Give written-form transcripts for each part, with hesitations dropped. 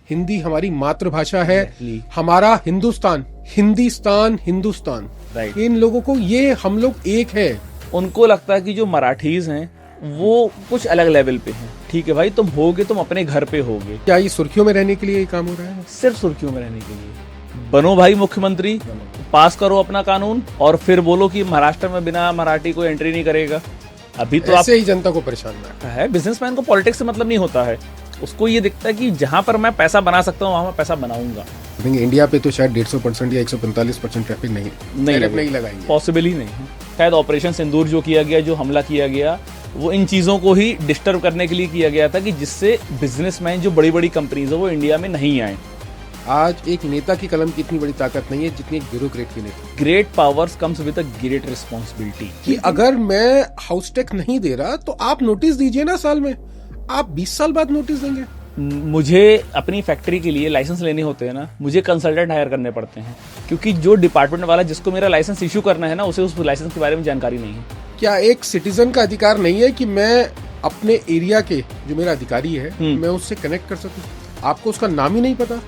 हिंदी हमारी मातृभाषा है। हमारा हिंदुस्तान राइट। इन लोगों को ये हम लोग एक है। उनको लगता है कि जो मराठीज हैं वो कुछ अलग लेवल पे हैं। ठीक है भाई, तुम होगे, तुम अपने घर पे होगे। क्या ये सुर्खियों में रहने के लिए ये काम हो रहा है? सिर्फ सुर्खियों में रहने के लिए। बनो भाई मुख्यमंत्री, पास करो अपना कानून और फिर बोलो कि महाराष्ट्र में बिना मराठी को एंट्री नहीं करेगा। अभी तो ऐसे ही जनता को परेशान रखा है। बिजनेसमैन को पॉलिटिक्स से मतलब नहीं होता है। उसको ये दिखता है कि जहां पर मैं पैसा बना सकता हूँ वहां मैं पैसा बनाऊंगा। इंडिया पे तो शायद 150% या 145% ट्रैफिक नहीं लगाएंगे। पॉसिबल ही नहीं है। शायद ऑपरेशन सिंदूर जो किया गया, जो हमला किया गया, वो इन चीजों को ही डिस्टर्ब करने के लिए किया गया था कि जिससे बिजनेसमैन जो बड़ी बड़ी कंपनीज है वो इंडिया में नहीं आए। आज एक नेता की कलम की इतनी बड़ी ताकत नहीं है जितनी एक ब्यूरोक्रेट की नेता। Great powers comes with a great responsibility. कि अगर मैं हाउस टैक्स नहीं दे रहा तो आप नोटिस दीजिए ना, साल में आप 20 साल बाद नोटिस देंगे। मुझे अपनी फैक्ट्री के लिए लाइसेंस लेने होते हैं ना, मुझे कंसल्टेंट हायर करने पड़ते हैं, क्योंकि जो डिपार्टमेंट वाला जिसको मेरा लाइसेंस इशू करना है ना, उसे उस लाइसेंस के बारे में जानकारी नहीं है। क्या एक सिटीजन का अधिकार नहीं है कि मैं अपने एरिया के जो मेरा अधिकारी है मैं उससे कनेक्ट कर सकूं? आपको उसका नाम ही नहीं पता।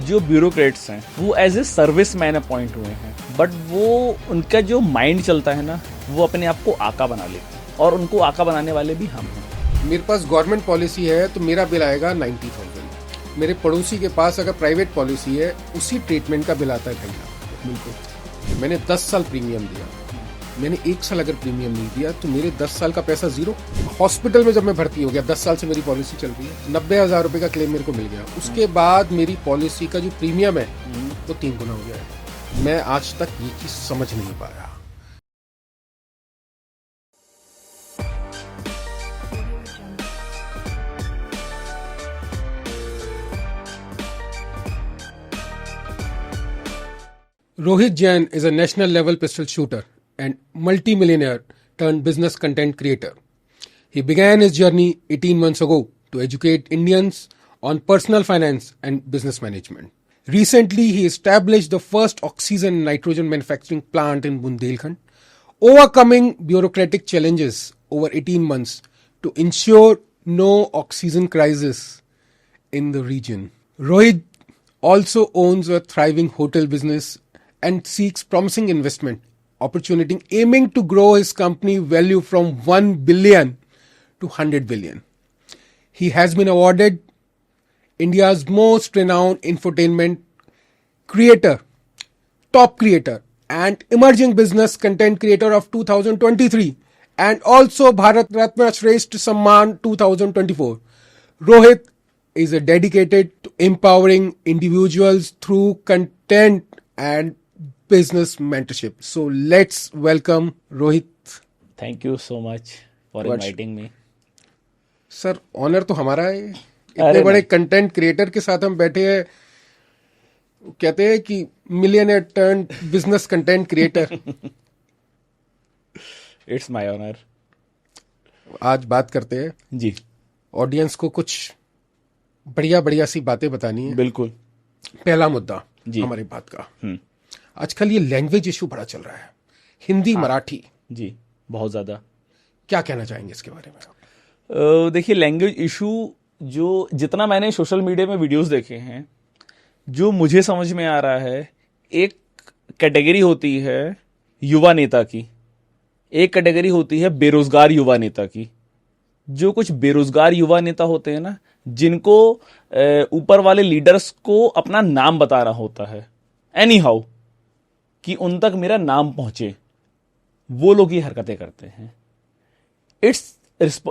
जो ब्यूरोक्रेट्स हैं वो as a service man appoint हुए हैं, बट वो उनका जो माइंड चलता है ना, वो अपने आप को आका बना लेते हैं, और उनको आका बनाने वाले भी हम हैं। मेरे पास गवर्नमेंट पॉलिसी है तो मेरा बिल आएगा 90,000। मेरे पड़ोसी के पास अगर प्राइवेट पॉलिसी है उसी ट्रीटमेंट का बिल आता है 2.5 बिल्कुल। मैंने 10 साल प्रीमियम दिया, मैंने 1 साल अगर प्रीमियम नहीं दिया तो मेरे 10 साल का पैसा जीरो। हॉस्पिटल में जब मैं भर्ती हो गया, 10 साल से मेरी पॉलिसी चल रही है, 90,000 रुपए का क्लेम मेरे को मिल गया। उसके बाद मेरी पॉलिसी का जो प्रीमियम है वो 3 गुना हो गया है। मैं आज तक ये चीज समझ नहीं पाया। Rohit Jain is a national level pistol shooter and multi-millionaire turned business content creator. He began his journey 18 months ago to educate Indians on personal finance and business management. Recently, he established the first oxygen and nitrogen manufacturing plant in Bundelkhand, overcoming bureaucratic challenges over 18 months to ensure no oxygen crisis in the region. Rohit also owns a thriving hotel business and seeks promising investment opportunity, aiming to grow his company value from 1 billion to 100 billion. He has been awarded India's most renowned infotainment creator, top creator and emerging business content creator of 2023 and also Bharat Ratna Shrestha Samman 2024. Rohit is dedicated to empowering individuals through content and business mentorship. So let's welcome Rohit. Thank you so much for inviting me. Sir, honour तो हमारा है। इतने बड़े content creator के साथ हम बैठे हैं, कहते हैं कि millionaire turn business content creator. It's my honour. आज बात करते हैं जी। ऑडियंस को कुछ बढ़िया बढ़िया सी बातें बतानी है। बिल्कुल। पहला मुद्दा हमारी बात का, आजकल ये लैंग्वेज इशू बड़ा चल रहा है, हिंदी मराठी। जी, बहुत ज्यादा। क्या कहना चाहेंगे इसके बारे में? देखिए, लैंग्वेज इशू जो जितना मैंने सोशल मीडिया में वीडियोस देखे हैं, जो मुझे समझ में आ रहा है, एक कैटेगरी होती है युवा नेता की, एक कैटेगरी होती है बेरोजगार युवा नेता की। जो कुछ बेरोजगार युवा नेता होते हैं ना, जिनको ऊपर वाले लीडर्स को अपना नाम बता रहा होता है एनी हाउ, कि उन तक मेरा नाम पहुंचे, वो लोग ये हरकतें करते हैं।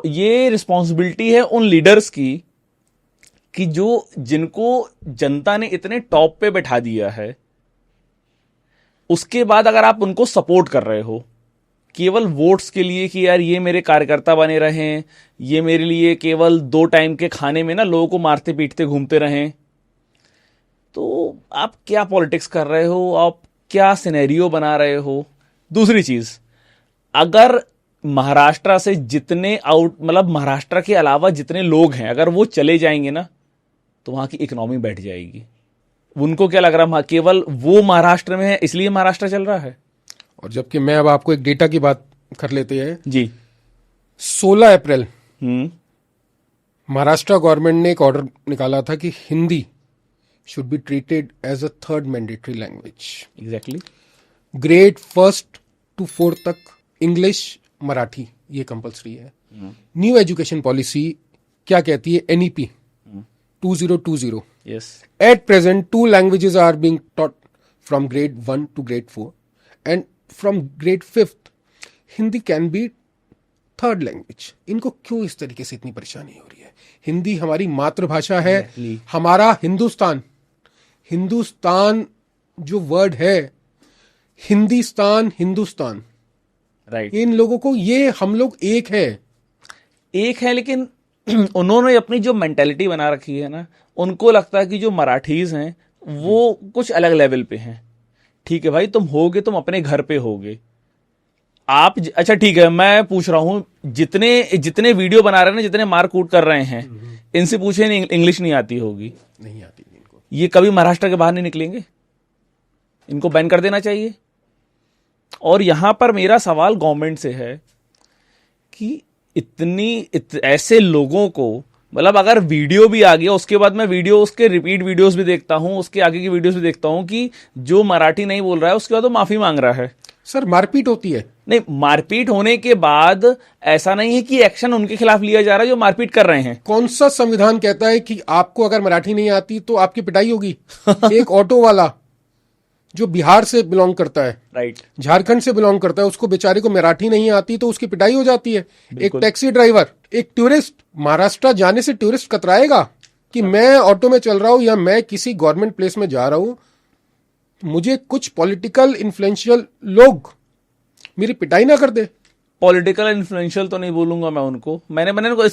ये रिस्पॉन्सिबिलिटी है उन लीडर्स की कि जो जिनको जनता ने इतने टॉप पे बैठा दिया है, उसके बाद अगर आप उनको सपोर्ट कर रहे हो केवल वोट्स के लिए कि यार ये मेरे कार्यकर्ता बने रहें, ये मेरे लिए केवल 2 टाइम के खाने में ना लोगों को मारते पीटते घूमते रहें, तो आप क्या पॉलिटिक्स कर रहे हो, आप क्या सिनेरियो बना रहे हो। दूसरी चीज, अगर महाराष्ट्र से जितने महाराष्ट्र के अलावा जितने लोग हैं, अगर वो चले जाएंगे ना, तो वहां की इकोनॉमी बैठ जाएगी। उनको क्या लग रहा है केवल वो महाराष्ट्र में है इसलिए महाराष्ट्र चल रहा है। और जबकि मैं अब आपको एक डेटा की बात कर लेते हैं जी। 16 अप्रैल महाराष्ट्र गवर्नमेंट ने एक ऑर्डर निकाला था कि Hindi should be treated as a third mandatory language. Exactly. Grade 1 to 4 तक इंग्लिश मराठी ये कंपलसरी है. न्यू एजुकेशन पॉलिसी क्या कहती है? NEP 2020. Yes. At present, 2 languages are being taught from grade 1 to grade 4, and from grade 5th, Hindi can be third language. इनको क्यों इस तरीके से इतनी परेशानी हो रही है? हिंदी हमारी मातृभाषा है. Exactly. हमारा हिंदुस्तान जो वर्ड है, हिंदुस्तान, राइट. इन लोगों को ये हम लोग एक है, लेकिन उन्होंने अपनी जो मेंटेलिटी बना रखी है ना, उनको लगता है कि जो मराठीज हैं वो कुछ अलग लेवल पे हैं. ठीक है भाई, तुम अपने घर पे होगे. आप अच्छा ठीक है, मैं पूछ रहा हूं, जितने वीडियो बना रहे हैं ना, जितने मार कूट कर रहे हैं, इनसे पूछे इंग्लिश नहीं आती होगी. नहीं आती इनको. ये कभी महाराष्ट्र के बाहर नहीं निकलेंगे. इनको बैन कर देना चाहिए. और यहां पर मेरा सवाल गवर्नमेंट से है कि ऐसे लोगों को, मतलब अगर वीडियो भी आ गया, उसके बाद मैं उसके रिपीट वीडियोस भी देखता हूं, उसके आगे की वीडियोस भी देखता हूं कि जो मराठी नहीं बोल रहा है उसके बाद वो माफी मांग रहा है. सर, मारपीट होती है. नहीं, मारपीट होने के बाद ऐसा नहीं है कि एक्शन उनके खिलाफ लिया जा रहा है जो मारपीट कर रहे हैं. कौन सा संविधान कहता है कि आपको अगर मराठी नहीं आती तो आपकी पिटाई होगी? एक ऑटो वाला जो बिहार से बिलोंग करता है, राइट, झारखंड से बिलोंग करता है, उसको बेचारे को मराठी नहीं आती तो उसकी पिटाई हो जाती है. एक टैक्सी ड्राइवर, एक टूरिस्ट, महाराष्ट्र जाने से टूरिस्ट कतराएगा कि मैं ऑटो में चल रहा हूं या मैं किसी गवर्नमेंट प्लेस में जा रहा हूं, मुझे कुछ पॉलिटिकल इन्फ्लुएंशियल लोग मेरी पिटाई ना कर दे. पॉलिटिकल इन्फ्लुएंशियल तो नहीं बोलूंगा मैं उनको. मैंने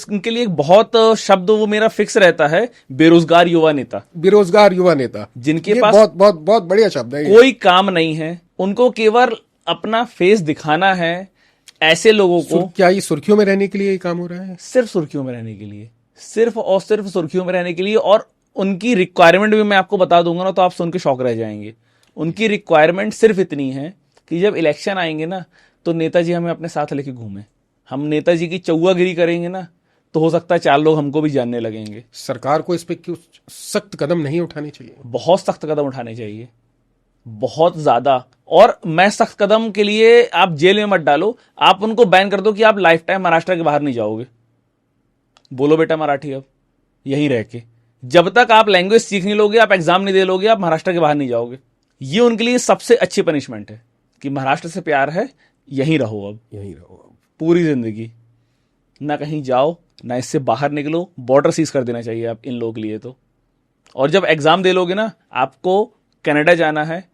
इनके लिए एक बहुत शब्द वो मेरा फिक्स रहता है, बेरोजगार युवा नेता. जिनके पास बहुत बढ़िया शब्द है. कोई काम नहीं है, उनको केवल अपना फेस दिखाना है. ऐसे लोगों को क्या ये सुर्खियों में रहने के लिए ये काम हो रहा है? सिर्फ सुर्खियों में रहने के लिए, सिर्फ और सिर्फ सुर्खियों में रहने के लिए. और उनकी रिक्वायरमेंट भी मैं आपको बता दूंगा ना, तो आप सुन के शौक रह जाएंगे. उनकी रिक्वायरमेंट सिर्फ इतनी है कि जब इलेक्शन आएंगे ना, तो नेताजी हमें अपने साथ लेके घूमे. हम नेताजी की चौवागिरी करेंगे ना, तो हो सकता है 4 लोग हमको भी जानने लगेंगे. सरकार को इस पे क्यों सख्त कदम नहीं उठाने चाहिए? बहुत सख्त कदम उठाने चाहिए, बहुत ज्यादा. और मैं सख्त कदम के लिए आप जेल में मत डालो, आप उनको बैन कर दो कि आप लाइफ टाइम महाराष्ट्र के बाहर नहीं जाओगे. बोलो बेटा मराठी अब यहीं रह के, जब तक आप लैंग्वेज सीख नहीं लोगे, आप एग्जाम नहीं दे लोगे, आप महाराष्ट्र के बाहर नहीं जाओगे. ये उनके लिए सबसे अच्छी पनिशमेंट है कि महाराष्ट्र से प्यार है, यहीं रहो अब पूरी जिंदगी. ना कहीं जाओ, ना इससे बाहर निकलो. बॉर्डर सीज कर देना चाहिए आप इन लोगों के लिए तो. और जब एग्जाम दे लोगे ना, आपको कनाडा जाना है,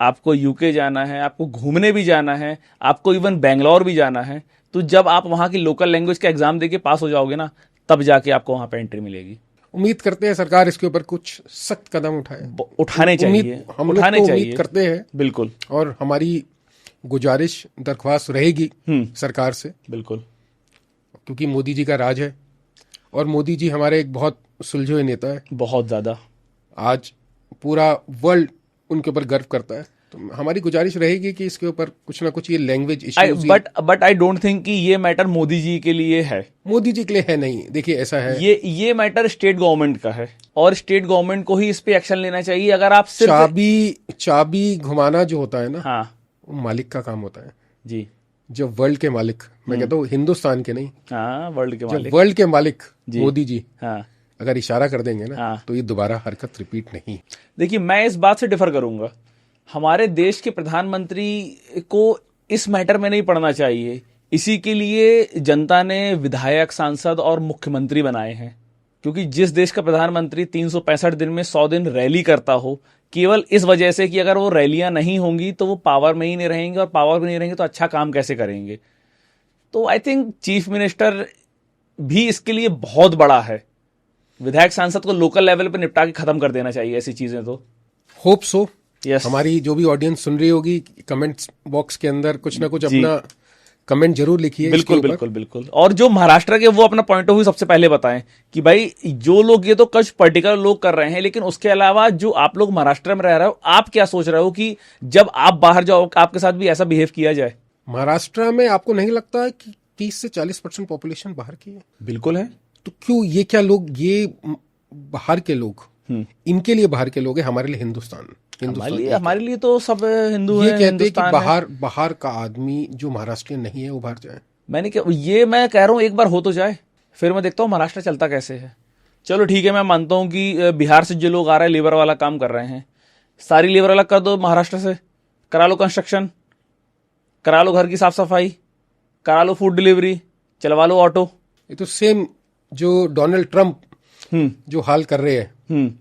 आपको यूके जाना है, आपको घूमने भी जाना है, आपको इवन बेंगलोर भी जाना है, तो जब आप वहां की लोकल लैंग्वेज का एग्जाम देके पास हो जाओगे ना, तब जाके आपको वहां पे एंट्री मिलेगी. उम्मीद करते हैं सरकार इसके ऊपर कुछ सख्त कदम उठाने चाहिए. हम लोग तो उम्मीद करते हैं. बिल्कुल. और हमारी गुजारिश, दरख्वास्त रहेगी सरकार से, बिल्कुल, क्योंकि मोदी जी का राज है और मोदी जी हमारे एक बहुत सुलझे हुए नेता है. बहुत ज्यादा. आज पूरा वर्ल्ड उनके ऊपर गर्व करता है. तो हमारी गुजारिश रहेगी कि इसके ऊपर कुछ ना कुछ ये language issues, but I don't think कि ये मैटर मोदी जी के लिए है. मोदी जी के लिए है नहीं. देखिए ऐसा है, ये मैटर स्टेट गवर्नमेंट का है और स्टेट गवर्नमेंट को ही इस पे एक्शन लेना चाहिए. अगर आप सिर्फ चाबी घुमाना जो होता है ना, हाँ, वो मालिक का काम होता है जी. जो वर्ल्ड के मालिक, मैं कहता हूँ हिंदुस्तान के नहीं, हाँ, वर्ल्ड के मालिक, वर्ल्ड के मालिक मोदी जी, हाँ, अगर इशारा कर देंगे ना, हाँ, तो ये दोबारा हरकत रिपीट नहीं. देखिए, मैं इस बात से डिफर करूंगा. हमारे देश के प्रधानमंत्री को इस मैटर में नहीं पड़ना चाहिए. इसी के लिए जनता ने विधायक, सांसद और मुख्यमंत्री बनाए हैं. क्योंकि जिस देश का प्रधानमंत्री 365 दिन में 100 दिन रैली करता हो, केवल इस वजह से कि अगर वो रैलियां नहीं होंगी तो वो पावर में ही नहीं रहेंगे, और पावर में नहीं रहेंगे तो अच्छा काम कैसे करेंगे. तो आई थिंक चीफ मिनिस्टर भी इसके लिए बहुत बड़ा है. विधायक सांसद को लोकल लेवल पे निपटा के खत्म कर देना चाहिए ऐसी चीजें. तो होप सो. Yes. हमारी जो भी ऑडियंस सुन रही होगी, कमेंट्स बॉक्स के अंदर कुछ ना कुछ अपना कमेंट जरूर लिखिए. बिल्कुल. और जो महाराष्ट्र के, वो अपना पॉइंट ऑफ व्यू सबसे पहले बताएं कि भाई जो लोग, ये तो कुछ पर्टिकुलर लोग कर रहे हैं, लेकिन उसके अलावा जो आप लोग महाराष्ट्र में रह रहे हो, आप क्या सोच रहे हो कि जब आप बाहर जाओ आपके साथ भी ऐसा बिहेव किया जाए. महाराष्ट्र में आपको नहीं लगता है कि 30 से 40% पॉपुलेशन बाहर की है? बिल्कुल है. तो क्यों ये क्या लोग, ये बाहर के लोग इनके लिए बाहर के लोग हैं, हमारे लिए हिंदुस्तान हमारे लिए तो सब हिंदू ये हैं, कहते हैं कि हिंदुस्तान बाहर का आदमी जो महाराष्ट्रियन नहीं है वो बाहर जाए। मैं कह रहा हूँ एक बार हो तो जाए, फिर मैं देखता हूँ महाराष्ट्र चलता कैसे है। चलो ठीक है, मैं मानता हूँ कि बिहार से जो लोग आ रहे हैं लेबर वाला काम कर रहे हैं, सारी लेबर अलग कर दो महाराष्ट्र से, करा लो कंस्ट्रक्शन, करा लो घर की साफ सफाई, करा लो फूड डिलीवरी, चलवा लो ऑटो। ये तो सेम जो डोनाल्ड ट्रंप जो हाल कर रहे हैं,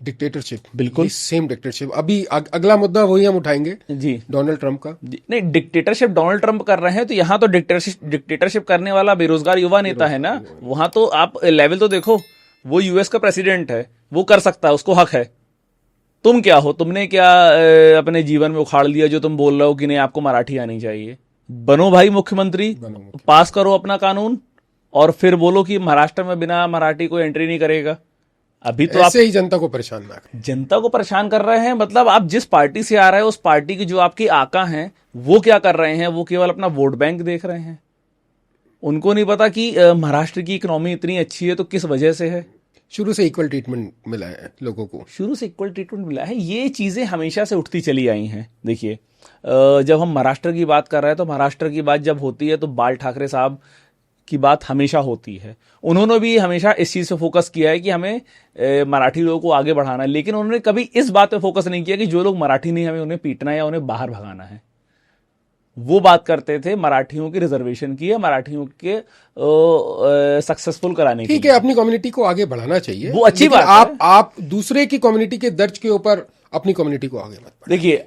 डिक्टेटरशिप, बिल्कुल सेम डिक्टेटरशिप। अभी अगला मुद्दा वही हम उठाएंगे जी, डोनाल्ड ट्रंप का। नहीं, डिक्टेटरशिप डोनाल्ड ट्रंप कर रहे हैं तो यहाँ तो डिक्टेटरशिप करने वाला बेरोजगार युवा नेता है ना। वहां तो आप लेवल तो देखो, वो यूएस का प्रेसिडेंट है, वो कर सकता है, उसको हक है। तुम क्या हो, तुमने क्या अपने जीवन में उखाड़ लिया जो तुम बोल रहे हो कि नहीं आपको मराठी आनी चाहिए? बनो भाई मुख्यमंत्री, पास करो अपना कानून और फिर बोलो कि महाराष्ट्र में बिना मराठी को एंट्री नहीं करेगा। अभी तो ऐसे ही जनता को परेशान ना करें। जनता को परेशान कर रहे हैं, मतलब आप जिस पार्टी से आ रहे हो उस पार्टी की जो आपके आका हैं वो क्या कर रहे हैं, वो केवल अपना वोट बैंक देख रहे हैं। उनको नहीं पता कि महाराष्ट्र की इकोनॉमी इतनी अच्छी है तो किस वजह से है। शुरू से इक्वल ट्रीटमेंट मिला है लोगों को, शुरू से इक्वल ट्रीटमेंट मिला है, ये चीजें हमेशा से उठती चली आई हैं। देखिए, जब हम महाराष्ट्र की बात कर रहे हैं तो महाराष्ट्र की बात जब होती है तो बाल ठाकरे साहब की बात हमेशा होती है। उन्होंने भी हमेशा इस चीज पे फोकस किया है कि हमें मराठी लोगों को आगे बढ़ाना है, लेकिन उन्होंने कभी इस बात पे फोकस नहीं किया कि जो लोग मराठी नहीं हमें उन्हें पीटना है या उन्हें बाहर भगाना है। वो बात करते थे मराठियों की रिजर्वेशन की, मराठियों के सक्सेसफुल कराने की। ठीक है, अपनी कम्युनिटी को आगे बढ़ाना चाहिए, वो अच्छी बात है। आप दूसरे की कम्युनिटी के दर्ज के ऊपर अपनी कम्युनिटी को आगे मत बढ़ाइए। देखिए,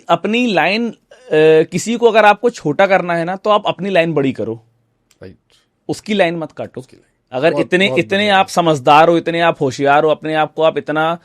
अपनी लाइन किसी को अगर आपको छोटा करना है ना तो आप अपनी लाइन बड़ी करो, राइट, उसकी लाइन मत काटो। अगर इतने आप समझदार हो, इतने आप होशियार हो, अपने आप को आप इतना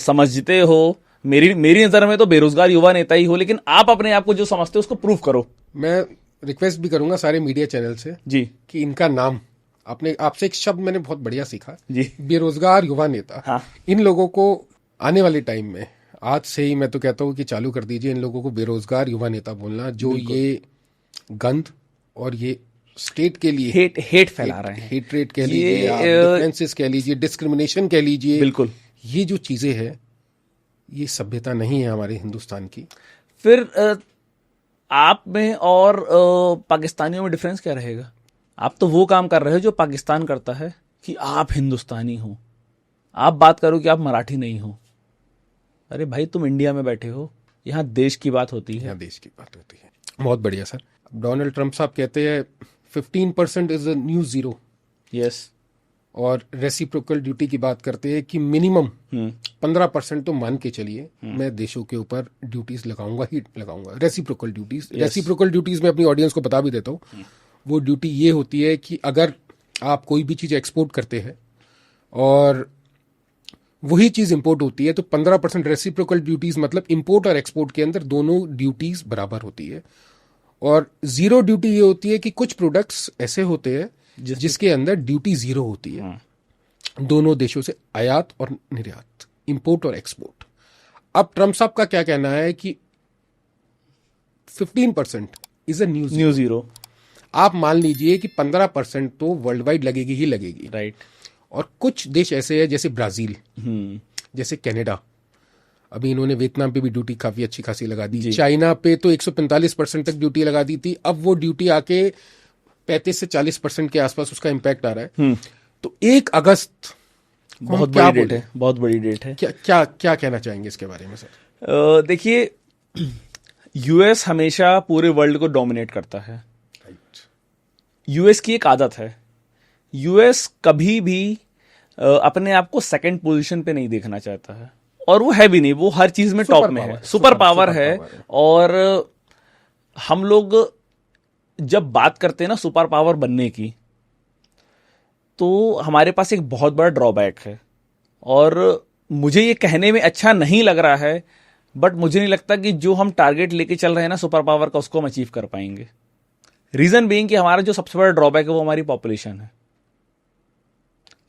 समझते हो, मेरी नजर में तो बेरोजगार युवा नेता ही हो, लेकिन आप अपने आप को जो समझते हो उसको प्रूव करो। मैं रिक्वेस्ट भी करूंगा सारे मीडिया चैनल से जी कि इनका नाम, आपसे एक शब्द मैंने बहुत बढ़िया सीखा जी, बेरोजगार युवा नेता। हाँ। इन लोगों को आने वाले टाइम में, आज से ही मैं तो कहता हूं कि चालू कर दीजिए इन लोगों को बेरोजगार युवा नेता बोलना, जो ये गंद और ये स्टेट के लिए हेट फैला रहे हैं, हेट कह लीजिए, डिफरेंसेस कह लीजिए, डिस्क्रिमिनेशन कह लीजिए, बिल्कुल ये जो चीजें हैं ये सभ्यता नहीं है हमारे हिंदुस्तान की। फिर आप में और पाकिस्तानियों में डिफरेंस क्या रहेगा? आप तो वो काम कर रहे हो जो पाकिस्तान करता है कि आप हिंदुस्तानी हो, आप बात करो कि आप मराठी नहीं हो। अरे भाई, तुम इंडिया में बैठे हो, यहाँ देश की बात होती है, यहाँ देश की बात होती है। बहुत बढ़िया सर। डोनाल्ड ट्रंप साहब कहते हैं 15% is a mu zero. Yes. और रेसिप्रोकल ड्यूटी की बात करते हैं कि मिनिमम 15% तो मान के चलिए मैं देशों के ऊपर ड्यूटीज लगाऊंगा ही लगाऊंगा, रेसिप्रोकल ड्यूटीज। रेसिप्रोकल ड्यूटीज में अपनी ऑडियंस को बता भी देता हूँ, वो ड्यूटी ये होती है कि अगर आप कोई भी चीज एक्सपोर्ट करते हैं और वही चीज इंपोर्ट होती है तो 15% रेसिप्रोकल ड्यूटीज, मतलब इंपोर्ट और एक्सपोर्ट के अंदर दोनों ड्यूटीज बराबर होती है। और जीरो ड्यूटी ये होती है कि कुछ प्रोडक्ट्स ऐसे होते हैं जिसके अंदर ड्यूटी जीरो होती है दोनों देशों से, आयात और निर्यात, इंपोर्ट और एक्सपोर्ट। अब ट्रंप साहब का क्या कहना है कि 15% इज अ न्यू जीरो। आप मान लीजिए कि 15% तो वर्ल्ड वाइड लगेगी ही लगेगी, राइट। और कुछ देश ऐसे हैं जैसे ब्राजील, जैसे कनाडा, अभी इन्होंने वियतनाम पे भी ड्यूटी काफी अच्छी खासी लगा दी, चाइना पे तो 145% तक ड्यूटी लगा दी थी, अब वो ड्यूटी आके 35 से 40% के आसपास उसका इम्पैक्ट आ रहा है। तो 1 अगस्त बहुत बड़ी डेट है, बहुत बड़ी डेट है। क्या कहना चाहेंगे इसके बारे में सर? देखिए, यूएस हमेशा पूरे वर्ल्ड को डोमिनेट करता है। यूएस की एक आदत है, यूएस कभी भी अपने आप को सेकंड पोजीशन पे नहीं देखना चाहता है, और वो है भी नहीं, वो हर चीज में टॉप में है, सुपर पावर है। और हम लोग जब बात करते हैं ना सुपर पावर बनने की, तो हमारे पास एक बहुत बड़ा ड्रॉबैक है, और मुझे ये कहने में अच्छा नहीं लग रहा है, बट मुझे नहीं लगता कि जो हम टारगेट लेके चल रहे हैं ना सुपर पावर का, उसको हम अचीव कर पाएंगे। रीजन बीइंग कि हमारा जो सबसे बड़ा ड्रॉबैक है वो हमारी पॉपुलेशन है।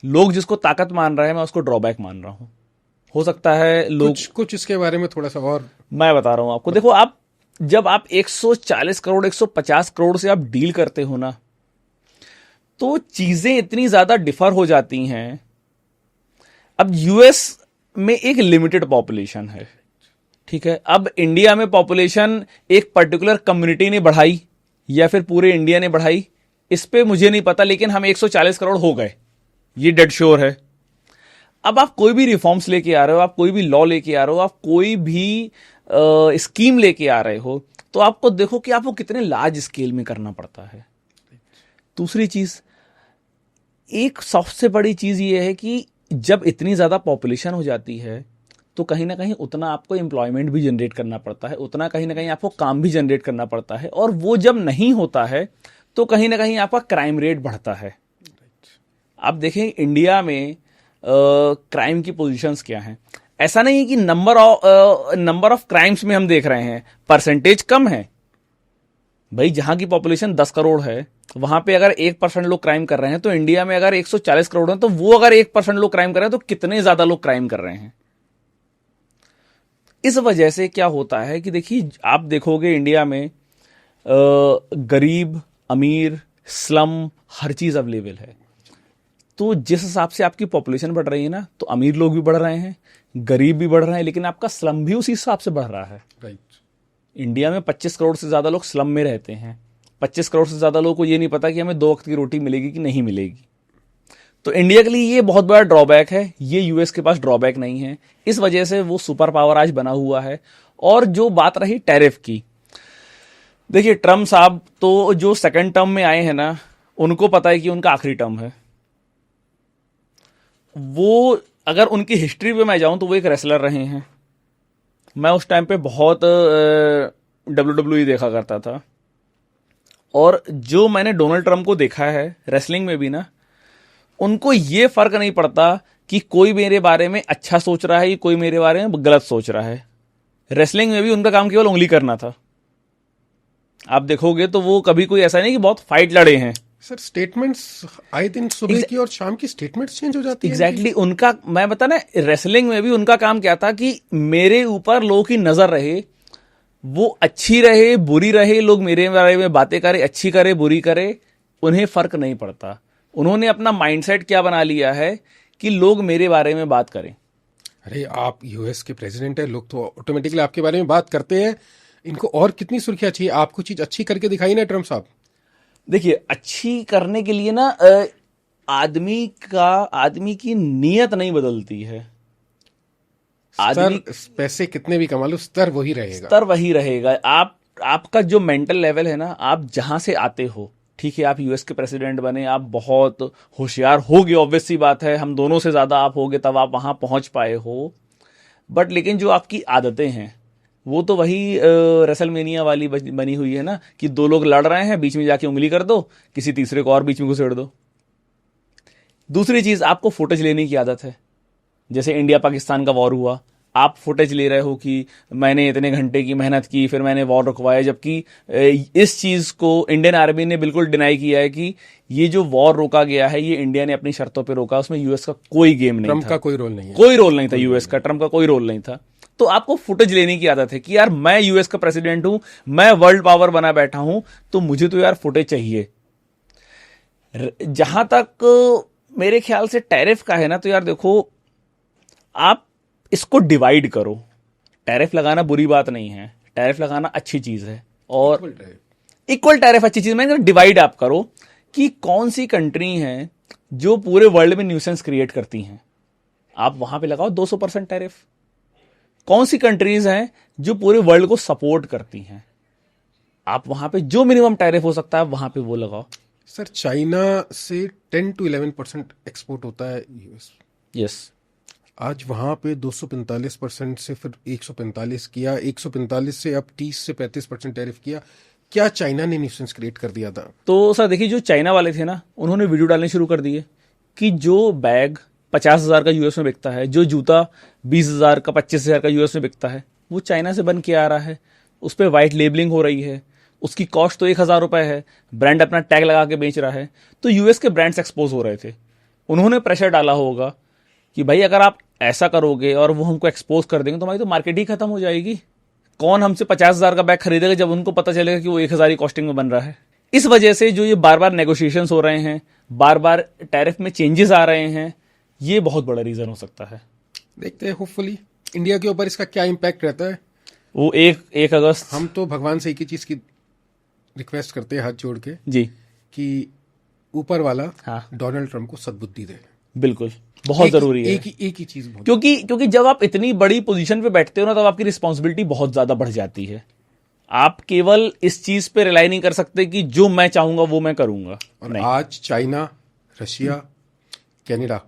लोग जिसको ताकत मान रहे हैं, मैं उसको ड्रॉबैक मान रहा हूं। हो सकता है लोग कुछ इसके बारे में थोड़ा सा और मैं बता रहा हूं आपको। देखो, आप जब आप 140 करोड़ 150 करोड़ से आप डील करते हो ना, तो चीजें इतनी ज्यादा डिफर हो जाती हैं अब यूएस में एक लिमिटेड पॉपुलेशन है, ठीक है। अब इंडिया में पॉपुलेशन एक पर्टिकुलर कम्युनिटी ने बढ़ाई या फिर पूरे इंडिया ने बढ़ाई, इस पे मुझे नहीं पता, लेकिन हम 140 करोड़ हो गए, ये डेड श्योर है। अब आप कोई भी रिफॉर्म्स लेके आ रहे हो, आप कोई भी लॉ लेके आ रहे हो, आप कोई भी स्कीम लेके आ रहे हो, तो आपको देखो कि आपको कितने लार्ज स्केल में करना पड़ता है। दूसरी चीज, एक सबसे बड़ी चीज ये है कि जब इतनी ज्यादा पॉपुलेशन हो जाती है तो कहीं ना कहीं उतना आपको एम्प्लॉयमेंट भी जनरेट करना पड़ता है, उतना कहीं ना कहीं आपको काम भी जनरेट करना पड़ता है, और वो जब नहीं होता है तो कहीं ना कहीं आपका क्राइम रेट बढ़ता है। आप देखें इंडिया में क्राइम की पोजीशंस क्या हैं। ऐसा नहीं है कि नंबर ऑफ क्राइम्स में हम देख रहे हैं परसेंटेज कम है। भाई जहां की पॉपुलेशन 10 करोड़ है, वहां पे अगर 1% लोग क्राइम कर रहे हैं, तो इंडिया में अगर 140 करोड़ है, तो वो अगर 1% लोग क्राइम कर रहे हैं, तो कितने ज्यादा लोग क्राइम कर रहे हैं। इस वजह से क्या होता है कि देखिए, आप देखोगे इंडिया में गरीब, अमीर, स्लम, हर चीज अवेलेबल है। तो जिस हिसाब से आपकी पॉपुलेशन बढ़ रही है ना, तो अमीर लोग भी बढ़ रहे हैं, गरीब भी बढ़ रहे हैं, लेकिन आपका स्लम भी उसी हिसाब से बढ़ रहा है। राइट। इंडिया में 25 करोड़ से ज्यादा लोग स्लम में रहते हैं। 25 करोड़ से ज्यादा लोगों को ये नहीं पता कि हमें 2 वक्त की रोटी मिलेगी कि नहीं मिलेगी। तो इंडिया के लिए ये बहुत बड़ा ड्रॉबैक है, ये यूएस के पास ड्रॉबैक नहीं है। इस वजह से वो सुपर पावर आज बना हुआ है। और जो बात रही टैरिफ की, देखिए ट्रम्प साहब तो जो सेकंड टर्म में आए हैं ना, उनको पता है कि उनका आखिरी टर्म है। वो अगर उनकी हिस्ट्री पे मैं जाऊं तो वो एक रेसलर रहे हैं। मैं उस टाइम पे बहुत WWE देखा करता था, और जो मैंने डोनाल्ड ट्रम्प को देखा है रेसलिंग में भी ना, उनको ये फर्क नहीं पड़ता कि कोई मेरे बारे में अच्छा सोच रहा है, कोई मेरे बारे में गलत सोच रहा है। रेसलिंग में भी उनका काम केवल उंगली करना था। आप देखोगे तो वो कभी कोई ऐसा नहीं कि बहुत फाइट लड़े हैं। सर स्टेटमेंट्स आए दिन सुबह की और शाम की स्टेटमेंट्स चेंज हो जाती है। एग्जैक्टली उनका, मैं बता ना, रेसलिंग में भी उनका काम क्या था कि मेरे ऊपर लोगों की नजर रहे, वो अच्छी रहे बुरी रहे, लोग मेरे बारे में बातें करें, अच्छी करे बुरी करे, उन्हें फर्क नहीं पड़ता। उन्होंने अपना माइंडसेट क्या बना लिया है कि लोग मेरे बारे में बात करें। अरे आप यूएस के प्रेसिडेंट है, लोग तो ऑटोमेटिकली आपके बारे में बात करते हैं। इनको और कितनी सुर्खियां चाहिए? आपको चीज अच्छी करके दिखाई ना ट्रम्प साहब। देखिए, अच्छी करने के लिए ना आदमी की नीयत नहीं बदलती है। आदमी पैसे कितने भी कमा लो, स्तर वही रहेगा। स्तर वही रहेगा। आपका जो मेंटल लेवल है ना, आप जहां से आते हो, ठीक है, आप यूएस के प्रेसिडेंट बने, आप बहुत होशियार होगे, ऑब्वियस सी बात है, हम दोनों से ज्यादा आप होगे तब आप वहां पहुंच पाए हो। बट लेकिन जो आपकी आदतें हैं वो तो वही रेसलमेनिया वाली बनी हुई है ना, कि 2 लोग लड़ रहे हैं, बीच में जाके उंगली कर दो, किसी तीसरे को और बीच में घुसेड़ दो। दूसरी चीज, आपको फुटेज लेने की आदत है। जैसे इंडिया पाकिस्तान का वॉर हुआ, आप फुटेज ले रहे हो कि मैंने इतने घंटे की मेहनत की, फिर मैंने वॉर रुकवाया, जबकि इस चीज को इंडियन आर्मी ने बिल्कुल डिनाई किया है कि ये जो वॉर रोका गया है, ये इंडिया ने अपनी शर्तों पे रोका, उसमें यूएस का कोई गेम नहीं था, ट्रम्प का कोई रोल नहीं है, कोई रोल नहीं था यूएस का, ट्रम्प का कोई रोल नहीं था। तो आपको फुटेज लेने की आदत है कि यार मैं यूएस का प्रेसिडेंट हूं, मैं वर्ल्ड पावर बना बैठा हूं, तो मुझे तो यार फुटेज चाहिए। जहां तक मेरे ख्याल से टैरिफ का है ना, तो यार देखो, आप इसको डिवाइड करो। टैरिफ लगाना बुरी बात नहीं है, टैरिफ लगाना अच्छी चीज है, और इक्वल टैरिफ अच्छी चीज। मैं डिवाइड आप करो कि कौन सी कंट्री हैं जो पूरे वर्ल्ड में न्यूसेंस क्रिएट करती हैं, आप वहां पे लगाओ 200% टैरिफ। कौन सी कंट्रीज हैं जो पूरे वर्ल्ड को सपोर्ट करती हैं, आप वहां पे जो मिनिमम टैरिफ हो सकता है वहां पे वो लगाओ। सर चाइना से 10 to 11% एक्सपोर्ट होता है यूएस। यस। आज वहां पे 245% से फिर 145 किया, 145 से अब 30 से 35% टैरिफ किया। क्या चाइना ने न्यूसेंस क्रिएट कर दिया था? तो सर देखिए, जो चाइना वाले थे ना, उन्होंने वीडियो डालने शुरू कर दिए कि जो बैग 50,000 का यूएस में बिकता है, जो जूता 20,000 का 25,000 का यूएस में बिकता है, वो चाइना से बन के आ रहा है, उस पर व्हाइट लेबलिंग हो रही है, उसकी कॉस्ट तो 1,000 रुपए है, ब्रांड अपना टैग लगा के बेच रहा है। तो यूएस के ब्रांड्स एक्सपोज हो रहे थे, उन्होंने प्रेशर डाला होगा कि भाई अगर आप ऐसा करोगे और वो हमको एक्सपोज कर देंगे तो हमारी तो मार्केट ही खत्म हो जाएगी। कौन हमसे 50,000 का बैग खरीदेगा जब उनको पता चलेगा कि वो 1,000 की कॉस्टिंग में बन रहा है। इस वजह से जो ये बार बार नेगोशिएशंस हो रहे हैं, बार बार टैरिफ में चेंजेस आ रहे हैं, ये बहुत बड़ा रीजन हो सकता है। देखते हैं होपफुली इंडिया के ऊपर इसका क्या इम्पैक्ट रहता है। वो 1 अगस्त हम तो भगवान से एक ही चीज की रिक्वेस्ट करते हैं हाथ जोड़ के जी, कि ऊपर वाला हाँ डोनाल्ड ट्रंप को सद्बुद्धि दे। बिल्कुल बहुत जरूरी है, एक ही चीज बहुत क्योंकि जब आप इतनी बड़ी पोजीशन पे बैठते हो ना, तब आपकी रिस्पॉन्सिबिलिटी बहुत ज्यादा बढ़ जाती है। आप केवल इस चीज पे रिलाई नहीं कर सकते कि जो मैं चाहूंगा वो मैं करूंगा। और आज चाइना, रशिया, कनाडा,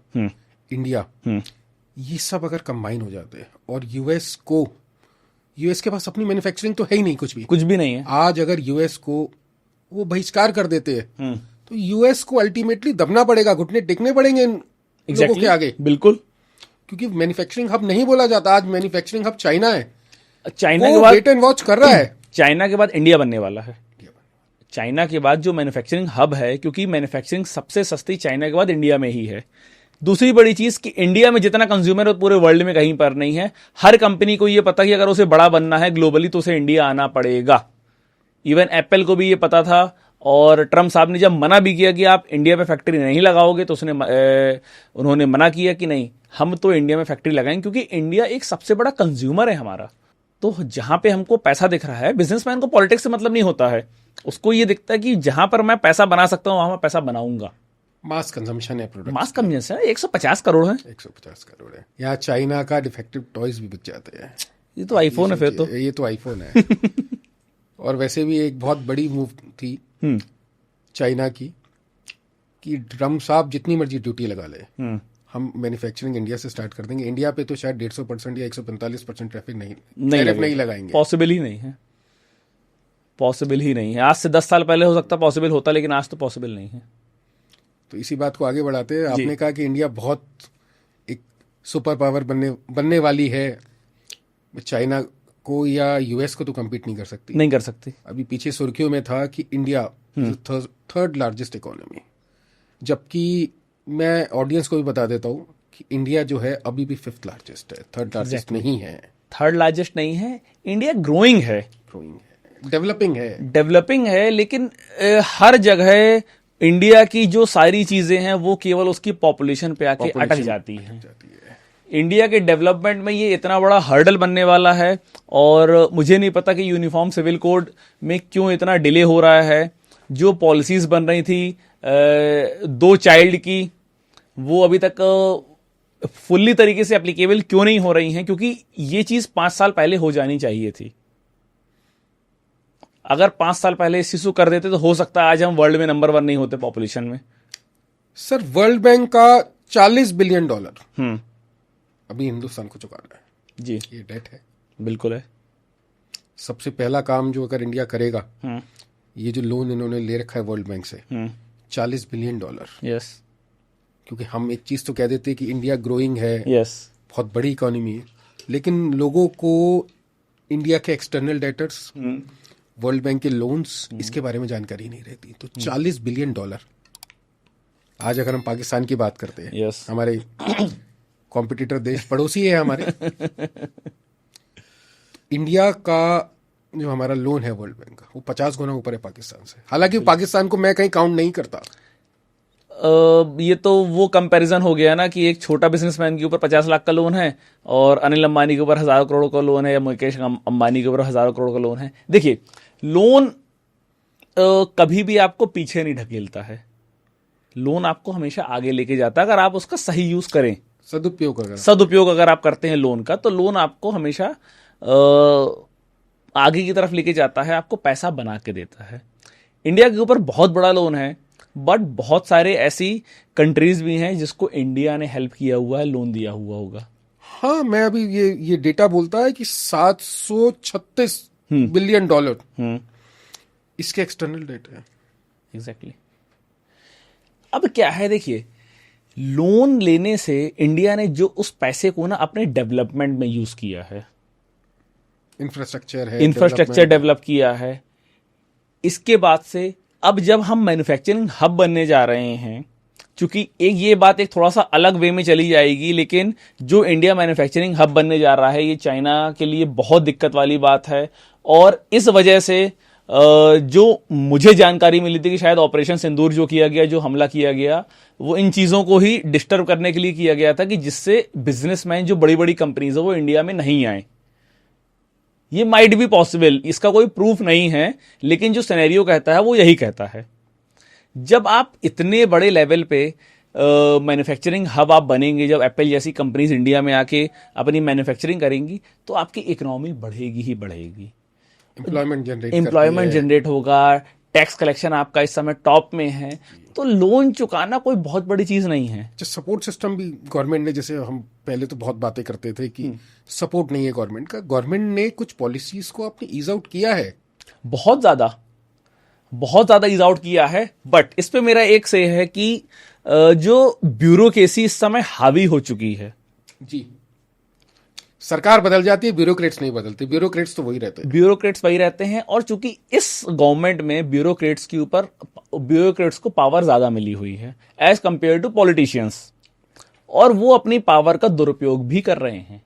इंडिया, ये सब अगर कंबाइन हो जाते हैं और यूएस के पास अपनी मैन्युफैक्चरिंग तो है ही नहीं, कुछ भी नहीं है। आज अगर यूएस को वो बहिष्कार कर देते हैं तो यूएस को अल्टीमेटली दबना पड़ेगा, घुटने टेकने पड़ेंगे इन लोगों के आगे। बिल्कुल, क्योंकि मैन्युफैक्चरिंग हब नहीं बोला जाता, आज मैन्युफैक्चरिंग हब चाइना है। चाइना के बाद वेट एंड वॉच कर रहा है। चाइना के बाद इंडिया बनने वाला है। चाइना के बाद जो मैन्युफैक्चरिंग हब है, क्योंकि मैन्युफैक्चरिंग सबसे सस्ती चाइना के बाद इंडिया में ही है। दूसरी बड़ी चीज कि इंडिया में जितना कंज्यूमर है पूरे वर्ल्ड में कहीं पर नहीं है। हर कंपनी को यह पता कि अगर उसे बड़ा बनना है ग्लोबली तो उसे इंडिया आना पड़ेगा। इवन एप्पल को भी ये पता था, और ट्रम्प साहब ने जब मना भी किया कि आप इंडिया में फैक्ट्री नहीं लगाओगे तो उन्होंने मना किया कि नहीं, हम तो इंडिया में फैक्ट्री लगाएंगे, क्योंकि इंडिया एक सबसे बड़ा कंज्यूमर है हमारा। तो जहां पे हमको पैसा दिख रहा है, बिजनेसमैन को पॉलिटिक्स से मतलब नहीं होता है, उसको ये दिखता है कि जहां पर मैं पैसा बना सकता हूं वहां मैं पैसा बनाऊंगा। मास कंजम्पशन है, प्रोडक्ट मास कंजम्पशन है। 150 करोड़ है, 150 करोड़ है। यहाँ चाइना का डिफेक्टिव टॉयज भी बिक जाते हैं। ये तो आईफोन है फिर तो। ये तो आईफोन है। और वैसे भी एक बहुत बड़ी मूव थी चाइना की कि ट्रम्प साहब जितनी मर्जी ड्यूटी लगा ले, हम मैन्युफैक्चरिंग इंडिया से स्टार्ट कर देंगे। इंडिया पे तो शायद 150% या 145% ट्रैफिक नहीं लगाएंगे। पॉसिबल ही नहीं है, पॉसिबल ही नहीं है। आज से 10 साल पहले हो सकता पॉसिबल होता, लेकिन आज तो पॉसिबल नहीं है। तो इसी बात को आगे बढ़ाते हैं, आपने कहा कि इंडिया बहुत एक सुपर पावर बनने वाली है, चाइना को या यूएस को तो कम्पीट नहीं कर सकती। अभी पीछे सुर्खियों में था कि इंडिया थर्ड लार्जेस्ट इकोनॉमी, जबकि मैं ऑडियंस को भी बता देता हूँ कि इंडिया जो है अभी भी 5th लार्जेस्ट है, थर्ड लार्जेस्ट नहीं है। थर्ड लार्जेस्ट नहीं है, इंडिया ग्रोइंग है, डेवलपिंग है, लेकिन हर जगह इंडिया की जो सारी चीजें हैं वो केवल उसकी पॉपुलेशन पे आके अटक जाती है। इंडिया के डेवलपमेंट में ये इतना बड़ा हर्डल बनने वाला है, और मुझे नहीं पता कि यूनिफॉर्म सिविल कोड में क्यों इतना डिले हो रहा है। जो पॉलिसीज बन रही थी 2 चाइल्ड की, वो अभी तक फुल्ली तरीके से एप्लीकेबल क्यों नहीं हो रही हैं, क्योंकि ये चीज 5 साल पहले हो जानी चाहिए थी। अगर 5 साल पहले इस चीज को कर देते तो हो सकता है आज हम वर्ल्ड में नंबर 1 नहीं होते पॉपुलेशन में। सर, वर्ल्ड बैंक का $40 बिलियन अभी हिंदुस्तान को चुकाना है जी, ये डेट है। बिल्कुल है। सबसे पहला काम जो अगर इंडिया करेगा, ये जो लोन इन्होंने ले रखा है वर्ल्ड बैंक से, $40 बिलियन। यस, क्योंकि हम एक चीज तो कह देते हैं कि इंडिया ग्रोइंग है, यस, बहुत बड़ी इकोनॉमी है, लेकिन लोगों को इंडिया के एक्सटर्नल डेटर्स, वर्ल्ड बैंक के लोन्स, इसके बारे में जानकारी नहीं रहती। तो $40 बिलियन आज अगर हम पाकिस्तान की बात करते हैं, yes. हमारे कॉम्पिटिटर देश, पड़ोसी है हमारे, इंडिया का जो हमारा लोन है वर्ल्ड बैंक का, वो 50 गुना ऊपर है पाकिस्तान से। हालांकि पाकिस्तान को मैं कहीं काउंट नहीं करता। ये तो वो कंपैरिजन हो गया ना कि एक छोटा बिजनेसमैन के ऊपर 50 लाख का लोन है और अनिल अंबानी के ऊपर हजारों करोड़ का लोन है, या मुकेश अंबानी के ऊपर हजारों करोड़ का लोन है। देखिए, लोन कभी भी आपको पीछे नहीं ढकेलता है, लोन आपको हमेशा आगे लेके जाता है अगर आप उसका सही यूज करें, सदुपयोग अगर आप करते हैं लोन का, तो लोन आपको हमेशा आगे की तरफ लेके जाता है, आपको पैसा बना के देता है। इंडिया के ऊपर बहुत बड़ा लोन है, बट बहुत सारे ऐसी कंट्रीज भी हैं जिसको इंडिया ने हेल्प किया हुआ है, लोन दिया हुआ होगा। हाँ, मैं अभी ये डेटा बोलता है कि $736 बिलियन इसके एक्सटर्नल डेट है। एग्जैक्टली। अब क्या है, देखिए, लोन लेने से इंडिया ने जो उस पैसे को ना अपने डेवलपमेंट में यूज किया है, इंफ्रास्ट्रक्चर डेवलप किया है। इसके बाद से अब जब हम मैन्युफैक्चरिंग हब बनने जा रहे हैं, क्योंकि ये बात एक थोड़ा सा अलग वे में चली जाएगी, लेकिन जो इंडिया मैन्युफैक्चरिंग हब बनने जा रहा है, ये चाइना के लिए बहुत दिक्कत वाली बात है। और इस वजह से जो मुझे जानकारी मिली थी कि शायद ऑपरेशन सिंदूर जो किया गया, जो हमला किया गया, वो इन चीजों को ही डिस्टर्ब करने के लिए किया गया था कि जिससे बिजनेसमैन जो बड़ी बड़ी कंपनीज है वो इंडिया में नहीं आए। ये माइट बी पॉसिबल, इसका कोई प्रूफ नहीं है, लेकिन जो सिनेरियो कहता है वो यही कहता है। जब आप इतने बड़े लेवल पे मैन्युफैक्चरिंग हब आप बनेंगे, जब एप्पल जैसी कंपनीज इंडिया में आके अपनी मैन्युफैक्चरिंग करेंगी, तो आपकी इकोनॉमी बढ़ेगी ही बढ़ेगी, एम्प्लॉयमेंट जनरेट होगा, टैक्स कलेक्शन आपका इस समय टॉप में है, तो लोन चुकाना कोई बहुत बड़ी चीज नहीं है। सपोर्ट सिस्टम भी गवर्नमेंट ने, जैसे हम पहले तो बहुत बातें करते थे कि सपोर्ट नहीं है गवर्नमेंट का, गवर्नमेंट ने कुछ पॉलिसीज को अपने ईज आउट किया है, बहुत ज्यादा ईज आउट किया है। बट इस पे मेरा एक से है कि जो ब्यूरोक्रेसी इस समय हावी हो चुकी है। जी, सरकार बदल जाती है, ब्यूरोक्रेट्स नहीं बदलते, ब्यूरोक्रेट्स तो वही रहते हैं, ब्यूरोक्रेट्स वही रहते हैं। और चूंकि इस गवर्नमेंट में ब्यूरोक्रेट्स को पावर ज्यादा मिली हुई है एज कंपेयर टू पॉलिटिशियंस, और वो अपनी पावर का दुरुपयोग भी कर रहे हैं।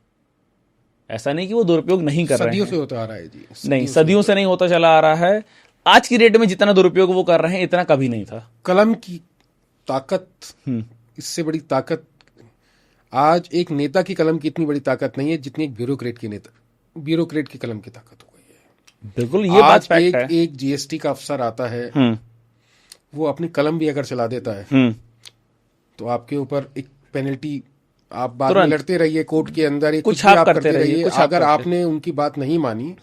ऐसा नहीं कि वो दुरुपयोग नहीं कर रहे हैं, सदियों से होता आ रहा है जी, नहीं, सदियों से नहीं होता चला आ रहा है। आज की डेट में जितना दुरुपयोग वो कर रहे हैं, इतना कभी नहीं था। कलम की ताकत, इससे बड़ी ताकत आज एक नेता की कलम की इतनी बड़ी ताकत नहीं है जितनी एक ब्यूरोक्रेट की कलम की ताकत हो गई है। बिल्कुल, ये बात फैक्ट है। एक जीएसटी का अफसर आता है, वो अपनी कलम भी अगर चला देता है तो आपके ऊपर एक पेनल्टी, आप बाद में लड़ते रहिए कोर्ट के अंदर, कुछ आप करते रहिए, अगर आपने उनकी बात नहीं मानी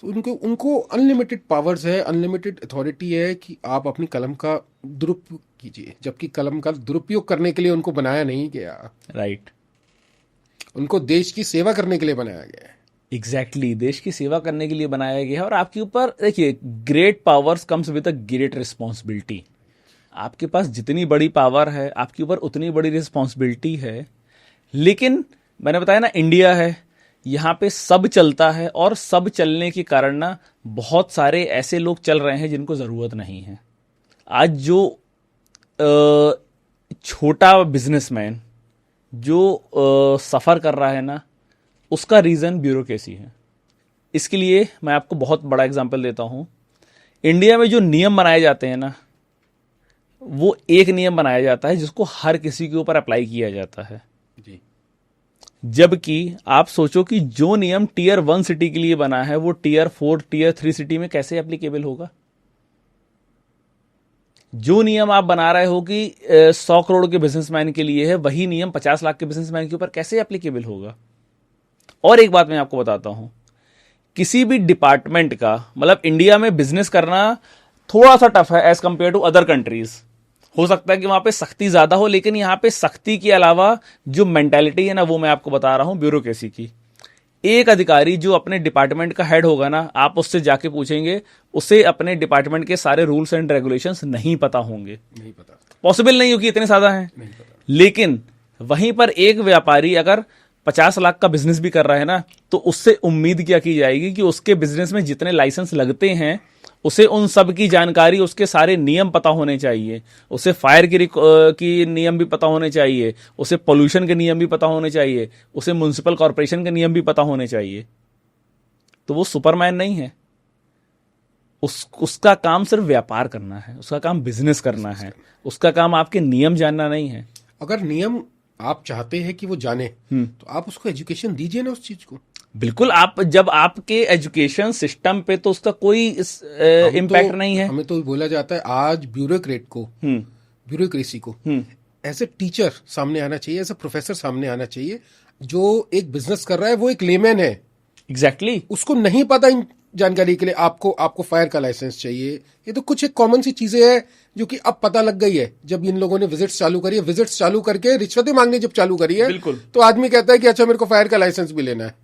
तो उनको अनलिमिटेड पावर्स है, अनलिमिटेड अथॉरिटी है कि आप अपनी कलम का दुरुपयोग कीजिए, जबकि कलम का दुरुपयोग करने के लिए उनको बनाया नहीं गया। राइट, उनको देश की सेवा करने के लिए बनाया गया है। एग्जैक्टली, देश की सेवा करने के लिए बनाया गया है। और आपके ऊपर देखिए, great powers comes with a great responsibility. आपके पास जितनी बड़ी पावर है, आपके ऊपर उतनी बड़ी रिस्पॉन्सिबिलिटी है। लेकिन मैंने बताया ना, इंडिया है, यहाँ पे सब चलता है, और सब चलने के कारण ना बहुत सारे ऐसे लोग चल रहे हैं जिनको जरूरत नहीं है। आज जो छोटा बिजनेसमैन जो सफर कर रहा है ना, उसका रीजन ब्यूरोक्रेसी है। इसके लिए मैं आपको बहुत बड़ा एग्जांपल देता हूं। इंडिया में जो नियम बनाए जाते हैं ना, वो एक नियम बनाया जाता है जिसको हर किसी के ऊपर अप्लाई किया जाता है जी। जबकि आप सोचो कि जो नियम टीयर 1 सिटी के लिए बना है, वो टीयर 4, टीयर 3 सिटी में कैसे एप्लीकेबल होगा। जो नियम आप बना रहे हो कि 100 करोड़ के बिजनेसमैन के लिए है, वही नियम 50 लाख के बिजनेसमैन के ऊपर कैसे एप्लीकेबल होगा। और एक बात मैं आपको बताता हूं, किसी भी डिपार्टमेंट का, मतलब इंडिया में बिजनेस करना थोड़ा सा टफ है as compare to other countries. हो सकता है कि वहां पे सख्ती ज्यादा हो, लेकिन यहां पे सख्ती के अलावा जो मेंटालिटी है ना, वो मैं आपको बता रहा हूं ब्यूरोक्रेसी की। एक अधिकारी जो अपने डिपार्टमेंट का हेड होगा ना, आप उससे जाके पूछेंगे, उसे अपने डिपार्टमेंट के सारे रूल्स एंड रेगुलेशंस नहीं पता होंगे, नहीं पता, पॉसिबल नहीं हो कि इतने ज्यादा हैं। लेकिन वहीं पर एक व्यापारी अगर 50 लाख का बिजनेस भी कर रहा है ना, तो उससे उम्मीद क्या की जाएगी कि उसके बिजनेस में जितने लाइसेंस लगते हैं, उसे उन सब की जानकारी, उसके सारे नियम पता होने चाहिए, उसे फायर की नियम भी पता होने चाहिए, उसे पोल्यूशन के नियम भी पता होने चाहिए, उसे म्युनिसिपल कॉर्पोरेशन के नियम भी पता होने चाहिए। तो वो सुपरमैन नहीं है। उसका काम सिर्फ व्यापार करना है, उसका काम बिजनेस करना है, उसका काम आपके नियम जानना नहीं है। अगर नियम आप चाहते हैं कि वो जाने, तो आप उसको एजुकेशन दीजिए ना उस चीज को। बिल्कुल, आप जब आपके एजुकेशन सिस्टम पे तो उसका कोई इम्पैक्ट नहीं है। हमें तो बोला जाता है आज ब्यूरोक्रेसी को एज ए टीचर सामने आना चाहिए, एज ए प्रोफेसर सामने आना चाहिए। जो एक बिजनेस कर रहा है वो एक लेमैन है, एग्जैक्टली उसको नहीं पता इन जानकारी के लिए आपको फायर का लाइसेंस चाहिए। ये तो कुछ एक कॉमन सी चीजें हैं जो कि अब पता लग गई है। जब इन लोगों ने विजिट्स चालू करी है, विजिट्स चालू करके रिश्वतें मांगनी जब चालू करी है, बिल्कुल, तो आदमी कहता है कि अच्छा मेरे को फायर का लाइसेंस भी लेना है,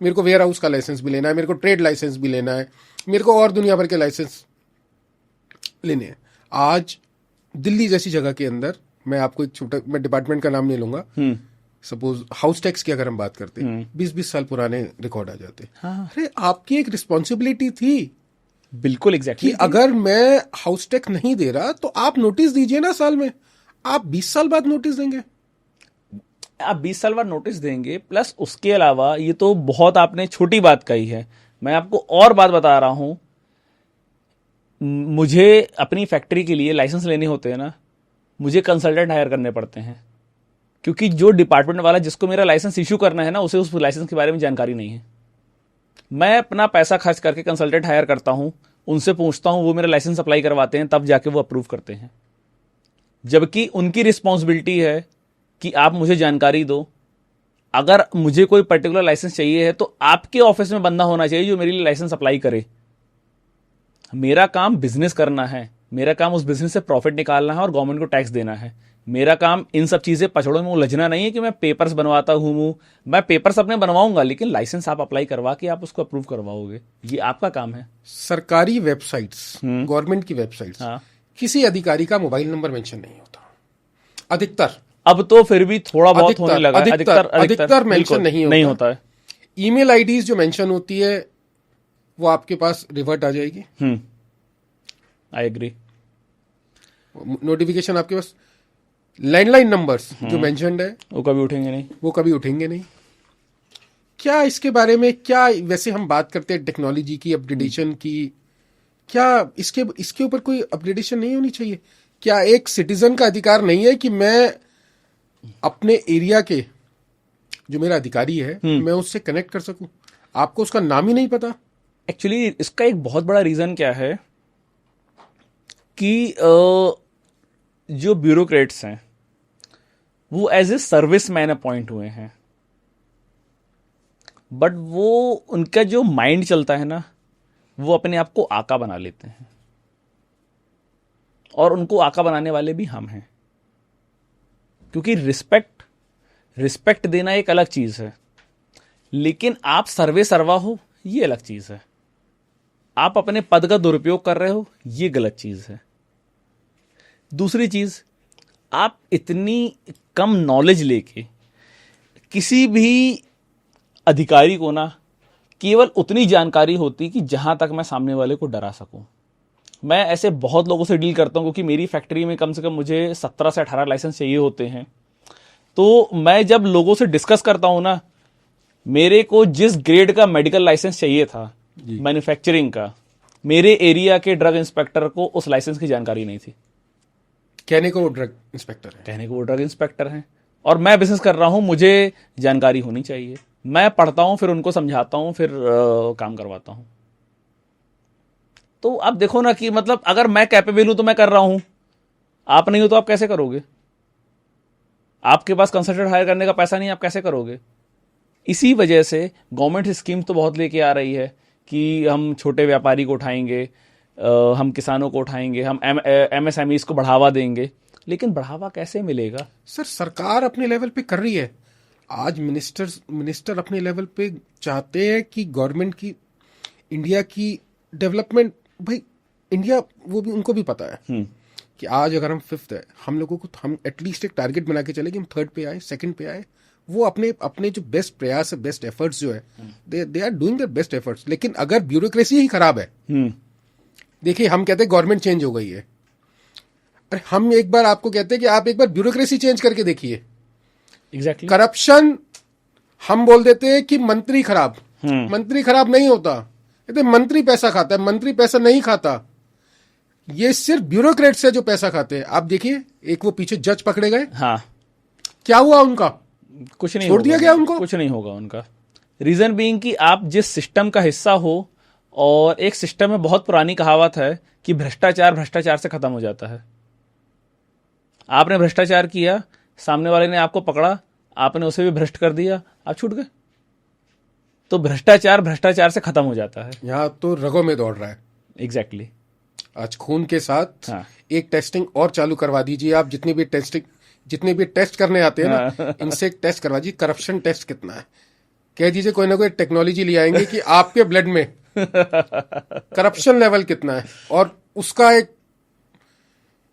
मेरे को वेयर हाउस का लाइसेंस भी लेना है, मेरे को ट्रेड लाइसेंस भी लेना है, मेरे को और दुनिया भर के लाइसेंस लेने हैं। आज दिल्ली जैसी जगह के अंदर, मैं आपको एक छोटा, मैं डिपार्टमेंट का नाम नहीं लूंगा, सपोज हाउस टैक्स की अगर हम बात करते हैं, 20-20 साल पुराने रिकॉर्ड आ जाते। अरे आपकी एक रिस्पॉन्सिबिलिटी थी, बिल्कुल एग्जैक्टली, अगर मैं हाउस टैक्स नहीं दे रहा तो आप नोटिस दीजिए ना साल में। आप 20 साल बाद नोटिस देंगे, आप 20 साल बाद नोटिस देंगे। प्लस उसके अलावा, ये तो बहुत आपने छोटी बात कही है, मैं आपको और बात बता रहा हूं। मुझे अपनी फैक्ट्री के लिए लाइसेंस लेने होते हैं ना, मुझे कंसल्टेंट हायर करने पड़ते हैं, क्योंकि जो डिपार्टमेंट वाला जिसको मेरा लाइसेंस इशू करना है ना, उसे उस लाइसेंस के बारे में जानकारी नहीं है। मैं अपना पैसा खर्च करके कंसल्टेंट हायर करता हूं, उनसे पूछता हूं, वो मेरा लाइसेंस अप्लाई करवाते हैं, तब जाके वो अप्रूव करते हैं। जबकि उनकी रिस्पॉन्सिबिलिटी है कि आप मुझे जानकारी दो। अगर मुझे कोई पर्टिकुलर लाइसेंस चाहिए है तो आपके ऑफिस में बंदा होना चाहिए जो मेरे लिए लाइसेंस अप्लाई करे। मेरा काम बिजनेस करना है, मेरा काम उस बिजनेस से प्रॉफिट निकालना है और गवर्नमेंट को टैक्स देना है। मेरा काम इन सब चीजें पछड़ों में उलझना नहीं है कि मैं पेपर्स बनवाता घूमूं। मैं पेपर्स अपने बनवाऊंगा, लेकिन लाइसेंस आप अप्लाई करवा के आप उसको अप्रूव करवाओगे, ये आपका काम है। सरकारी वेबसाइट्स, गवर्नमेंट की वेबसाइट्स, हाँ। किसी अधिकारी का मोबाइल नंबर मेंशन नहीं होता अधिकतर। अब तो फिर भी थोड़ा बहुत होने लगा है। अधिकतर मेंशन नहीं होता है। ईमेल आईडीज जो मेंशन होती है वो आपके पास रिवर्ट आ जाएगी। आई एग्री। नोटिफिकेशन आपके पास। लैंडलाइन नंबर्स जो मेंशन्ड है वो कभी उठेंगे नहीं। क्या इसके बारे में, क्या वैसे हम बात करते हैं टेक्नोलॉजी की अपग्रेडेशन की, क्या इसके ऊपर कोई अपग्रेडेशन नहीं होनी चाहिए? क्या एक सिटीजन का अधिकार नहीं है कि मैं अपने एरिया के जो मेरा अधिकारी है मैं उससे कनेक्ट कर सकूं? आपको उसका नाम ही नहीं पता। एक्चुअली इसका एक बहुत बड़ा रीजन क्या है कि जो ब्यूरोक्रेट्स हैं वो as a service man appoint हुए हैं, बट वो उनका जो माइंड चलता है ना, वो अपने आप को आका बना लेते हैं, और उनको आका बनाने वाले भी हम हैं। क्योंकि रिस्पेक्ट देना एक अलग चीज है, लेकिन आप सर्वे सर्वा हो ये अलग चीज है। आप अपने पद का दुरुपयोग कर रहे हो ये गलत चीज है। दूसरी चीज, आप इतनी कम नॉलेज लेके किसी भी अधिकारी को ना केवल उतनी जानकारी होती कि जहां तक मैं सामने वाले को डरा सकूं। मैं ऐसे बहुत लोगों से डील करता हूं, क्योंकि मेरी फैक्ट्री में कम से कम मुझे 17 से 18 लाइसेंस चाहिए होते हैं। तो मैं जब लोगों से डिस्कस करता हूं ना, मेरे को जिस ग्रेड का मेडिकल लाइसेंस चाहिए था मैन्युफैक्चरिंग का, मेरे एरिया के ड्रग इंस्पेक्टर को उस लाइसेंस की जानकारी नहीं थी। कहने को वो ड्रग इंस्पेक्टर हैं और मैं बिजनेस कर रहा हूं, मुझे जानकारी होनी चाहिए। मैं पढ़ता हूं, फिर उनको समझाता हूं, फिर काम करवाता हूं। तो आप देखो ना कि मतलब अगर मैं कैपेबल हूं तो मैं कर रहा हूं, आप नहीं हो तो आप कैसे करोगे? आपके पास कंसल्टेंट हायर करने का पैसा नहीं, आप कैसे करोगे? इसी वजह से गवर्नमेंट स्कीम तो बहुत लेके आ रही है कि हम छोटे व्यापारी को उठाएंगे, हम किसानों को उठाएंगे, हम MSMEs को बढ़ावा देंगे। लेकिन बढ़ावा कैसे मिलेगा? सर, सरकार अपने लेवल पे कर रही है। आज मिनिस्टर अपने लेवल पे चाहते हैं कि गवर्नमेंट की, इंडिया की डेवलपमेंट, भाई इंडिया, वो भी उनको भी पता है कि आज अगर हम 5th है, हम लोगों को, हम एटलीस्ट एक टारगेट बना के चले कि हम 3rd पे आए, 2nd पे आए। वो अपने जो बेस्ट प्रयास है, बेस्ट एफर्ट्स जो है, they are doing their best efforts. लेकिन अगर ब्यूरोक्रेसी ही खराब है, देखिए हम कहते हैं गवर्नमेंट चेंज हो गई है, अरे हम एक बार आपको कहते हैं कि आप एक बार ब्यूरोक्रेसी चेंज करके देखिए। एग्जैक्टली। करप्शन, हम बोल देते हैं कि मंत्री खराब, मंत्री खराब नहीं होता, कहते मंत्री पैसा खाता है, मंत्री पैसा नहीं खाता। ये सिर्फ ब्यूरोक्रेट्स है जो पैसा खाते हैं। आप देखिए, एक वो पीछे जज पकड़े गए, हाँ, क्या हुआ उनका? कुछ नहीं, छोड़ दिया गया उनको, कुछ नहीं होगा उनका। रीजन बीइंग कि आप जिस सिस्टम का हिस्सा हो, और एक सिस्टम में बहुत पुरानी कहावत है कि भ्रष्टाचार से खत्म हो जाता है। आपने भ्रष्टाचार किया, सामने वाले ने आपको पकड़ा, आपने उसे भी भ्रष्ट कर दिया, आप छूट गए। तो भ्रष्टाचार से खत्म हो जाता है। यहाँ तो रगों में दौड़ रहा है। एग्जैक्टली। आज खून के साथ हाँ। एक टेस्टिंग और चालू करवा दीजिए। आप जितने भी टेस्ट करने आते हैं ना, इनसे एक टेस्ट करवा दीजिए, करप्शन टेस्ट कितना है। कह दीजिए कोई ना कोई टेक्नोलॉजी ले आएंगे कि आपके ब्लड में करप्शन लेवल कितना है, और उसका एक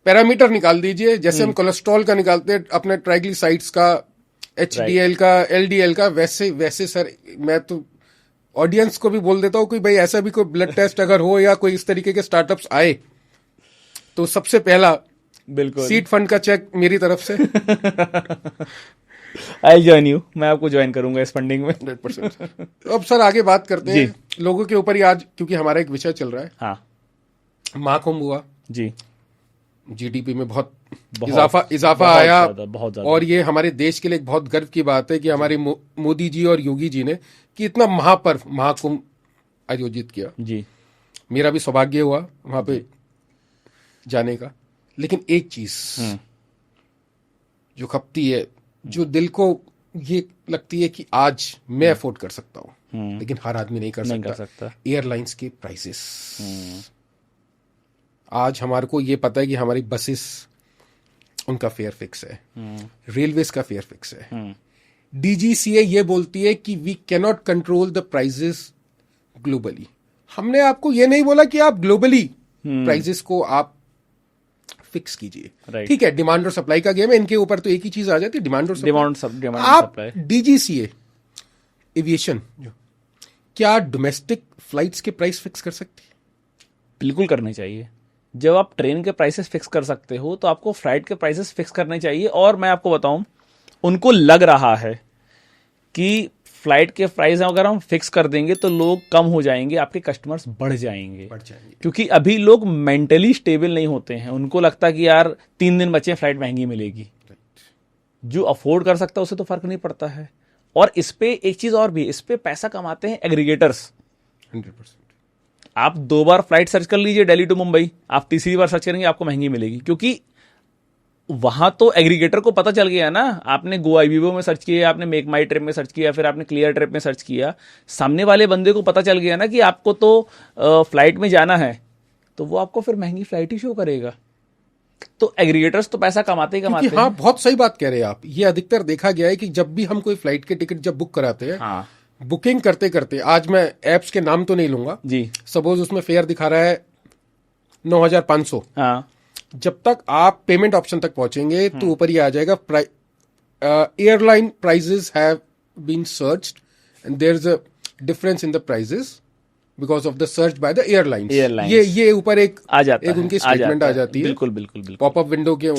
पैरामीटर निकाल दीजिए। जैसे हम कोलेस्ट्रॉल का निकालते हैं, अपने ट्राइग्लिसराइड्स का, HDL का, LDL का, वैसे सर मैं तो ऑडियंस को भी बोल देता हूँ कि भाई ऐसा भी कोई ब्लड टेस्ट अगर हो या कोई इस तरीके के स्टार्टअप्स आए, तो सबसे पहला बिल्कुल सीड फंड का चेक मेरी तरफ से। आई जॉइन यू, मैं आपको ज्वाइन करूंगा इस फंडिंग में 100%। अब सर आगे बात करते हैं लोगों के ऊपर ही आज, क्योंकि हमारा एक विषय चल रहा है। हाँ। महाकुंभ हुआ, जी, जीडीपी में बहुत बहुत इजाफा आया, बहुत ज्यादा। और ये हमारे देश के लिए एक बहुत गर्व की बात है कि हमारे मोदी जी और योगी जी ने कि इतना महापर्व महाकुंभ आयोजित किया। जी, मेरा भी सौभाग्य हुआ वहां पे जाने का। लेकिन एक चीज जो खपती है, जो दिल को ये लगती है कि आज मैं अफोर्ड कर सकता हूं, लेकिन हर आदमी नहीं कर सकता, एयरलाइंस के प्राइसेस। आज हमारे को ये पता है कि हमारी बसेस, उनका फेयर फिक्स है, रेलवेज का फेयर फिक्स है। डीजीसीए ये बोलती है कि we cannot control the prices globally. हमने आपको ये नहीं बोला कि आप ग्लोबली प्राइसेस को आप फिक्स कीजिए। ठीक है, डिमांड और सप्लाई का गेम है, इनके ऊपर तो एक ही चीज आ जाती है, डिमांड और सप्लाई। आप डीजीसीए एविएशन क्या डोमेस्टिक फ्लाइट्स के प्राइस फिक्स कर सकती है? बिल्कुल करनी चाहिए। जब आप ट्रेन के प्राइसेस फिक्स कर सकते हो तो आपको फ्लाइट के प्राइसेस फिक्स करने चाहिए। और मैं आपको बताऊं, उनको लग रहा है कि फ्लाइट के प्राइस अगर हम फिक्स कर देंगे तो लोग कम हो जाएंगे, आपके कस्टमर्स बढ़ जाएंगे। क्योंकि अभी लोग मेंटली स्टेबल नहीं होते हैं। उनको लगता है कि यार 3 दिन बचे, फ्लाइट महंगी मिलेगी। जो अफोर्ड कर सकता है उसे तो फर्क नहीं पड़ता है। और इस पे एक चीज और भी, इस पे पैसा कमाते हैं एग्रीगेटर्स। 100%। आप 2 बार फ्लाइट सर्च कर लीजिए दिल्ली टू मुंबई, आप तीसरी बार सर्च करेंगे आपको महंगी मिलेगी। क्योंकि वहां तो एग्रीगेटर को पता चल गया ना, आपने गो आईबीबो में सर्च किया, आपने मेक माई ट्रिप में सर्च किया, फिर आपने क्लियर ट्रिप में सर्च किया, सामने वाले बंदे को पता चल गया ना कि आपको तो फ्लाइट में जाना है, तो वो आपको फिर महंगी फ्लाइट ही शो करेगा। तो एग्रीगेटर्स तो पैसा कमाते ही कमाते हैं। हाँ, बहुत सही बात कह रहे हैं आप। ये अधिकतर देखा गया है कि जब भी हम कोई फ्लाइट के टिकट जब बुक कराते हैं, हाँ, बुकिंग करते करते, आज मैं एप्स के नाम तो नहीं लूंगा जी, सपोज उसमें फेयर दिखा रहा है 9,500। हाँ, जब तक आप पेमेंट ऑप्शन तक पहुंचेंगे तो ऊपर ही आ जाएगा airline prices have been searched and there is a difference in the prices because of the search by the airlines. ये ऊपर एक आ जाता एक उनकी स्टेटमेंट आ जाती है, बिल्कुल बिल्कुल बिल्कुल, पॉपअप विंडो के,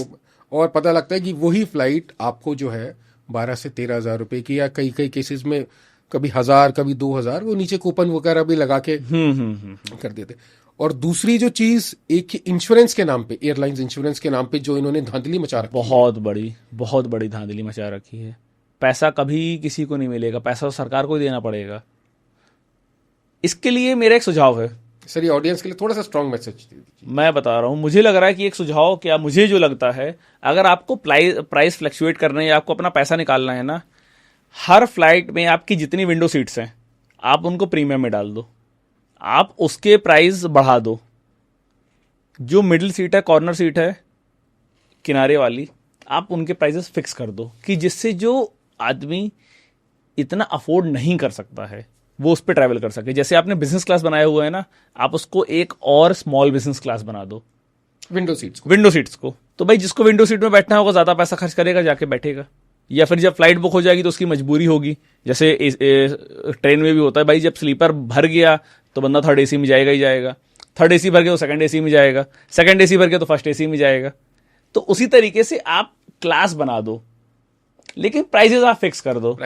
और पता लगता है कि वही फ्लाइट आपको जो है 12 से 13,000 रुपए की, या कई कई केसेस में कभी 1,000 कभी 2,000, वो नीचे कूपन वगैरह भी लगा के कर देते। और दूसरी जो चीज, एक इंश्योरेंस के नाम पे, एयरलाइंस इंश्योरेंस के नाम पे जो इन्होंने धांधली मचा रखी, बहुत बड़ी धांधली मचा रखी है। पैसा कभी किसी को नहीं मिलेगा, पैसा तो सरकार को ही देना पड़ेगा। इसके लिए मेरा एक सुझाव है सर, ये ऑडियंस के लिए थोड़ा सा स्ट्रांग मैसेज दीजिए। मैं बता रहा हूं, मुझे लग रहा है कि एक सुझाव क्या, मुझे जो लगता है, अगर आपको प्राइस फ्लक्चुएट करना है या आपको अपना पैसा निकालना है ना, हर फ्लाइट में आपकी जितनी विंडो सीट्स हैं आप उनको प्रीमियम में डाल दो, आप उसके प्राइस बढ़ा दो। जो मिडिल सीट है, कॉर्नर सीट है, किनारे वाली, आप उनके प्राइसेस फिक्स कर दो, कि जिससे जो आदमी इतना अफोर्ड नहीं कर सकता है वो उस पर ट्रैवल कर सके। जैसे आपने बिजनेस क्लास बनाया हुआ है ना, आप उसको एक और स्मॉल बिजनेस क्लास बना दो, विंडो सीट्स को। तो भाई जिसको विंडो सीट में बैठना होगा ज्यादा पैसा खर्च करेगा, जाके बैठेगा। या फिर जब फ्लाइट बुक हो जाएगी तो उसकी मजबूरी होगी, जैसे ट्रेन में भी होता है भाई, जब स्लीपर भर गया तो बंदा थर्ड एसी में जाएगा ही जाएगा, थर्ड एसी भर गया तो सेकंड एसी में जाएगा, सेकंड एसी भर गया तो फर्स्ट एसी में जाएगा। तो उसी तरीके से आप क्लास बना दो, लेकिन प्राइजेस आप फिक्स कर दो।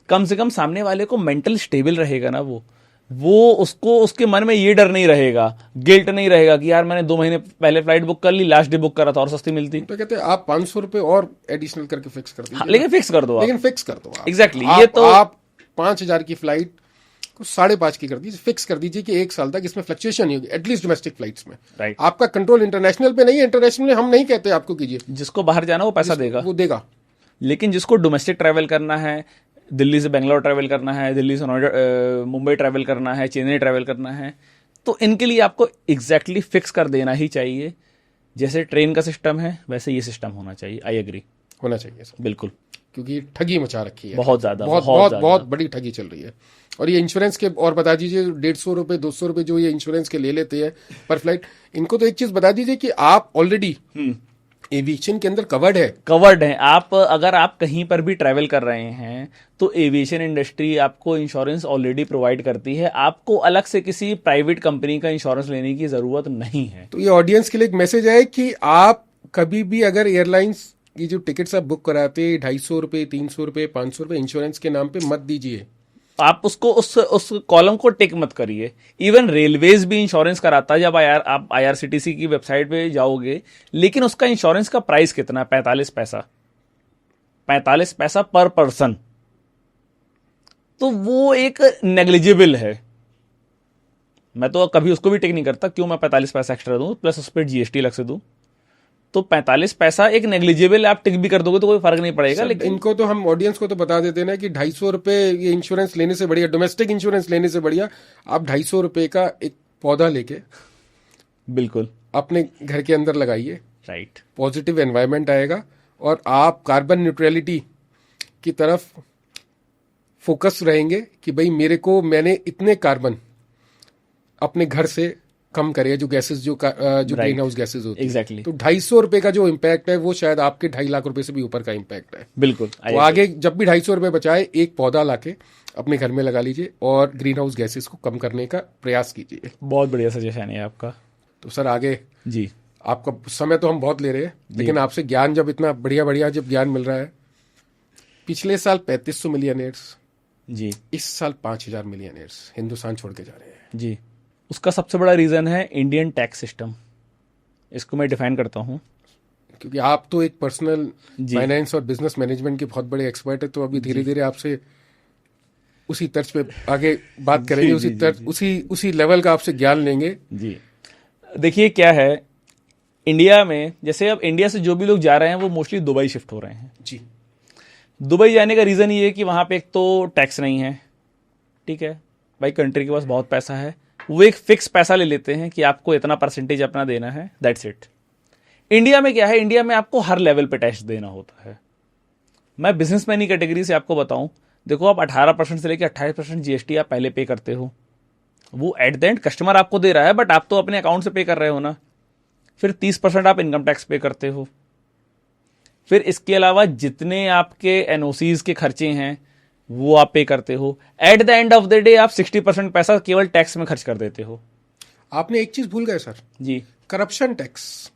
कम से कम सामने वाले को मेंटल स्टेबल रहेगा ना, वो उसको, उसके मन में ये डर नहीं रहेगा, गिल्ट नहीं रहेगा कि यार मैंने 2 महीने पहले फ्लाइट बुक कर ली, लास्ट डे बुक करा था और सस्ती मिलती। तो कहते हैं आप 500 रुपए और एडिशनल करके फिक्स कर दीजिए। हाँ, लेकिन फिक्स कर दो, एग्जैक्टली। ये तो आप 5,000 की फ्लाइट को 5.5 की कर दीजिए, फिक्स कर दीजिए कि 1 साल तक इसमें फ्लक्चुएशन नहीं होगी, एटलीस्ट डोमेस्टिक फ्लाइट्स में। राइट। आपका कंट्रोल इंटरनेशनल पे नहीं है, इंटरनेशनल हम नहीं कहते आपको कीजिए, जिसको बाहर जाना वो पैसा देगा, वो देगा। लेकिन जिसको डोमेस्टिक ट्रैवल करना है, दिल्ली से बेंगलोर ट्रैवल करना है, दिल्ली से मुंबई ट्रैवल करना है, चेन्नई ट्रैवल करना है, तो इनके लिए आपको एग्जैक्टली फिक्स कर देना ही चाहिए। जैसे ट्रेन का सिस्टम है वैसे ये सिस्टम होना चाहिए। आई एग्री, होना चाहिए सर, बिल्कुल, क्योंकि ठगी मचा रखी है बहुत ज्यादा, बहुत बड़ी ठगी चल रही है। और ये इंश्योरेंस के, और बता दीजिए 150 रुपए 200 रुपए जो ये इंश्योरेंस के ले लेते हैं पर फ्लाइट, इनको तो एक चीज बता दीजिए कि आप ऑलरेडी एविएशन के अंदर कवर्ड है। आप अगर आप कहीं पर भी ट्रैवल कर रहे हैं तो एविएशन इंडस्ट्री आपको इंश्योरेंस ऑलरेडी प्रोवाइड करती है, आपको अलग से किसी प्राइवेट कंपनी का इंश्योरेंस लेने की जरूरत नहीं है। तो ये ऑडियंस के लिए एक मैसेज है कि आप कभी भी अगर एयरलाइंस की जो टिकट्स आप बुक कराते 250 रुपए 300 रुपए 500 रुपए इंश्योरेंस के नाम पे मत दीजिए। आप उसको उस कॉलम को टिक मत करिए। इवन रेलवेज भी इंश्योरेंस कराता है, जब आप IRCTC की वेबसाइट पे जाओगे, लेकिन उसका इंश्योरेंस का प्राइस कितना है? 45 पैसा, 45 पैसा पर पर्सन। तो वो एक नेग्लिजिबल है। मैं तो कभी उसको भी टिक नहीं करता, क्यों मैं 45 पैसा एक्स्ट्रा दूं प्लस उस पर GST अलग से दूं। तो 45 पैसा एक नेग्लिजिबल, आप टिक भी कर दोगे तो कोई फर्क नहीं पड़ेगा। लेकिन इनको तो हम ऑडियंस को तो बता देते ना कि 250 रुपए ये इंश्योरेंस लेने से बढ़िया, डोमेस्टिक इंश्योरेंस लेने से बढ़िया आप 250 रुपए का एक पौधा लेके बिल्कुल अपने घर के अंदर लगाइए। राइट, पॉजिटिव एनवायरनमेंट आएगा और आप कार्बन न्यूट्रलिटी की तरफ फोकस रहेंगे कि भाई मैंने इतने कार्बन अपने घर से कम करे, जो गैसेस जो ग्रीन हाउस गैसेस होती है। एग्जैक्टली। तो 250 रुपए का जो इम्पैक्ट है वो शायद आपके 2.5 लाख रुपए से भी ऊपर का इम्पैक्ट है। बिल्कुल। तो आगे जब भी 250 रुपए बचाए, एक पौधा लाके अपने घर में लगा लीजिए और ग्रीन हाउस गैसेस को कम करने का प्रयास कीजिए। बहुत बढ़िया सजेशन है आपका। तो सर आगे जी, आपका समय तो हम बहुत ले रहे हैं, लेकिन आपसे ज्ञान जब इतना बढ़िया जब ज्ञान मिल रहा है, पिछले साल 3500 मिलियनेयर्स जी, इस साल 5000 मिलियनेयर्स हिंदुस्तान छोड़ के जा रहे हैं जी। उसका सबसे बड़ा रीजन है इंडियन टैक्स सिस्टम। इसको मैं डिफाइन करता हूं, क्योंकि आप तो एक पर्सनल फाइनेंस और बिजनेस मैनेजमेंट के बहुत बड़े एक्सपर्ट है। तो अभी धीरे धीरे आपसे उसी तर्ज पे आगे बात करेंगे, उसी लेवल का आपसे ज्ञान लेंगे। जी, देखिए क्या है, इंडिया में जैसे अब इंडिया से जो भी लोग जा रहे हैं वो मोस्टली दुबई शिफ्ट हो रहे हैं। जी, दुबई जाने का रीज़न ये है कि वहाँ पे एक तो टैक्स नहीं है, ठीक है भाई, कंट्री के पास बहुत पैसा है, वो एक फिक्स पैसा ले लेते हैं कि आपको इतना परसेंटेज अपना देना है, दैट्स इट। इंडिया में क्या है, इंडिया में आपको हर लेवल पे टैक्स देना होता है। मैं बिजनेसमैन की कैटेगरी से आपको बताऊं, देखो आप 18% से लेकर 28% GST आप पहले पे करते हो, वो एट द एंड कस्टमर आपको दे रहा है, बट आप तो अपने अकाउंट से पे कर रहे हो ना। फिर 30% आप इनकम टैक्स पे करते हो। फिर इसके अलावा जितने आपके NOCs के खर्चे हैं वो आप पे करते हो। At the end of the day आप 60% पैसा केवल टैक्स में खर्च कर देते हो। आपने एक चीज भूल गए सर जी, करप्शन टैक्स।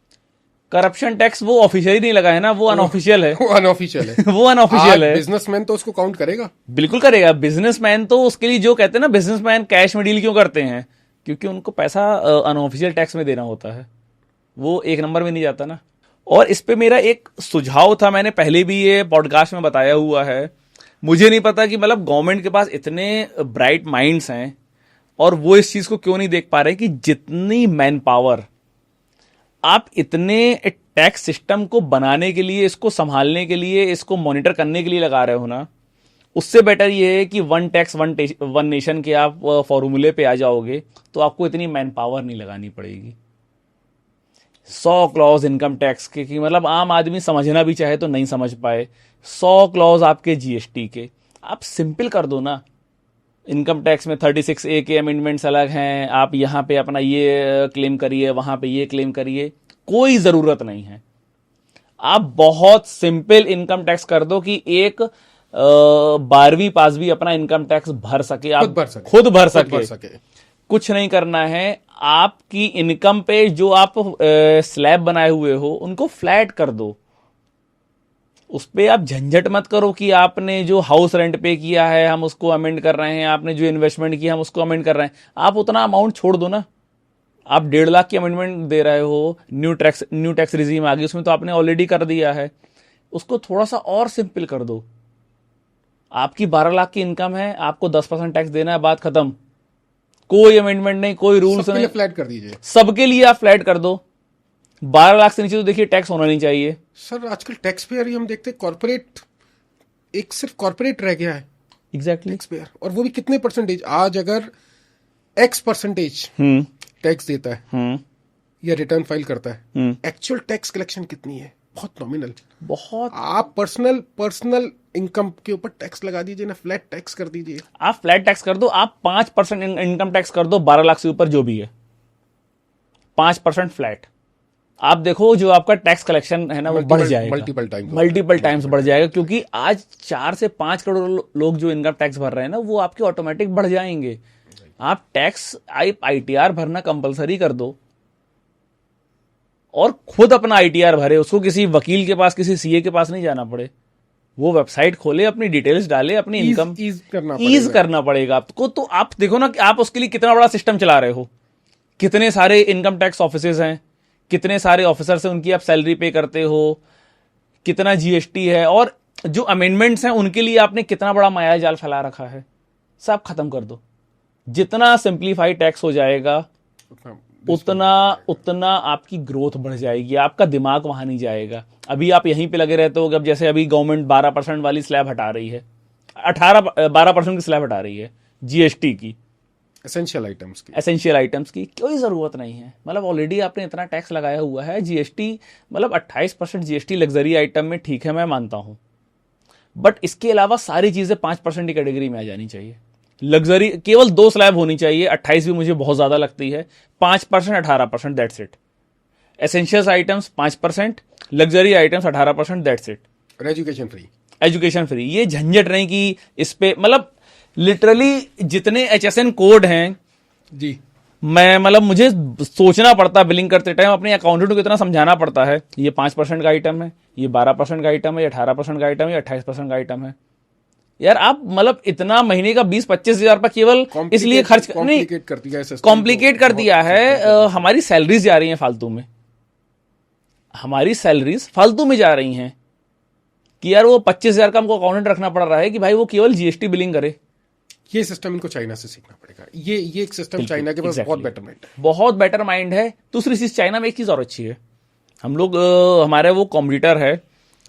करप्शन टैक्स वो ऑफिशियल ही नहीं लगा है ना, वो अनऑफिशियल है। वो अनऑफिशियल है। वो अनऑफिशियल है। बिजनेसमैन तो उसको काउंट करेगा, बिल्कुल करेगा। बिजनेसमैन तो उसके लिए, जो कहते हैं ना बिजनेसमैन कैश में डील क्यों करते हैं, क्योंकि उनको पैसा अनऑफिशियल टैक्स में देना होता है, वो एक नंबर में नहीं जाता ना। और इस पे मेरा एक सुझाव था, मैंने पहले भी ये पॉडकास्ट में बताया हुआ है। मुझे नहीं पता कि मतलब गवर्नमेंट के पास इतने ब्राइट माइंड्स हैं और वो इस चीज को क्यों नहीं देख पा रहे कि जितनी मैन पावर आप इतने टैक्स सिस्टम को बनाने के लिए, इसको संभालने के लिए, इसको मॉनिटर करने के लिए लगा रहे हो ना, उससे बेटर ये है कि वन टैक्स वन नेशन के आप फॉर्मूले पे आ जाओगे तो आपको इतनी मैन पावर नहीं लगानी पड़ेगी। 100 क्लॉज इनकम टैक्स के, कि मतलब आम आदमी समझना भी चाहे तो नहीं समझ पाए। 100 क्लॉज आपके GST के, आप सिंपल कर दो ना। इनकम टैक्स में 36A के अमेंडमेंट्स अलग हैं, आप यहाँ पे अपना ये क्लेम करिए, वहाँ पे ये क्लेम करिए, कोई ज़रूरत नहीं है। आप बहुत सिंपल इनकम टैक्स कर दो कि एक 12वीं पास भी अपना इनकम टैक्स भर सके, आप खुद भर सके। कुछ नहीं करना है, आपकी इनकम पे जो आप स्लैब बनाए हुए हो उनको फ्लैट कर दो। उस पे आप झंझट मत करो कि आपने जो हाउस रेंट पे किया है हम उसको अमेंड कर रहे हैं, आपने जो इन्वेस्टमेंट किया हम उसको अमेंड कर रहे हैं। आप उतना अमाउंट छोड़ दो ना। आप 1.5 लाख की अमेंडमेंट दे रहे हो, न्यू टैक्स रिजीम आ गई, उसमें तो आपने ऑलरेडी कर दिया है, उसको थोड़ा सा और सिंपल कर दो। आपकी 12 लाख की इनकम है, आपको 10% टैक्स देना है, बात खत्म। कोई अमेंडमेंट नहीं, कोई रूल्स नहीं, फ्लैट कर दीजिए। सबके लिए आप फ्लैट कर दो। 12 लाख से नीचे तो देखिए टैक्स होना नहीं चाहिए। सर आजकल टैक्स पेयर ही हम देखते हैं कॉर्पोरेट, एक सिर्फ कॉर्पोरेट रह गया है एग्जैक्टली टैक्स पेयर, और वो भी कितने परसेंटेज। आज अगर X% टैक्स देता है या रिटर्न फाइल करता है, एक्चुअल टैक्स कलेक्शन कितनी है? बहुत नॉमिनल। बहुत। आप पर्सनल इनकम के ऊपर टैक्स लगा दीजिए ना, फ्लैट टैक्स कर दीजिए। आप फ्लैट टैक्स कर दो, आप 5% इनकम टैक्स कर दो, 12 लाख से ऊपर जो भी है 5% फ्लैट। आप देखो जो आपका टैक्स कलेक्शन है ना वो बढ़ जाएगा, मल्टीपल टाइम्स बढ़ जाएगा, क्योंकि आज 4 से 5 करोड़ लोग जो इनकम टैक्स भर रहे हैं ना वो आपके ऑटोमेटिक बढ़ जाएंगे। आप टैक्स ITR भरना कंपलसरी कर दो और खुद अपना ITR भरे, उसको किसी वकील के पास, किसी CA के पास नहीं जाना पड़े। वो वेबसाइट खोले, अपनी डिटेल्स डाले, अपनी इनकम ईज करना पड़ेगा आपको। तो आप देखो ना कि आप उसके लिए कितना बड़ा सिस्टम चला रहे हो, कितने सारे इनकम टैक्स ऑफिसेज हैं, कितने सारे ऑफिसर्स हैं, उनकी आप सैलरी पे करते हो, कितना जीएसटी है, और जो अमेंडमेंट्स हैं उनके लिए आपने कितना बड़ा माया जाल फैला रखा है। सब खत्म कर दो। जितना सिंप्लीफाई टैक्स हो जाएगा उतना आपकी ग्रोथ बढ़ जाएगी, आपका दिमाग वहां नहीं जाएगा। अभी आप यहीं पे लगे रहते हो। अब जैसे अभी गवर्नमेंट 12% वाली स्लैब हटा रही है, 12% की स्लैब हटा रही है जीएसटी की, एसेंशियल आइटम्स की कोई जरूरत नहीं है। मतलब ऑलरेडी आपने इतना टैक्स लगाया हुआ है। जीएसटी मतलब 28% जीएसटी लग्जरी आइटम में ठीक है, मैं मानता हूं, बट इसके अलावा सारी चीजें 5% की कैटेगरी में आ जानी चाहिए। लग्जरी केवल 2 स्लैब होनी चाहिए, 28 भी मुझे बहुत ज्यादा लगती है। 5%, 18%, that's it. Essentials items 5%, luxury items 18%, that's it. और एजुकेशन फ्री। ये झंझट नहीं कि इस पे मतलब लिटरली जितने एचएसएन कोड हैं जी, मैं मतलब मुझे सोचना पड़ता बिलिंग करते टाइम, अपने अकाउंटेंट को इतना समझाना पड़ता है, ये 5% का आइटम है, ये 12% का आइटम है, ये 18% का आइटम है, ये 28% का आइटम है। यार आप मतलब इतना महीने का 20-25 हजार रुपया केवल इसलिए खर्च नहीं, कॉम्प्लिकेट कर दिया है। हमारी सैलरीज जा रही हैं फालतू में, हमारी सैलरीज फालतू में जा रही हैं कि यार वो 25,000 का हमको अकाउंटेंट रखना पड़ रहा है कि भाई वो केवल जीएसटी बिलिंग करे। ये सिस्टम इनको चाइना से सीखना पड़ेगा। ये एक सिस्टम चाइना के पास बहुत बेटरमेंट है, बहुत बेटर माइंड है। दूसरी चीज, चाइना में एक चीज और अच्छी है, हम लोग हमारे वो कॉम्पिटिटर है,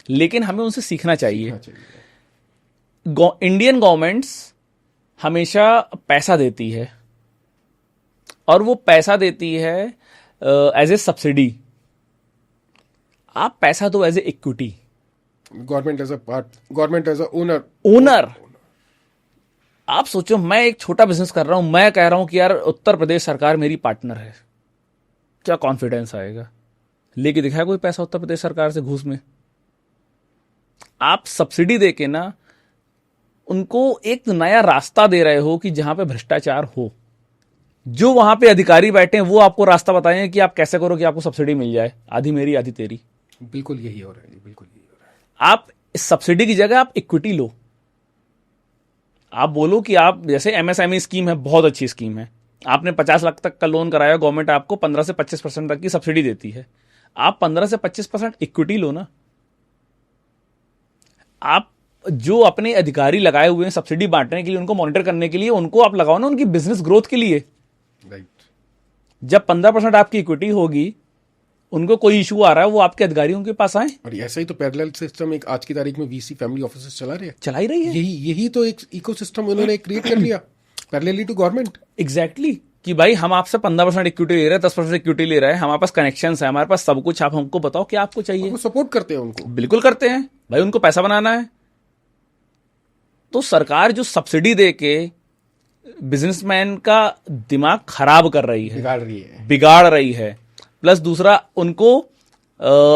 लेकिन हमें उनसे सीखना चाहिए। इंडियन गवर्नमेंट्स हमेशा पैसा देती है, और वो पैसा देती है एज ए सब्सिडी। आप पैसा दो as a equity, government as a owner. आप सोचो, मैं एक छोटा बिजनेस कर रहा हूं, मैं कह रहा हूं कि यार उत्तर प्रदेश सरकार मेरी पार्टनर है, क्या कॉन्फिडेंस आएगा? लेके दिखाया कोई पैसा उत्तर प्रदेश सरकार से घूस में? आप सब्सिडी देके ना उनको एक नया रास्ता दे रहे हो कि जहां पे भ्रष्टाचार हो। जो वहां पे अधिकारी बैठे हैं वो आपको रास्ता बताएं कि आप कैसे करो कि आपको सब्सिडी मिल जाए, आधी मेरी आधी तेरी। बिल्कुल यही हो रहा है, बिल्कुल यही हो रहा है। आप इस सब्सिडी की जगह आप इक्विटी लो। आप बोलो कि आप जैसे एमएसएमई स्कीम है, बहुत अच्छी स्कीम है, आपने 50 लाख तक का लोन कराया, गवर्नमेंट आपको 15 से 25% तक की सब्सिडी देती है। आप 15 से 25% इक्विटी लो ना। आप जो अपने अधिकारी लगाए हुए हैं सब्सिडी बांटने के लिए, उनको मॉनिटर करने के लिए, उनको आप लगाओ ना उनकी बिजनेस ग्रोथ के लिए। राइट। जब 15% आपकी इक्विटी होगी, उनको कोई इशू आ रहा है, वो आपके अधिकारियों के पास आए। और ऐसा ही तो पैरेलल सिस्टम एक आज की तारीख में वीसी फैमिली ऑफिसेस चला ही रही है। यही तो एक इकोसिस्टम उन्होंने क्रिएट कर लिया पैरेलली टू गवर्नमेंट। एग्जैक्टली, कि भाई हम आपसे 15% इक्विटी ले रहे हैं, 10% इक्विटी ले रहे हैं, हमारे पास कनेक्शंस है, हमारे पास सब कुछ, आप हमको बताओ क्या आपको चाहिए। वो सपोर्ट करते हैं उनको, बिल्कुल करते हैं भाई, उनको पैसा बनाना है। तो सरकार जो सब्सिडी दे के बिजनेसमैन का दिमाग खराब कर रही है, बिगाड़ रही है। प्लस दूसरा, उनको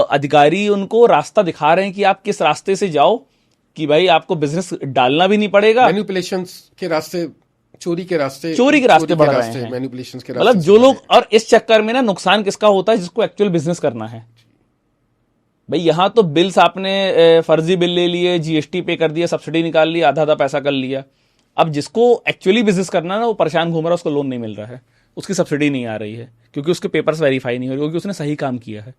अधिकारी उनको रास्ता दिखा रहे हैं कि आप किस रास्ते से जाओ, कि भाई आपको बिजनेस डालना भी नहीं पड़ेगा। मैनिपुलेशंस के रास्ते, चोरी के रास्ते बढ़ रहे हैं, मैनिपुलेशंस के मतलब जो लोग, और इस चक्कर में ना नुकसान किसका होता है? जिसको एक्चुअल बिजनेस करना है। भाई यहां तो बिल्स आपने फर्जी बिल ले लिए, जीएसटी पे कर दिया, सब्सिडी निकाल लिया, आधा आधा पैसा कर लिया। अब जिसको एक्चुअली बिजनेस करना है ना, वो परेशान घूम रहा है, उसको लोन नहीं मिल रहा है, उसकी सब्सिडी नहीं आ रही है, क्योंकि उसके पेपर्स वेरीफाई नहीं हो रहे, क्योंकि उसने सही काम किया है।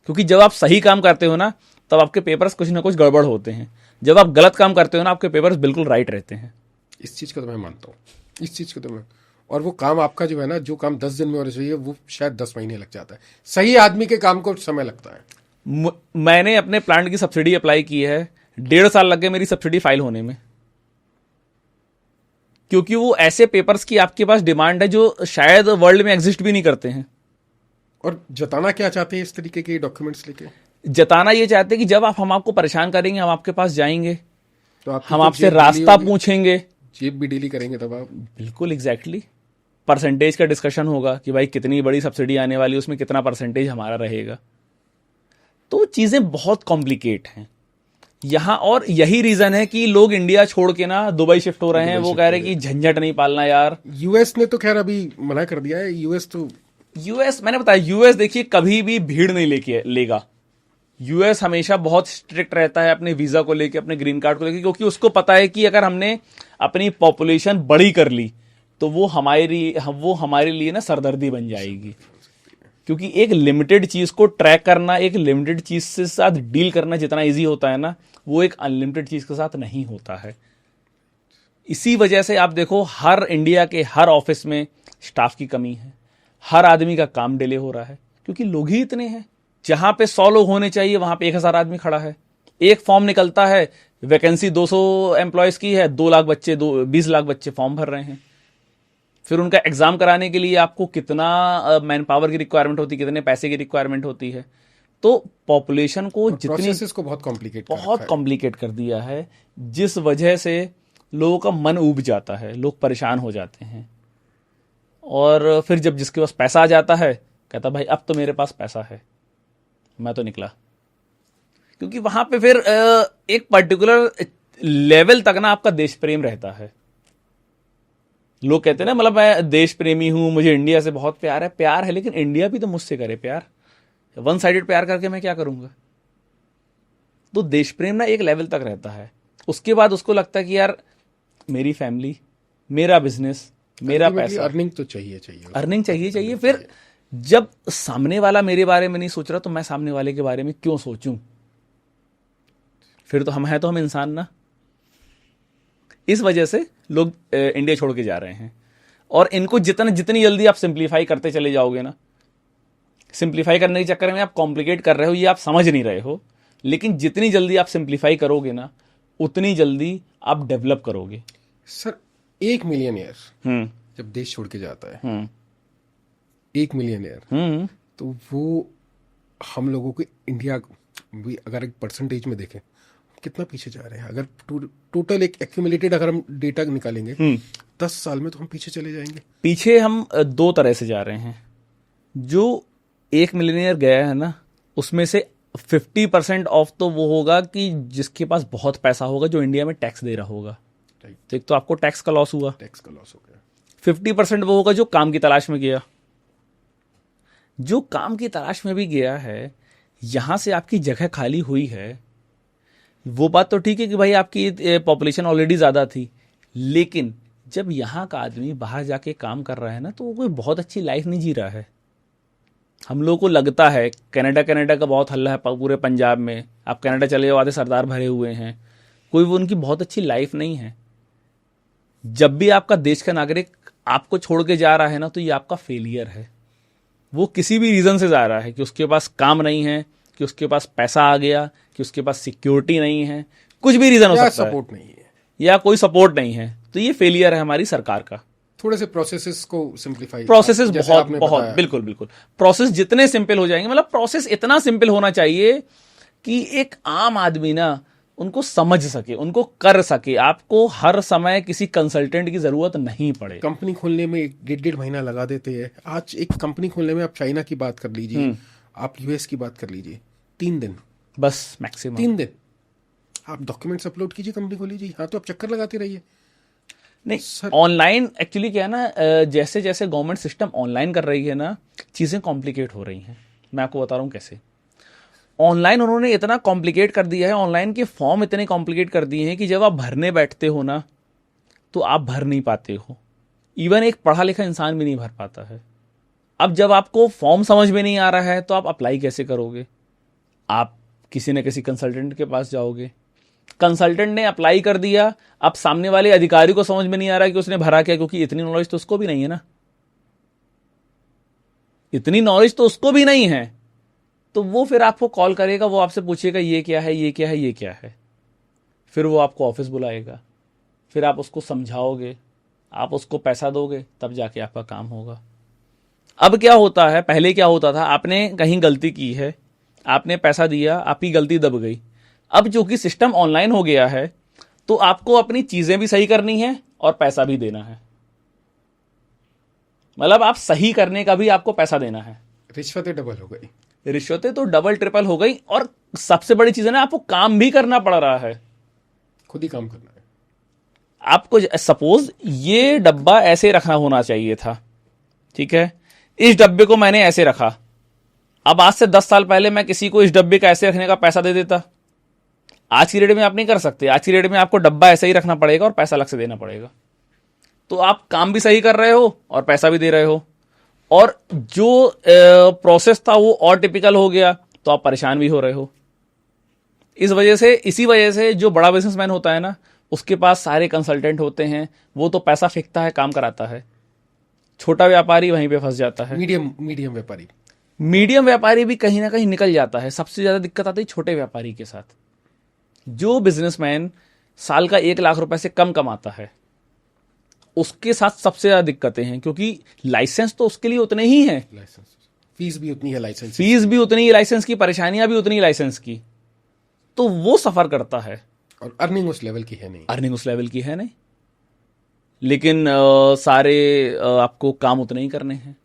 क्योंकि जब आप सही काम करते हो ना, तब आपके पेपर्स कुछ ना कुछ गड़बड़ होते हैं। जब आप गलत काम करते हो ना, आपके पेपर्स बिल्कुल राइट रहते हैं। इस चीज को तो मैं मानता हूँ, इस चीज को तो मैं, और वो काम आपका जो है ना, जो काम 10 दिन में होना चाहिए, वो शायद 10 महीने लग जाता है। सही आदमी के काम को समय लगता है। मैंने अपने प्लांट की सब्सिडी अप्लाई की है, 1.5 साल लग गए मेरी सब्सिडी फाइल होने में, क्योंकि वो ऐसे पेपर्स की आपके पास डिमांड है जो शायद वर्ल्ड में एग्जिस्ट भी नहीं करते हैं। और जताना क्या चाहते हैं इस तरीके के डॉक्यूमेंट्स लेके? जताना ये चाहते हैं कि जब हम आपको परेशान करेंगे, हम आपके पास जाएंगे, तो हम आपसे रास्ता पूछेंगे, जेब भी डीली करेंगे, तब आप बिल्कुल एग्जैक्टली परसेंटेज का डिस्कशन होगा कि भाई कितनी बड़ी सब्सिडी आने वाली है, उसमें कितना परसेंटेज हमारा रहेगा। तो चीजें बहुत कॉम्प्लिकेट हैं यहां, और यही रीजन है कि लोग इंडिया छोड़ के ना दुबई शिफ्ट हो रहे हैं। वो कह रहे हैं कि झंझट नहीं पालना यार। यूएस ने तो खैर अभी मना कर दिया है। यूएस मैंने बताया, यूएस देखिए कभी भी भीड़ नहीं लेगा। यूएस हमेशा बहुत स्ट्रिक्ट रहता है अपने वीजा को लेके, अपने ग्रीन कार्ड को लेके, क्योंकि उसको पता है कि अगर हमने अपनी पॉपुलेशन बड़ी कर ली तो वो हमारे लिए ना सरदर्दी बन जाएगी। क्योंकि एक लिमिटेड चीज को ट्रैक करना, एक लिमिटेड चीज से साथ डील करना जितना इजी होता है ना, वो एक अनलिमिटेड चीज के साथ नहीं होता है। इसी वजह से आप देखो, हर इंडिया के हर ऑफिस में स्टाफ की कमी है, हर आदमी का काम डिले हो रहा है, क्योंकि लोग ही इतने हैं। जहां पे 100 लोग होने चाहिए वहां पे 1000 आदमी खड़ा है। एक फॉर्म निकलता है, वैकेंसी 200 एम्प्लॉयज की है, 2 लाख बच्चे 20 लाख बच्चे फॉर्म भर रहे हैं। फिर उनका एग्जाम कराने के लिए आपको कितना मैन पावर की रिक्वायरमेंट होती है, कितने पैसे की रिक्वायरमेंट होती है। तो पॉपुलेशन को जितनी प्रोसेसेस को बहुत कॉम्प्लिकेट कर दिया है, जिस वजह से लोगों का मन ऊब जाता है, लोग परेशान हो जाते हैं। और फिर जब जिसके पास पैसा आ जाता है, कहता भाई अब तो मेरे पास पैसा है, मैं तो निकला। क्योंकि वहां पे फिर एक पर्टिकुलर लेवल तक ना आपका देश प्रेम रहता है। लोग कहते हैं ना, मतलब मैं देश प्रेमी हूं, मुझे इंडिया से बहुत प्यार है। प्यार है, लेकिन इंडिया भी तो मुझसे करे प्यार। वन साइडेड प्यार करके मैं क्या करूंगा। तो देश प्रेम ना एक लेवल तक रहता है, उसके बाद उसको लगता है कि यार मेरी फैमिली, मेरा बिजनेस, मेरा पैसा, अर्निंग तो चाहिए। फिर जब सामने वाला मेरे बारे में नहीं सोच रहा तो मैं सामने वाले के बारे में क्यों सोचूं। फिर तो हम इंसान ना। इस वजह से लोग इंडिया छोड़ के जा रहे हैं। और इनको जितनी जल्दी आप सिंप्लीफाई करते चले जाओगे ना, सिंप्लीफाई करने के चक्कर में आप कॉम्प्लिकेट कर रहे हो, ये आप समझ नहीं रहे हो। लेकिन जितनी जल्दी आप सिंप्लीफाई करोगे ना, उतनी जल्दी आप डेवलप करोगे। सर, 1 मिलियनियर जब देश छोड़ के जाता है, 1 मिलियनियर, तो वो हम लोगों के इंडिया भी अगर एक परसेंटेज में देखें कितना पीछे जा रहे हैं। अगर टोटल एक एक्यूमुलेटेड अगर हम डेटा निकालेंगे 10 साल में, तो हम पीछे चले जाएंगे। पीछे हम 2 तरह से जा रहे हैं। जो 1 मिलियनियर गया है ना, उसमें से 50% ऑफ तो वो होगा कि जिसके पास बहुत पैसा होगा, जो इंडिया में टैक्स दे रहा होगा। तो एक तो आपको टैक्स का लॉस हुआ, 50% वो होगा जो काम की तलाश में गया। जो काम की तलाश में भी गया है, यहां से आपकी जगह खाली हुई है। वो बात तो ठीक है कि भाई आपकी पॉपुलेशन ऑलरेडी ज्यादा थी, लेकिन जब यहां का आदमी बाहर जाके काम कर रहा है ना, तो वो कोई बहुत अच्छी लाइफ नहीं जी रहा है। हम लोगों को लगता है कनाडा का बहुत हल्ला है पूरे पंजाब में, आप कनाडा चले जाओ, आधे सरदार भरे हुए हैं, कोई वो उनकी बहुत अच्छी लाइफ नहीं है। जब भी आपका देश का नागरिक आपको छोड़ के जा रहा है ना, तो ये आपका फेलियर है। वो किसी भी रीजन से जा रहा है, कि उसके पास काम नहीं है, कि उसके पास पैसा आ गया, कि उसके पास सिक्योरिटी नहीं है, कुछ भी रीजन हो सकता है, सपोर्ट नहीं है, या कोई सपोर्ट नहीं है। तो ये फेलियर है हमारी सरकार का। थोड़े से प्रोसेसेस को सिंप्लीफाई, प्रोसेसेस बहुत बिल्कुल प्रोसेस जितने सिंपल हो जाएंगे, मतलब प्रोसेस इतना सिंपल होना चाहिए कि एक आम आदमी ना उनको समझ सके, उनको कर सके। आपको हर समय किसी कंसल्टेंट की जरूरत नहीं पड़े। कंपनी खोलने में 1.5 महीना लगा देते हैं। आज एक कंपनी खोलने में आप चाइना की बात कर लीजिए, आप यूएस की बात कर लीजिए, 3 दिन बस मैक्सिमम। 3 दिन आप डॉक्यूमेंट्स अपलोड कीजिए, कंपनी को लीजिए। हाँ, तो आप चक्कर लगाते रहिए। नहीं, ऑनलाइन एक्चुअली क्या है ना, जैसे जैसे गवर्नमेंट सिस्टम ऑनलाइन कर रही है ना, चीजें कॉम्प्लिकेट हो रही हैं। मैं आपको बता रहा हूं कैसे। ऑनलाइन उन्होंने इतना कॉम्प्लिकेट कर दिया है, ऑनलाइन के फॉर्म इतने कॉम्प्लिकेट कर दिए हैं कि जब आप भरने बैठते हो ना, तो आप भर नहीं पाते हो। इवन एक पढ़ा लिखा इंसान भी नहीं भर पाता है। अब जब आपको फॉर्म समझ में नहीं आ रहा है, तो आप अप्लाई कैसे करोगे? आप किसी न किसी कंसल्टेंट के पास जाओगे, कंसल्टेंट ने अप्लाई कर दिया, अब सामने वाले अधिकारी को समझ में नहीं आ रहा कि उसने भरा क्या, क्योंकि इतनी नॉलेज तो उसको भी नहीं है ना, इतनी नॉलेज तो उसको भी नहीं है। तो वो फिर आपको कॉल करेगा, वो आपसे पूछेगा ये क्या है, ये क्या है, ये क्या है। फिर वो आपको ऑफिस बुलाएगा, फिर आप उसको समझाओगे, आप उसको पैसा दोगे, तब जाके आपका काम होगा। अब क्या होता है, पहले क्या होता था, आपने कहीं गलती की है, आपने पैसा दिया, आपकी गलती दब गई। अब चूंकि सिस्टम ऑनलाइन हो गया है, तो आपको अपनी चीजें भी सही करनी है और पैसा भी देना है। मतलब आप सही करने का भी आपको पैसा देना है। रिश्वतें डबल हो गई, रिश्वतें तो डबल ट्रिपल हो गई। और सबसे बड़ी चीज है ना, आपको काम भी करना पड़ रहा है, खुद ही काम करना है आपको। सपोज ये डब्बा ऐसे रखा होना चाहिए था, ठीक है, इस डब्बे को मैंने ऐसे रखा, अब आज से 10 साल पहले मैं किसी को इस डब्बे का ऐसे रखने का पैसा दे देता, आज की डेट में आप नहीं कर सकते। आज की डेट में आपको डब्बा ऐसे ही रखना पड़ेगा और पैसा अलग से देना पड़ेगा। तो आप काम भी सही कर रहे हो और पैसा भी दे रहे हो, और जो प्रोसेस था वो और टिपिकल हो गया, तो आप परेशान भी हो रहे हो। इसी वजह से जो बड़ा बिजनेसमैन होता है ना, उसके पास सारे कंसल्टेंट होते हैं, वो तो पैसा फेंकता है, काम कराता है। छोटा व्यापारी वहीं पे फंस जाता है। मीडियम व्यापारी भी कहीं ना कहीं निकल जाता है। सबसे ज्यादा दिक्कत आती है छोटे व्यापारी के साथ। जो बिजनेसमैन साल का 1 लाख रुपए से कम कमाता है, उसके साथ सबसे ज्यादा दिक्कतें हैं, क्योंकि लाइसेंस तो उसके लिए उतने ही हैं, फीस भी उतनी है, लाइसेंस लाइसेंस की, परेशानियां भी उतनी ही लाइसेंस की, तो वो सफर करता है। और अर्निंग उस लेवल की है नहीं। लेकिन सारे आपको काम उतने ही करने हैं।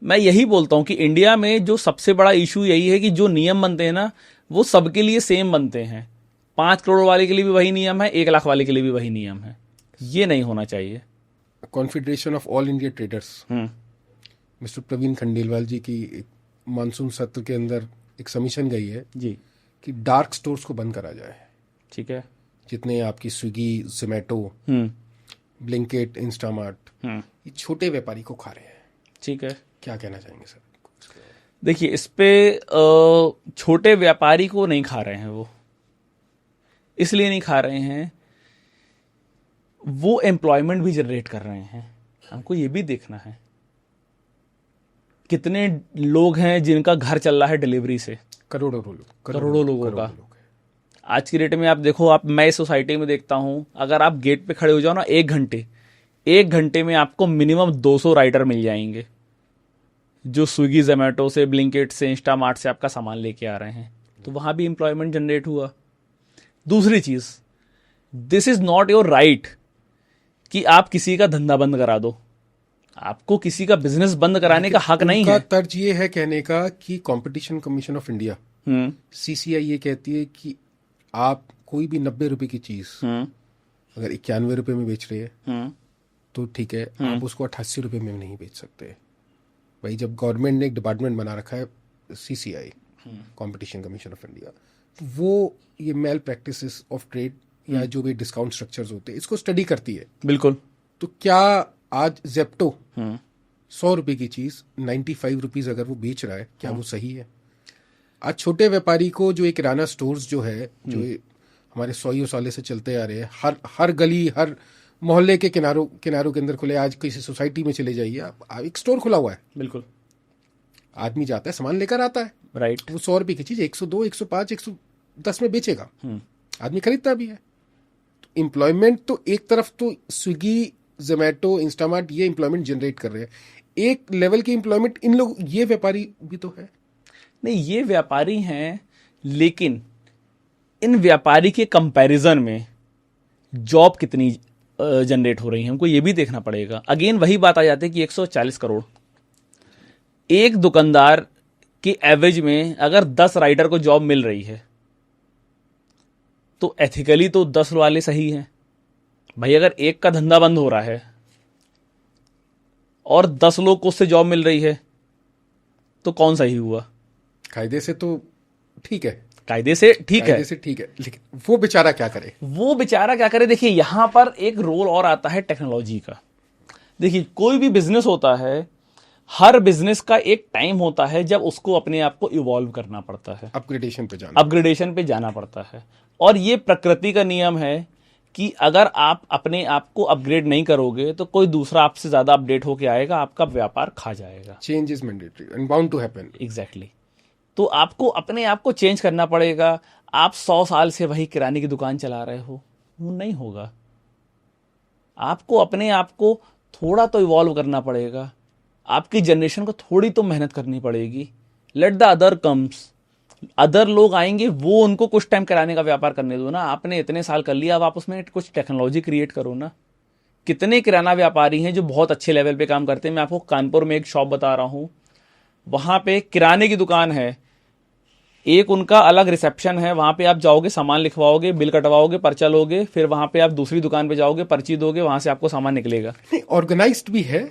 मैं यही बोलता हूं कि इंडिया में जो सबसे बड़ा इशू यही है कि जो नियम बनते हैं ना, वो सबके लिए सेम बनते हैं। 5 करोड़ वाले के लिए भी वही नियम है, 1 लाख वाले के लिए भी वही नियम है। ये नहीं होना चाहिए। Confederation of All India Traders, mister Praveen Khandelwal ji की एक मानसून सत्र के अंदर एक समीशन गई है जी कि डार्क स्टोर्स को बंद करा जाए। ठीक है। जितने आपकी स्विगी, जोमेटो, ब्लिंकिट, इंस्टामार्ट, ये छोटे व्यापारी को खा रहे हैं। ठीक है। क्या कहना चाहेंगे सर? देखिए, इस पे छोटे व्यापारी को नहीं खा रहे हैं। वो इसलिए नहीं खा रहे हैं, वो एम्प्लॉयमेंट भी जनरेट कर रहे हैं। हमको ये भी देखना है कितने लोग हैं जिनका घर चल रहा है डिलीवरी से। करोड़ों लोगों का। आज की डेट में आप देखो, मैं इस सोसाइटी में देखता हूं, अगर आप गेट पे खड़े हो जाओ ना 1 घंटे में आपको मिनिमम 200 राइडर मिल जाएंगे, जो स्विगी, जोमेटो से, ब्लिंकिट से, इंस्टामार्ट से आपका सामान लेके आ रहे हैं। तो वहां भी एम्प्लॉयमेंट जनरेट हुआ। दूसरी चीज, this is not your right कि आप किसी का धंधा बंद करा दो। आपको किसी का बिजनेस बंद कराने का हक नहीं है। तर्ज ये है कहने का कि competition commission of India, CCI, ये कहती है कि आप कोई भी 90 रुपए की चीज अगर 91 रुपए में बेच रहे हैं तो ठीक है, आप उसको 88 रुपए में नहीं बेच सकते। भाई, जब गवर्नमेंट ने एक डिपार्टमेंट बना रखा है CCI, competition commission of India, तो वो ये मेल प्रैक्टिसेस ऑफ ट्रेड या जो भी डिस्काउंट स्ट्रक्चर्स होते हैं, इसको स्टडी करती है। बिल्कुल। तो क्या आज जेप्टो 100 रुपए की चीज 95 रुपीज अगर वो बेच रहा है, क्या वो सही है? आज छोटे व्यापारी को जो एक किराना स्टोर्स जो है, जो हमारे 100 सालों से चलते आ रहे हैं, हर गली, हर मोहल्ले के किनारों के अंदर खुले, आज किसी सोसाइटी में चले जाइए आप, एक स्टोर खुला हुआ है। बिल्कुल। आदमी जाता है, सामान लेकर आता है, राइट। वो 100 रुपए की चीज 102, 105, 110 में बेचेगा, आदमी खरीदता भी है। तो एम्प्लॉयमेंट तो एक तरफ तो स्विगी, जोमेटो, इंस्टामार्ट ये एम्प्लॉयमेंट जनरेट कर रहे हैं, एक लेवल की एम्प्लॉयमेंट इन लोग, ये व्यापारी भी तो है। नहीं, ये व्यापारी हैं, लेकिन इन व्यापारी के कंपैरिजन में जॉब कितनी जनरेट हो रही है, हमको ये भी देखना पड़ेगा। अगेन वही बात आ जाती है कि 140 करोड़ एक दुकानदार के एवरेज में अगर 10 राइडर को जॉब मिल रही है, तो एथिकली तो 10 वाले सही हैं भाई। अगर एक का धंधा बंद हो रहा है और 10 लोग को उससे जॉब मिल रही है, तो कौन सही हुआ? कायदे से तो ठीक है, कायदे से ठीक है, लेकिन वो बेचारा क्या करे? देखिए, यहां पर एक रोल और आता है टेक्नोलॉजी का। देखिए, कोई भी बिजनेस होता है, हर बिजनेस का एक टाइम होता है जब उसको अपने आप को इवॉल्व करना पड़ता है, अपग्रेडेशन पे जाना पड़ता है। और ये प्रकृति का नियम है कि अगर आप अपने आप को अपग्रेड नहीं करोगे तो कोई दूसरा आपसे ज्यादा अपडेट होके आएगा, आपका व्यापार खा जाएगा। Change is mandatory and bound to happen. Exactly. तो आपको अपने आप को चेंज करना पड़ेगा। आप 100 साल से वही किराने की दुकान चला रहे हो, वो नहीं होगा। आपको अपने आप को थोड़ा तो इवॉल्व करना पड़ेगा। आपकी जनरेशन को थोड़ी तो मेहनत करनी पड़ेगी। Let the other comes, other लोग आएंगे, वो उनको कुछ टाइम किराने का व्यापार करने दो ना। आपने इतने साल कर लिया, अब आप उसमें कुछ टेक्नोलॉजी क्रिएट करो ना। कितने किराना व्यापारी हैं जो बहुत अच्छे लेवल पे काम करते हैं। मैं आपको कानपुर में एक शॉप बता रहा हूं, वहां पे किराने की दुकान है, एक उनका अलग रिसेप्शन है। वहां पे आप जाओगे, सामान लिखवाओगे, बिल कटवाओगे, पर्चा लोगे, फिर वहां पे आप दूसरी दुकान पे जाओगे, पर्ची दोगे, वहां से आपको सामान निकलेगा। ऑर्गेनाइज्ड भी है।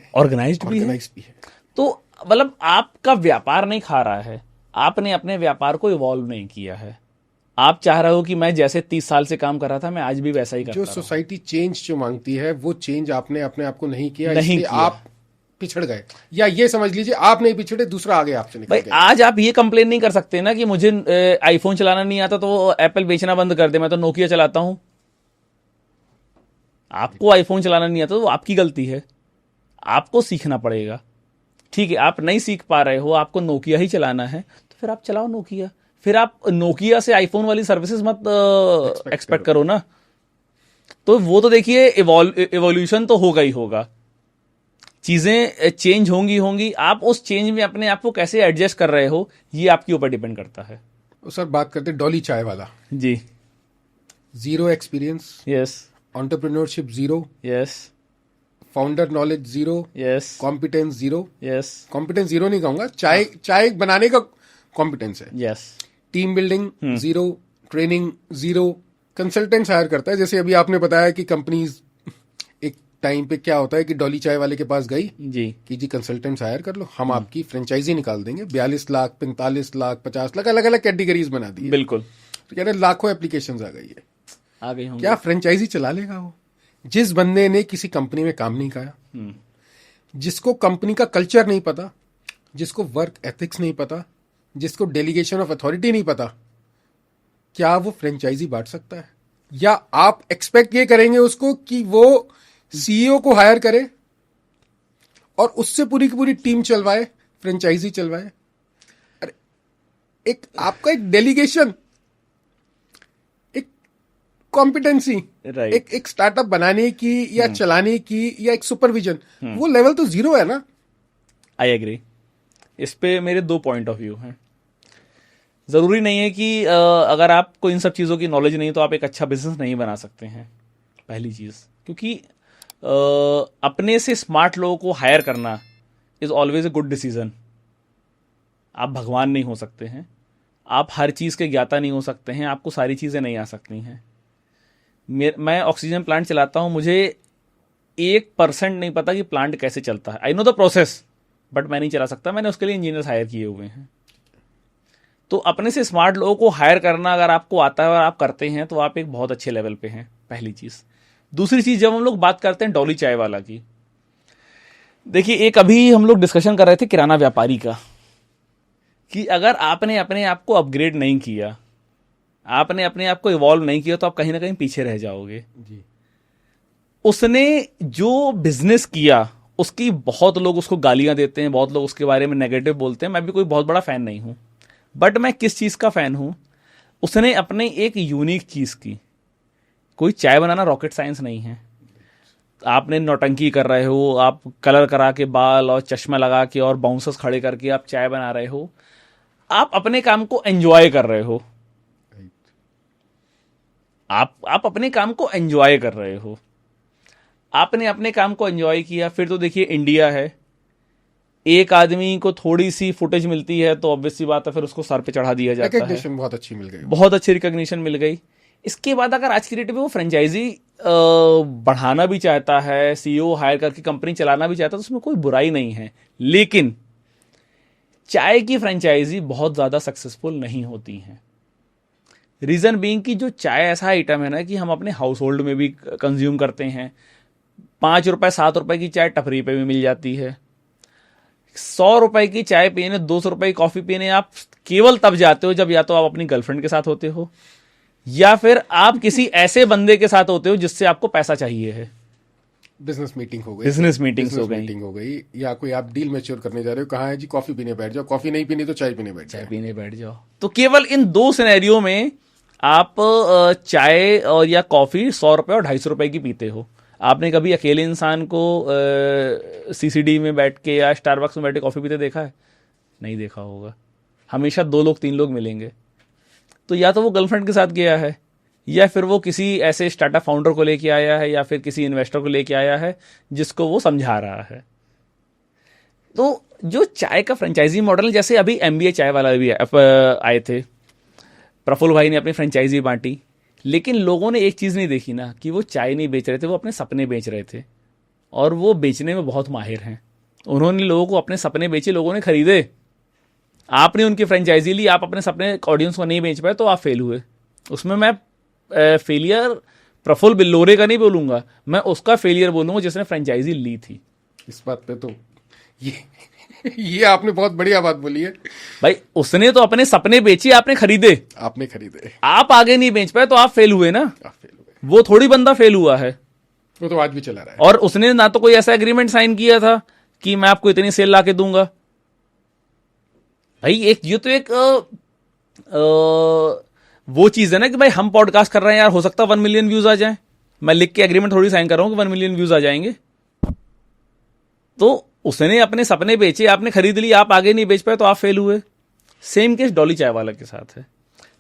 तो मतलब आपका व्यापार नहीं खा रहा है, आपने अपने व्यापार को इवॉल्व नहीं किया है। आप चाह रहे हो कि मैं जैसे 30 साल से काम कर रहा था मैं आज भी वैसा ही करता जो रहूं। सोसाइटी चेंज जो मांगती है वो चेंज आपने अपने आप को नहीं किया, नहीं इसलिए किया। आप पिछड़ गए, या ये समझ लीजिए आप नहीं पिछड़े, दूसरा आगे आपसे निकल भाई गया। आज आप ये कंप्लेन नहीं कर सकते ना कि मुझे आईफोन चलाना नहीं आता तो एप्पल बेचना बंद कर दे, मैं तो नोकिया चलाता हूं। आपको आईफोन चलाना नहीं आता तो आपकी गलती है, आपको सीखना पड़ेगा। ठीक है, आप नहीं सीख पा रहे हो, आपको नोकिया ही चलाना है, तो फिर आप चलाओ नोकिया। फिर आप नोकिया से आईफोन वाली सर्विसेज मत एक्सपेक्ट करो ना। तो वो तो देखिए इवोल्यूशन तो होगा ही होगा, चीजें चेंज होंगी। आप उस चेंज में अपने आप को कैसे एडजस्ट कर रहे हो ये आपके ऊपर डिपेंड करता है। तो सर बात करते हैं डॉली चाय वाला। जी। Zero experience, yes. Entrepreneurship zero, yes. Founder knowledge zero, yes. Competence zero. Yes. Competence zero नहीं कहूंगा, चाय बनाने का कॉम्पिटेंस है। Yes. Team building zero, training zero. Consultants hire करता है, जैसे अभी आपने बताया कि कंपनीज एक टाइम पे क्या होता है कि डॉली चाय वाले के पास गई जी कि जी कंसल्टेंट्स हायर कर लो, हम आपकी फ्रेंचाइजी निकाल देंगे, 42 लाख 45 लाख 50 लाख अलग अलग कैटेगरीज बना दी। बिल्कुल। तो कह रहे लाखों एप्लीकेशंस आ गई है, आ गई होंगी। क्या फ्रेंचाइजी चला लेगा वो? जिस बंदे ने किसी कंपनी में काम नहीं किया, जिसको कंपनी का कल्चर नहीं पता, जिसको वर्क एथिक्स नहीं पता, जिसको डेलीगेशन ऑफ अथॉरिटी नहीं पता, क्या वो फ्रेंचाइजी बांट सकता है? या आप एक्सपेक्ट ये करेंगे उसको कि वो सीईओ को हायर करे और उससे पूरी की पूरी टीम चलवाए, फ्रेंचाइजी चलवाए? अरे एक आपका एक डेलीगेशन, एक कॉम्पिटेंसी, राइट। एक स्टार्टअप बनाने की या चलाने की या एक सुपरविजन, वो लेवल तो जीरो है ना। I agree. इस पे मेरे 2 पॉइंट ऑफ व्यू हैं। जरूरी नहीं है कि अगर आपको इन सब चीज़ों की नॉलेज नहीं तो आप एक अच्छा बिजनेस नहीं बना सकते हैं, पहली चीज़। क्योंकि अपने से स्मार्ट लोगों को हायर करना is always a good decision. आप भगवान नहीं हो सकते हैं, आप हर चीज़ के ज्ञाता नहीं हो सकते हैं, आपको सारी चीज़ें नहीं आ सकती हैं। मैं ऑक्सीजन प्लांट चलाता हूं, मुझे 1% नहीं पता कि प्लांट कैसे चलता है। I know the process, but मैं नहीं चला सकता, मैंने उसके लिए इंजीनियर्स हायर किए हुए हैं। तो अपने से स्मार्ट लोगों को हायर करना अगर आपको आता है और आप करते हैं तो आप एक बहुत अच्छे लेवल पे हैं, पहली चीज़। दूसरी चीज़, जब हम लोग बात करते हैं डॉली चाय वाला की, देखिए एक अभी हम लोग डिस्कशन कर रहे थे किराना व्यापारी का, कि अगर आपने अपने आप को अपग्रेड नहीं किया, आपने अपने आप को इवॉल्व नहीं किया, तो आप कहीं ना कहीं पीछे रह जाओगे जी। उसने जो बिजनेस किया उसकी बहुत लोग उसको गालियां देते हैं, बहुत लोग उसके बारे में नेगेटिव बोलते हैं। मैं भी कोई बहुत बड़ा फैन नहीं हूं, बट मैं किस चीज का फैन हूं, उसने अपने एक यूनिक चीज की। कोई चाय बनाना रॉकेट साइंस नहीं है। आपने नौटंकी कर रहे हो, आप कलर करा के बाल और चश्मा लगा के और बाउंसर्स खड़े करके आप चाय बना रहे हो, आप अपने काम को एंजॉय कर रहे हो। आप अपने काम को एंजॉय कर रहे हो, आपने अपने काम को एंजॉय किया। फिर तो देखिए इंडिया है, एक आदमी को थोड़ी सी फुटेज मिलती है तो ऑब्वियस सी बात है फिर उसको सर पे चढ़ा दिया जाता है। रिकॉग्निशन बहुत अच्छी मिल गई, बहुत अच्छी रिकॉग्निशन मिल गई। इसके बाद अगर आज की डेट में वो फ्रेंचाइजी बढ़ाना भी चाहता है, सीईओ हायर करके कंपनी चलाना भी चाहता है, तो उसमें कोई बुराई नहीं है। लेकिन चाय की फ्रेंचाइजी बहुत ज्यादा सक्सेसफुल नहीं होती है। रीजन बीइंग कि जो चाय ऐसा आइटम है ना कि हम अपने हाउस होल्ड में भी कंज्यूम करते हैं। 5 रुपए 7 रुपए की चाय टपरी पे भी मिल जाती है। 100 रुपए की चाय पीने, 200 रुपए की कॉफी पीने आप केवल तब जाते हो जब या तो आप अपनी गर्लफ्रेंड के साथ होते हो या फिर आप किसी ऐसे बंदे के साथ होते हो जिससे आपको पैसा चाहिए है। बिजनेस मीटिंग हो गई, बिजनेस मीटिंग्स हो गई, मीटिंग हो गई, या कोई आप डील मैच्योर करने जा रहे हो, कहाँ है जी कॉफी पीने बैठ जाओ, कॉफी नहीं पीनी तो चाय पीने बैठ चाय जाओ। पीने बैठ जाओ। तो केवल इन 2 सिनेरियो में आप चाय और या कॉफी 100 रुपए और 250 रुपए की पीते हो। आपने कभी अकेले इंसान को सीसीडी में बैठ के या स्टारबक्स में बैठ के कॉफी पीते देखा है? नहीं देखा होगा। हमेशा 2 लोग 3 लोग मिलेंगे। तो या तो वो गर्लफ्रेंड के साथ गया है या फिर वो किसी ऐसे स्टार्टअप फाउंडर को लेके आया है या फिर किसी इन्वेस्टर को लेके आया है जिसको वो समझा रहा है। तो जो चाय का फ्रेंचाइजी मॉडल, जैसे अभी एमबीए चाय वाला भी आए थे, प्रफुल्ल भाई ने अपनी फ्रेंचाइजी बांटी, लेकिन लोगों ने एक चीज़ नहीं देखी ना कि वो चाय नहीं बेच रहे थे, वो अपने सपने बेच रहे थे और वो बेचने में बहुत माहिर हैं। उन्होंने लोगों को अपने सपने बेचे, लोगों ने खरीदे। आपने उनकी फ्रेंचाइजी ली, आप अपने सपने ऑडियंस को नहीं बेच पाए तो आप फेल हुए। उसमें मैं फेलियर प्रफुल्ल बिल्लोरे का नहीं बोलूंगा, मैं उसका फेलियर बोलूंगा जिसने फ्रेंचाइजी ली थी। इस बात पे तो ये ये आपने बहुत बढ़िया बात बोली है। भाई उसने तो अपने सपने बेचे, आपने खरीदे, आपने खरीदे, आप आगे नहीं बेच पाए तो आप फेल हुए ना। आप फेल हुए। वो थोड़ी बंदा फेल हुआ है। वो तो आज भी चला रहा है। और उसने ना तो कोई ऐसा एग्रीमेंट साइन किया था कि मैं आपको इतनी सेल ला के दूंगा। भाई एक ये तो एक वो चीज है ना कि भाई हम पॉडकास्ट कर रहे हैं यार, हो सकता है 1 मिलियन व्यूज आ जाए, मैं लिख के एग्रीमेंट थोड़ी साइन कर रहा हूं कि 1 मिलियन व्यूज आ जाएंगे। तो उसने अपने सपने बेचे, आपने खरीद ली, आप आगे नहीं बेच पाए तो आप फेल हुए। सेम केस डॉली चाय वाला के साथ है।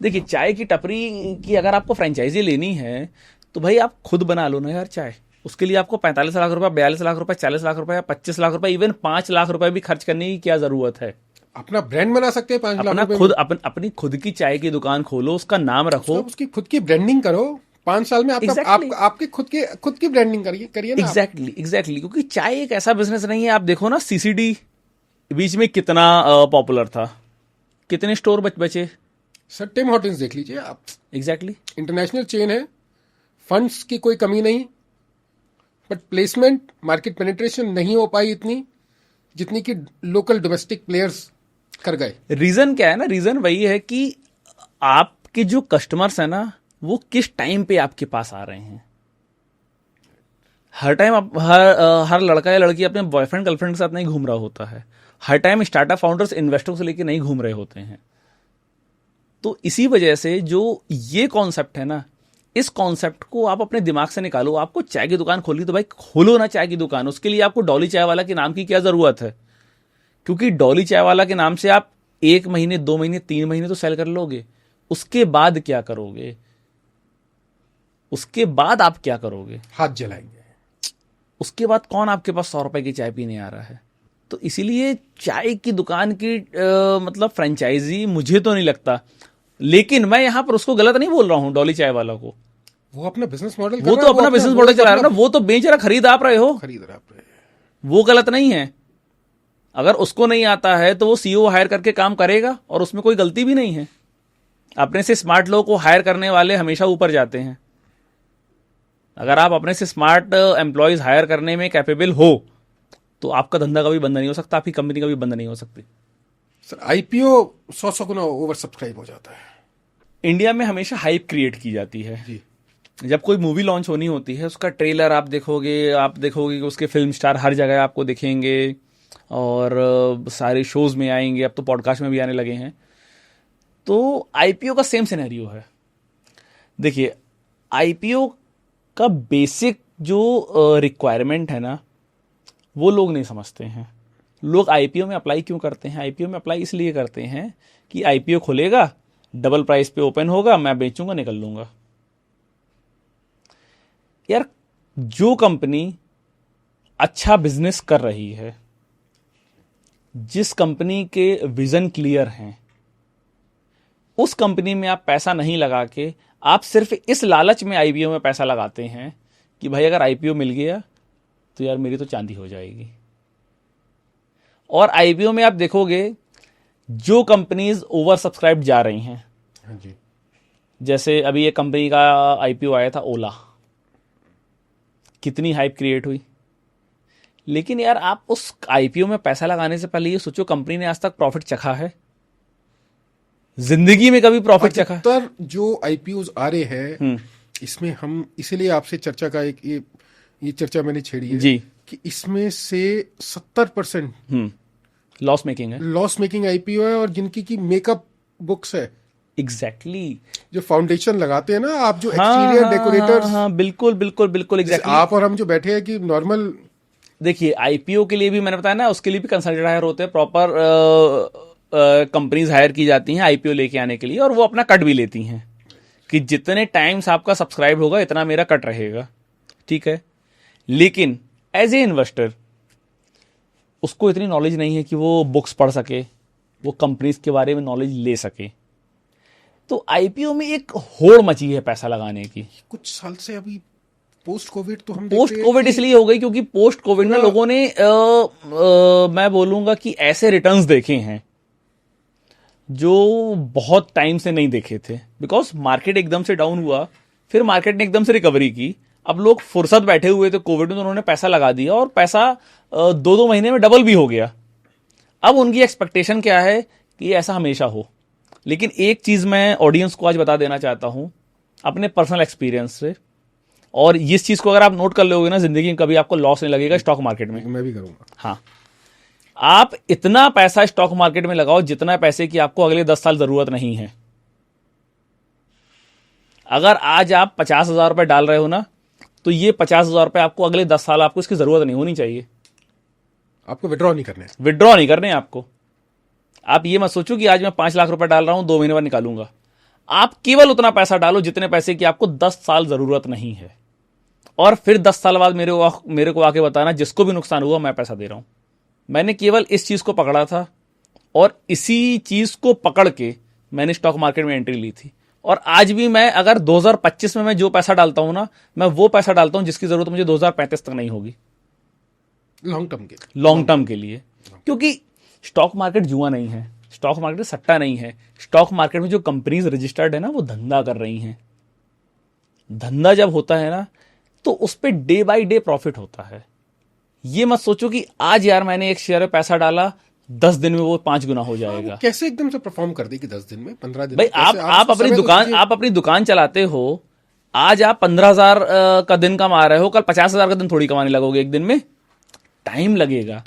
देखिए चाय की टपरी की अगर आपको फ्रेंचाइजी लेनी है तो भाई आप खुद बना लो ना यार चाय। उसके लिए आपको 45 लाख रुपए, 42 लाख रुपए, 40 लाख रुपए या 25 लाख रुपए, इवन 5 लाख रुपए भी खर्च करने की क्या जरूरत है। अपना ब्रांड बना सकते हैं 5 लाख अपना रुपए खुद अपनी खुद की चाय की दुकान खोलो, उसका नाम रखो, उसकी खुद की ब्रांडिंग करो। 5 साल में आपका Exactly. आपके खुद की ब्रांडिंग करिए ना। एग्जैक्टली क्योंकि चाय एक ऐसा बिजनेस नहीं है। आप देखो ना सीसीडी बीच में कितना पॉपुलर था, कितने स्टोर बचे। सर टिम हॉर्टन्स देख लीजिए आप, एग्जैक्टली इंटरनेशनल चेन है, फंड्स की कोई कमी नहीं, बट प्लेसमेंट, मार्केट पेनिट्रेशन नहीं हो पाई इतनी जितनी कि लोकल डोमेस्टिक प्लेयर्स कर गए। रीजन क्या है ना, रीजन वही है कि आपके जो कस्टमर्स है ना वो किस टाइम पे आपके पास आ रहे हैं। हर टाइम हर लड़का या लड़की अपने बॉयफ्रेंड गर्लफ्रेंड के साथ नहीं घूम रहा होता है। हर टाइम स्टार्टअप फाउंडर्स इन्वेस्टर्स से लेके नहीं घूम रहे होते हैं। तो इसी वजह से जो ये कॉन्सेप्ट है ना, इस कॉन्सेप्ट को आप अपने दिमाग से निकालो। आपको चाय की दुकान खोली तो भाई खोलो ना चाय की दुकान। उसके लिए आपको डॉली चाय वाला के नाम की क्या जरूरत है? क्योंकि डॉली चाय वाला के नाम से आप 1 महीने, 2 महीने, 3 महीने तो सेल कर लोगे। उसके बाद क्या करोगे? उसके बाद आप क्या करोगे? हाथ जलाएंगे। उसके बाद कौन आपके पास 100 रुपए की चाय पीने आ रहा है? तो इसीलिए चाय की दुकान की मतलब फ्रेंचाइजी मुझे तो नहीं लगता। लेकिन मैं यहां पर उसको गलत नहीं बोल रहा हूं, डॉली चाय वाला को। वो अपना बिजनेस मॉडल वो तो अपना बिजनेस मॉडल चला रहा है ना, वो तो बेच रहा, खरीद आप रहे हो, खरीद रहा है। वो गलत नहीं है। अगर उसको नहीं आता है तो वो सीईओ हायर करके काम करेगा और उसमें कोई गलती भी नहीं है। अपने से स्मार्ट लोगों को हायर करने वाले हमेशा ऊपर जाते हैं। अगर आप अपने से स्मार्ट एम्प्लॉयज हायर करने में कैपेबल हो तो आपका धंधा कभी बंद नहीं हो सकता, आपकी कंपनी कभी बंद नहीं हो सकती। सर आईपीओ 100 गुना ओवर सब्सक्राइब हो जाता है। इंडिया में हमेशा हाइप क्रिएट की जाती है। जी। जब कोई मूवी लॉन्च होनी होती है, उसका ट्रेलर आप देखोगे कि उसके फिल्म स्टार हर जगह आपको दिखेंगे और सारे शोज में आएंगे, अब तो पॉडकास्ट में भी आने लगे हैं। तो आईपीओ का सेम सिनेरियो है। देखिए आईपीओ का बेसिक जो रिक्वायरमेंट है ना वो लोग नहीं समझते हैं। लोग आईपीओ में अप्लाई क्यों करते हैं? आईपीओ में अप्लाई इसलिए करते हैं कि आईपीओ खुलेगा, डबल प्राइस पे ओपन होगा, मैं बेचूंगा, निकल लूंगा। यार जो कंपनी अच्छा बिजनेस कर रही है, जिस कंपनी के विजन क्लियर हैं, उस कंपनी में आप पैसा नहीं लगा के आप सिर्फ इस लालच में आईपीओ में पैसा लगाते हैं कि भाई अगर आईपीओ मिल गया तो यार मेरी तो चांदी हो जाएगी। और आईपीओ में आप देखोगे जो कंपनीज ओवर सब्सक्राइब जा रही हैं, हाँ जी। जैसे अभी एक कंपनी का आईपीओ आया था ओला, कितनी हाइप क्रिएट हुई। लेकिन यार आप उस आईपीओ में पैसा लगाने से पहले ये सोचो कंपनी ने आज तक प्रॉफिट चखा है? जिंदगी में कभी प्रॉफिट चखा? अधिकतर जो आईपीओ आ रहे हैं इसमें हम इसीलिए आपसे चर्चा का एक ये चर्चा मैंने छेड़ी है जी कि इसमें से 70% लॉस मेकिंग है। लॉस मेकिंग आईपीओ है और जिनकी की मेकअप बुक्स है। एग्जैक्टली जो फाउंडेशन लगाते हैं ना आप, जो एक्सटीरियर डेकोरेटर्स। हाँ, बिल्कुल बिल्कुल बिल्कुल एग्जैक्टली। आप और हम जो बैठे हैं कि नॉर्मल, देखिए आईपीओ के लिए भी मैंने बताया ना, उसके लिए भी कंसल्टेंट हायर होते हैं, प्रॉपर कंपनीज हायर की जाती हैं आईपीओ लेके आने के लिए, और वो अपना कट भी लेती हैं कि जितने टाइम्स आपका सब्सक्राइब होगा इतना मेरा कट रहेगा, ठीक है। लेकिन एज ए इन्वेस्टर उसको इतनी नॉलेज नहीं है कि वो बुक्स पढ़ सके, वो कंपनीज के बारे में नॉलेज ले सके। तो आईपीओ में एक होड़ मची है पैसा लगाने की। कुछ साल से अभी पोस्ट कोविड तो हम पोस्ट कोविड इसलिए हो गई क्योंकि पोस्ट कोविड में लोगों ने मैं बोलूंगा कि ऐसे रिटर्न्स देखे हैं जो बहुत टाइम से नहीं देखे थे, बिकॉज मार्केट एकदम से डाउन हुआ, फिर मार्केट ने एकदम से रिकवरी की। अब लोग फुर्सत बैठे हुए थे कोविड में, तो उन्होंने पैसा लगा दिया और पैसा 2-2 महीने में डबल भी हो गया। अब उनकी एक्सपेक्टेशन क्या है कि ऐसा हमेशा हो। लेकिन एक चीज मैं ऑडियंस को आज बता देना चाहता हूं अपने पर्सनल एक्सपीरियंस से, और इस चीज को अगर आप नोट कर लोगे ना, जिंदगी में कभी आपको लॉस नहीं लगेगा स्टॉक मार्केट में। मैं भी करूंगा। हाँ, आप इतना पैसा स्टॉक मार्केट में लगाओ जितना पैसे की आपको अगले 10 साल जरूरत नहीं है। अगर आज आप 50,000 रुपए डाल रहे हो ना, तो ये 50,000 रुपए आपको अगले 10 साल आपको इसकी जरूरत नहीं होनी चाहिए। आपको विड्रॉ नहीं करने, विड्रॉ नहीं करने आपको। आप ये मत सोचो कि आज मैं 5 लाख रुपए डाल रहा हूं, 2 महीने बाद निकालूंगा। आप केवल उतना पैसा डालो जितने पैसे की आपको 10 साल जरूरत नहीं है, और फिर 10 साल बाद मेरे को आके बताना जिसको भी नुकसान हुआ मैं पैसा दे रहा हूं। मैंने केवल इस चीज को पकड़ा था और इसी चीज को पकड़ के मैंने स्टॉक मार्केट में एंट्री ली थी। और आज भी मैं अगर 2025 में मैं जो पैसा डालता हूं ना, मैं वो पैसा डालता हूं जिसकी जरूरत मुझे 2035 तक नहीं होगी, लॉन्ग टर्म के लिए। क्योंकि स्टॉक मार्केट जुआ नहीं है, स्टॉक मार्केट सट्टा नहीं है। स्टॉक मार्केट में जो कंपनीज रजिस्टर्ड है ना, वो धंधा कर रही हैं। धंधा जब होता है ना, तो उस per day by day profit होता है। ये मत सोचो कि आज यार मैंने एक शेयर में पैसा डाला, 10 दिन में वो 5 गुना हो जाएगा। कैसे एकदम से परफॉर्म कर देगी 10 दिन में, 15 दिन भाई में? आप अपनी दुकान चलाते हो। आज आप 15,000 का दिन कमा रहे हो, कल 50,000 का दिन थोड़ी कमाने लगोगे एक दिन में। टाइम लगेगा।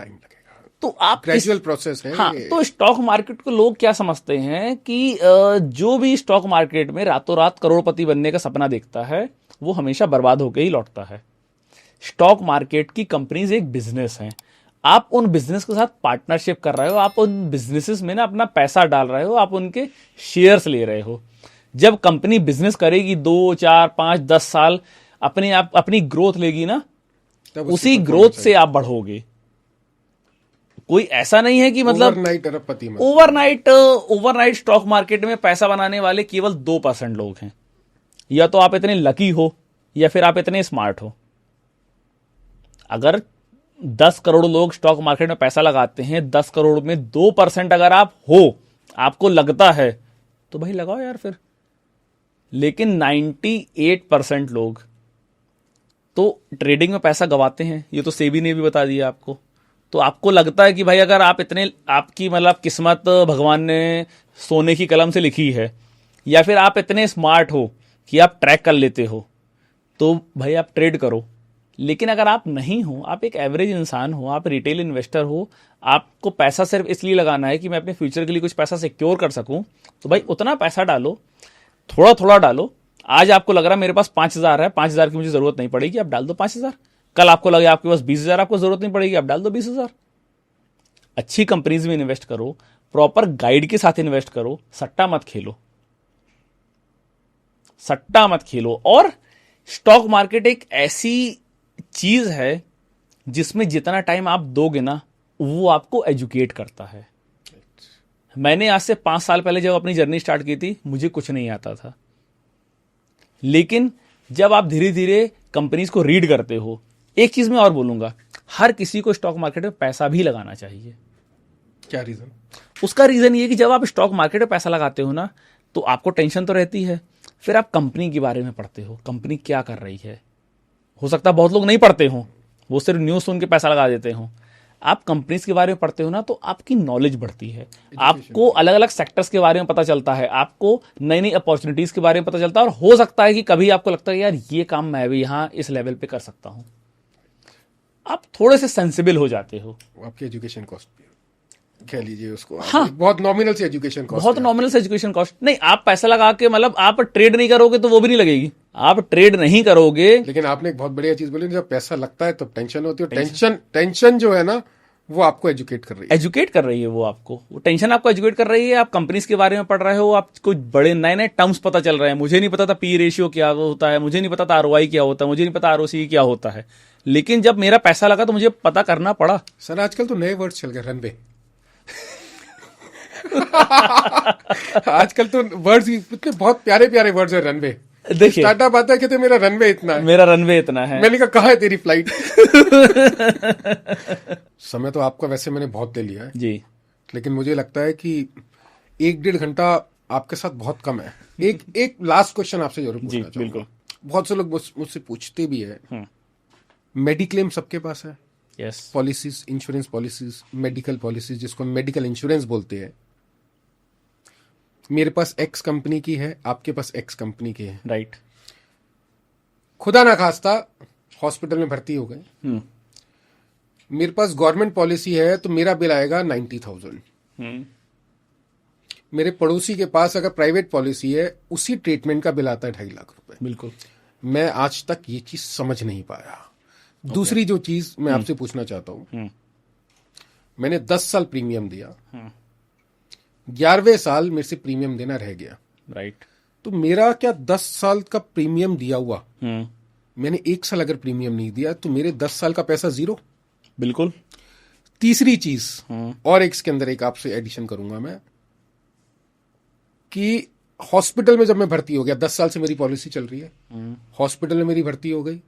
तो आप ग्रेजुअल प्रोसेस है। हाँ, तो स्टॉक मार्केट को लोग क्या समझते हैं कि जो भी स्टॉक मार्केट में रातों रात करोड़पति बनने का सपना देखता है, वो हमेशा बर्बाद होकर ही लौटता है। स्टॉक मार्केट की कंपनीज एक बिजनेस है। आप उन बिजनेस के साथ पार्टनरशिप कर रहे हो, आप उन बिजनेसेस में ना अपना पैसा डाल रहे हो, आप उनके शेयर्स ले रहे हो। जब कंपनी बिजनेस करेगी 2, 4, 5, 10 साल अपनी ग्रोथ लेगी ना, उसी ग्रोथ से आप बढ़ोगे। कोई ऐसा नहीं है कि मतलब ओवरनाइट अरबपति में। ओवरनाइट स्टॉक मार्केट में पैसा बनाने वाले केवल 2% लोग हैं। या तो आप इतने लकी हो या फिर आप इतने स्मार्ट हो। अगर 10 करोड़ लोग स्टॉक मार्केट में पैसा लगाते हैं, 10 करोड़ में 2% अगर आप हो, आपको लगता है, तो भाई लगाओ यार फिर। लेकिन 98% लोग तो ट्रेडिंग में पैसा गवाते हैं। ये तो सेबी ने भी बता दिया आपको। तो आपको लगता है कि भाई अगर आप इतने, आपकी मतलब किस्मत भगवान ने सोने की कलम से लिखी है, या फिर आप इतने स्मार्ट हो कि आप ट्रैक कर लेते हो, तो भाई आप ट्रेड करो। लेकिन अगर आप नहीं हो, आप एक एवरेज इंसान हो, आप रिटेल इन्वेस्टर हो, आपको पैसा सिर्फ इसलिए लगाना है कि मैं अपने फ्यूचर के लिए कुछ पैसा सिक्योर कर सकूं, तो भाई उतना पैसा डालो, थोड़ा थोड़ा डालो। आज आपको लग रहा है मेरे पास 5,000 है, 5,000 की मुझे जरूरत नहीं पड़ेगी, आप डाल दो 5,000। कल आपको लगे आपके पास 20,000, आपको जरूरत नहीं पड़ेगी, आप डाल दो 20,000। अच्छी कंपनीज में इन्वेस्ट करो, प्रॉपर गाइड के साथ इन्वेस्ट करो, सट्टा मत खेलो, सट्टा मत खेलो। और स्टॉक मार्केट एक ऐसी चीज है जिसमें जितना टाइम आप दोगे ना, वो आपको एजुकेट करता है। मैंने आज से 5 साल पहले जब अपनी जर्नी स्टार्ट की थी, मुझे कुछ नहीं आता था। लेकिन जब आप धीरे धीरे कंपनीज को रीड करते हो, एक चीज मैं और बोलूंगा, हर किसी को स्टॉक मार्केट में पैसा भी लगाना चाहिए। क्या रीजन? उसका रीजन ये कि जब आप स्टॉक मार्केट में पैसा लगाते हो ना, तो आपको टेंशन तो रहती है। फिर आप कंपनी के बारे में पढ़ते हो, कंपनी क्या कर रही है। हो सकता है बहुत लोग नहीं पढ़ते हो, वो सिर्फ न्यूज सुन के पैसा लगा देते हो। आप कंपनीज के बारे में पढ़ते हो ना, तो आपकी नॉलेज बढ़ती है, आपको अलग अलग सेक्टर्स के बारे में पता चलता है, आपको नई नई अपॉर्चुनिटीज के बारे में पता चलता है। और हो सकता है कि कभी आपको लगता है यार ये काम मैं भी यहां इस लेवल पे कर सकता हूं। आप थोड़े से सेंसिबल हो जाते हो। आपकी एजुकेशन कॉस्ट भी कह लीजिए उसको। हाँ, बहुत नॉमिनल से एजुकेशन कॉस्ट, बहुत नॉमिनल से एजुकेशन कॉस्ट। नहीं, आप पैसा लगा के मतलब आप ट्रेड नहीं करोगे तो वो भी नहीं लगेगी। आप ट्रेड नहीं करोगे। लेकिन आपने एक बहुत बढ़िया चीज बोली, जब पैसा लगता है तो टेंशन होती है। टेंशन जो है ना, वो आपको एजुकेट कर रही है। एजुकेट कर रही है वो आपको, वो टेंशन आपको एजुकेट कर रही है। आप कंपनीज के बारे में पढ़ रहे हो, आपको बड़े नए नए टर्म्स पता चल रहे हैं। मुझे नहीं पता था पी रेशियो क्या होता है, मुझे नहीं पता था आरओआई क्या होता है, मुझे नहीं पता आरओसी क्या होता है। लेकिन जब मेरा पैसा लगा तो मुझे पता करना पड़ा। सर आजकल तो नए वर्ड्स चल गए, रनवे। आजकल तो वर्ड्स इतने बहुत प्यारे प्यारे वर्ड्स है, रनवे। देखिए स्टार्टअप आता है कहते मेरा रनवे इतना है, मेरा रनवे इतना है। मैंने कहा कहाँ है तेरी फ्लाइट? समय तो आपका वैसे मैंने बहुत ले लिया है जी, लेकिन मुझे लगता है कि 1-1.5 घंटा आपके साथ बहुत कम है। एक लास्ट क्वेश्चन आपसे जरूर जी, पूछना चाहूंगा। बिल्कुल। बहुत से लोग मुझसे पूछते भी है, मेडिक्लेम सबके पास है, yes, policies, insurance policies, medical policies जिसको मेडिकल इंश्योरेंस बोलते हैं। मेरे पास एक्स कंपनी की है, आपके पास एक्स कंपनी की है। राइट। खुदा ना खास्ता हॉस्पिटल में भर्ती हो गए, मेरे पास गवर्नमेंट पॉलिसी है तो मेरा बिल आएगा 90,000। मेरे पड़ोसी के पास अगर प्राइवेट पॉलिसी है उसी ट्रीटमेंट का बिल आता है 2.5 लाख रुपए। बिल्कुल। मैं आज तक ये चीज समझ नहीं पाया। दूसरी जो चीज मैं आपसे पूछना चाहता हूं, मैंने 10 साल प्रीमियम दिया, 11वें साल मेरे से प्रीमियम देना रह गया। राइट। तो मेरा क्या 10 साल का प्रीमियम दिया हुआ, मैंने 1 साल अगर प्रीमियम नहीं दिया तो मेरे 10 साल का पैसा जीरो। बिल्कुल। तीसरी चीज और एक इसके अंदर एक आपसे एडिशन करूंगा मैं कि हॉस्पिटल में जब मैं भर्ती हो गया, 10 साल से मेरी पॉलिसी चल रही है, हॉस्पिटल में मेरी भर्ती हो गई,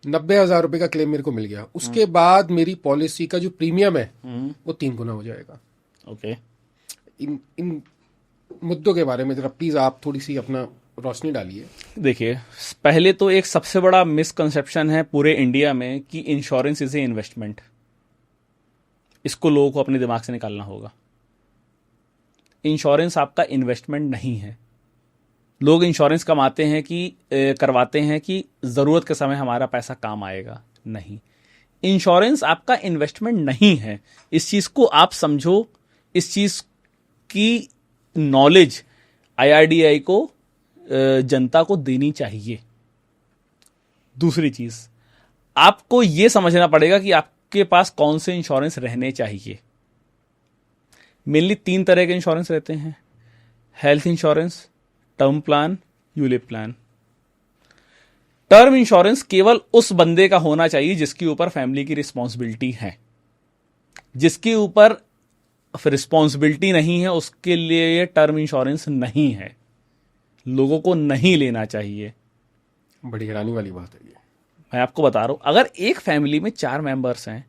90,000 रुपए का क्लेम मेरे को मिल गया। उसके बाद मेरी पॉलिसी का जो प्रीमियम है वो 3 गुना हो जाएगा। ओके। इन मुद्दों के बारे में जरा प्लीज आप थोड़ी सी अपना रोशनी डालिए। देखिए, पहले तो एक सबसे बड़ा मिसकंसेप्शन है पूरे इंडिया में कि इंश्योरेंस इज ए इन्वेस्टमेंट। इसको लोगों को अपने दिमाग से निकालना होगा। इंश्योरेंस आपका इन्वेस्टमेंट नहीं है। लोग इंश्योरेंस करवाते हैं कि जरूरत के समय हमारा पैसा काम आएगा। नहीं, इंश्योरेंस आपका इन्वेस्टमेंट नहीं है। इस चीज को आप समझो। इस चीज की नॉलेज IRDAI को जनता को देनी चाहिए। दूसरी चीज, आपको यह समझना पड़ेगा कि आपके पास कौन से इंश्योरेंस रहने चाहिए। मेनली 3 तरह के इंश्योरेंस रहते हैं: health insurance, term plan, ULIP plan. Term insurance केवल उस बंदे का होना चाहिए जिसके ऊपर फैमिली की रिस्पॉन्सिबिलिटी है। जिसके ऊपर रिस्पॉन्सिबिलिटी नहीं है उसके लिए ये टर्म इंश्योरेंस नहीं है। लोगों को नहीं लेना चाहिए। बड़ी हैरानी वाली बात है ये। मैं आपको बता रहा हूं, अगर एक फैमिली में 4 मेंबर्स हैं,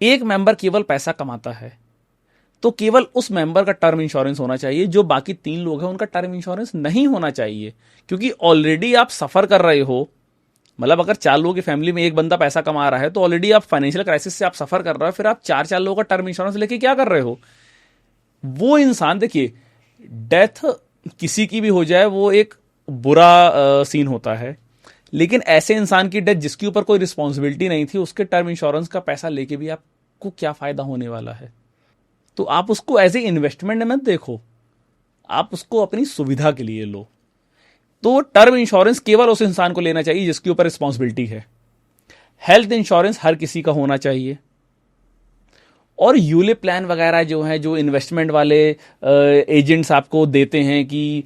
एक मेंबर केवल पैसा कमाता है, तो केवल उस मेंबर का टर्म इंश्योरेंस होना चाहिए। जो बाकी 3 लोग हैं उनका टर्म इंश्योरेंस नहीं होना चाहिए, क्योंकि ऑलरेडी आप सफर कर रहे हो। मतलब अगर 4 लोगों की फैमिली में एक बंदा पैसा कमा रहा है तो ऑलरेडी आप फाइनेंशियल क्राइसिस से आप सफर कर रहे हो, फिर आप 4 लोगों का टर्म इंश्योरेंस लेके क्या कर रहे हो? वो इंसान, देखिए, डेथ किसी की भी हो जाए वो एक बुरा सीन होता है, लेकिन ऐसे इंसान की डेथ जिसके ऊपर कोई रिस्पॉन्सिबिलिटी नहीं थी, उसके टर्म इंश्योरेंस का पैसा लेके भी आपको क्या फायदा होने वाला है? तो आप उसको एज ए इन्वेस्टमेंट मत देखो, आप उसको अपनी सुविधा के लिए लो। तो टर्म इंश्योरेंस केवल उस इंसान को लेना चाहिए जिसके ऊपर रिस्पॉन्सिबिलिटी है। हेल्थ इंश्योरेंस हर किसी का होना चाहिए। और यूलिप प्लान वगैरह जो है, जो इन्वेस्टमेंट वाले एजेंट्स आपको देते हैं कि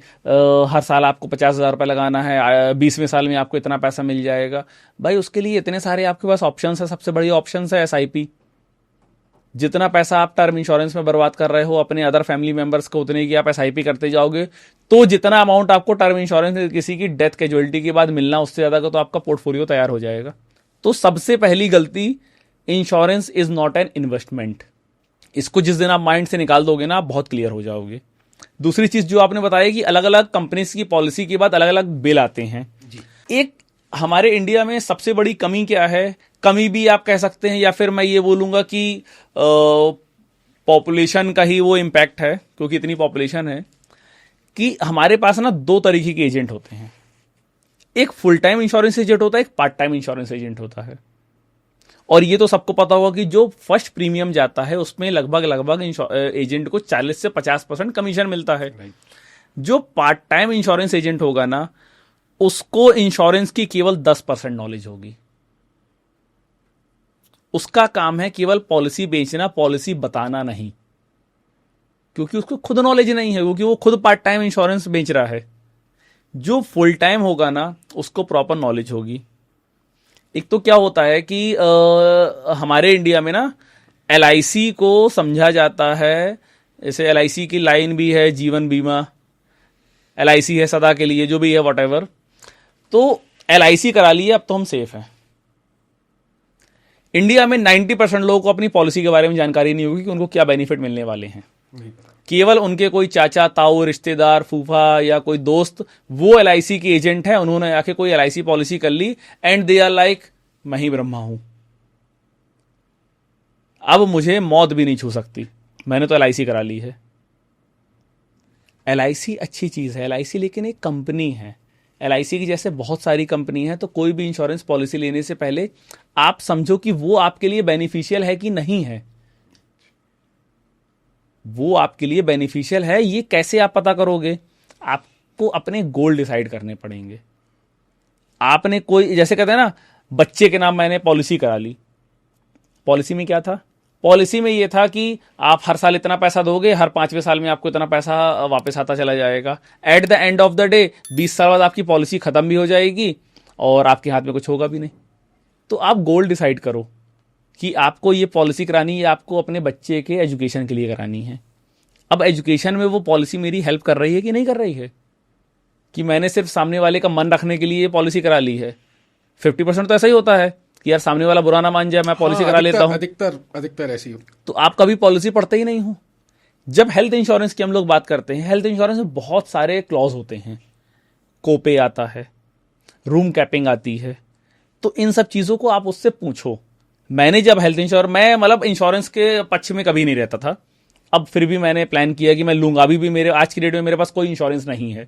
हर साल आपको 50,000 रुपये लगाना है, 20वें साल में आपको इतना पैसा मिल जाएगा। भाई, उसके लिए इतने सारे आपके पास ऑप्शंस है। सबसे बड़ी ऑप्शन है SIP। जितना पैसा आप टर्म इंश्योरेंस में बर्बाद कर रहे हो अपने अदर फैमिली मेंबर्स को, उतने की आप SIP करते जाओगे, तो जितना अमाउंट आपको टर्म इंश्योरेंस किसी की डेथ कैजुअलिटी के बाद मिलना, उससे ज्यादा का तो आपका पोर्टफोलियो तैयार हो जाएगा। तो सबसे पहली गलती, insurance is not an investment. इसको जिस दिन आप माइंड से निकाल दोगे ना, आप बहुत क्लियर हो जाओगे। दूसरी चीज जो आपने बताया कि अलग अलग कंपनीज की पॉलिसी के बाद अलग अलग बिल आते हैं जी। एक हमारे इंडिया में सबसे बड़ी कमी क्या है, कमी भी आप कह सकते हैं, या फिर मैं ये बोलूंगा कि पॉपुलेशन का ही वो इम्पैक्ट है, क्योंकि इतनी पॉपुलेशन है कि हमारे पास ना 2 तरीके के एजेंट होते हैं। एक फुल टाइम इंश्योरेंस एजेंट होता है, एक पार्ट टाइम इंश्योरेंस एजेंट होता है। और ये तो सबको पता होगा कि जो फर्स्ट प्रीमियम जाता है उसमें लगभग एजेंट को 40 से 50% कमीशन मिलता है। जो पार्ट टाइम इंश्योरेंस एजेंट होगा ना, उसको इंश्योरेंस की केवल 10% नॉलेज होगी। उसका काम है केवल पॉलिसी बेचना, पॉलिसी बताना नहीं, क्योंकि उसको खुद नॉलेज नहीं है, क्योंकि वो खुद पार्ट टाइम इंश्योरेंस बेच रहा है। जो फुल टाइम होगा ना, उसको प्रॉपर नॉलेज होगी। एक तो क्या होता है कि हमारे इंडिया में ना LIC को समझा जाता है, जैसे LIC की लाइन भी है, जीवन बीमा, LIC है सदा के लिए, जो भी है, वॉटेवर। तो LIC करा लिए, अब तो हम सेफ हैं। इंडिया में 90% लोगों को अपनी पॉलिसी के बारे में जानकारी नहीं होगी कि उनको क्या बेनिफिट मिलने वाले हैं। केवल उनके कोई चाचा, ताऊ, रिश्तेदार, फूफा या कोई दोस्त वो LIC के एजेंट है, उन्होंने आके कोई LIC पॉलिसी कर ली एंड दे आर लाइक मैं ही ब्रह्मा हूं, अब मुझे मौत भी नहीं छू सकती, मैंने तो LIC करा ली है। LIC अच्छी चीज है, LIC लेकिन एक कंपनी है। LIC की जैसे बहुत सारी कंपनी है, तो कोई भी इंश्योरेंस पॉलिसी लेने से पहले आप समझो कि वो आपके लिए बेनिफिशियल है कि नहीं है। वो आपके लिए बेनिफिशियल है, ये कैसे आप पता करोगे? आपको अपने गोल डिसाइड करने पड़ेंगे। आपने कोई, जैसे कहते हैं ना, बच्चे के नाम मैंने पॉलिसी करा ली। पॉलिसी में क्या था? पॉलिसी में ये था कि आप हर साल इतना पैसा दोगे, हर 5वें साल में आपको इतना पैसा वापस आता चला जाएगा। At the end of the day 20 साल बाद आपकी पॉलिसी खत्म भी हो जाएगी और आपके हाथ में कुछ होगा भी नहीं। तो आप गोल डिसाइड करो कि आपको ये पॉलिसी करानी है, आपको अपने बच्चे के एजुकेशन के लिए करानी है। अब एजुकेशन में वो पॉलिसी मेरी हेल्प कर रही है कि नहीं कर रही है? कि मैंने सिर्फ सामने वाले का मन रखने के लिए ये पॉलिसी करा ली है। 50% तो ऐसा ही होता है कि यार सामने वाला बुरा ना मान जाए, मैं पॉलिसी करा लेता हूं। अधिकतर ऐसी हो। तो आप कभी पॉलिसी पढ़ते ही नहीं हो। जब हेल्थ इंश्योरेंस की हम लोग बात करते हैं, हेल्थ इंश्योरेंस में बहुत सारे क्लॉज होते हैं। कोपे आता है, रूम कैपिंग आती है, तो इन सब चीजों को आप उससे पूछो। मैंने जब हेल्थ इंश्योरेंस, मैं मतलब इंश्योरेंस के पक्ष में कभी नहीं रहता था, अब फिर भी मैंने प्लान किया कि मैं लूंगा। अभी भी मेरे आज की डेट में मेरे पास कोई इंश्योरेंस नहीं है,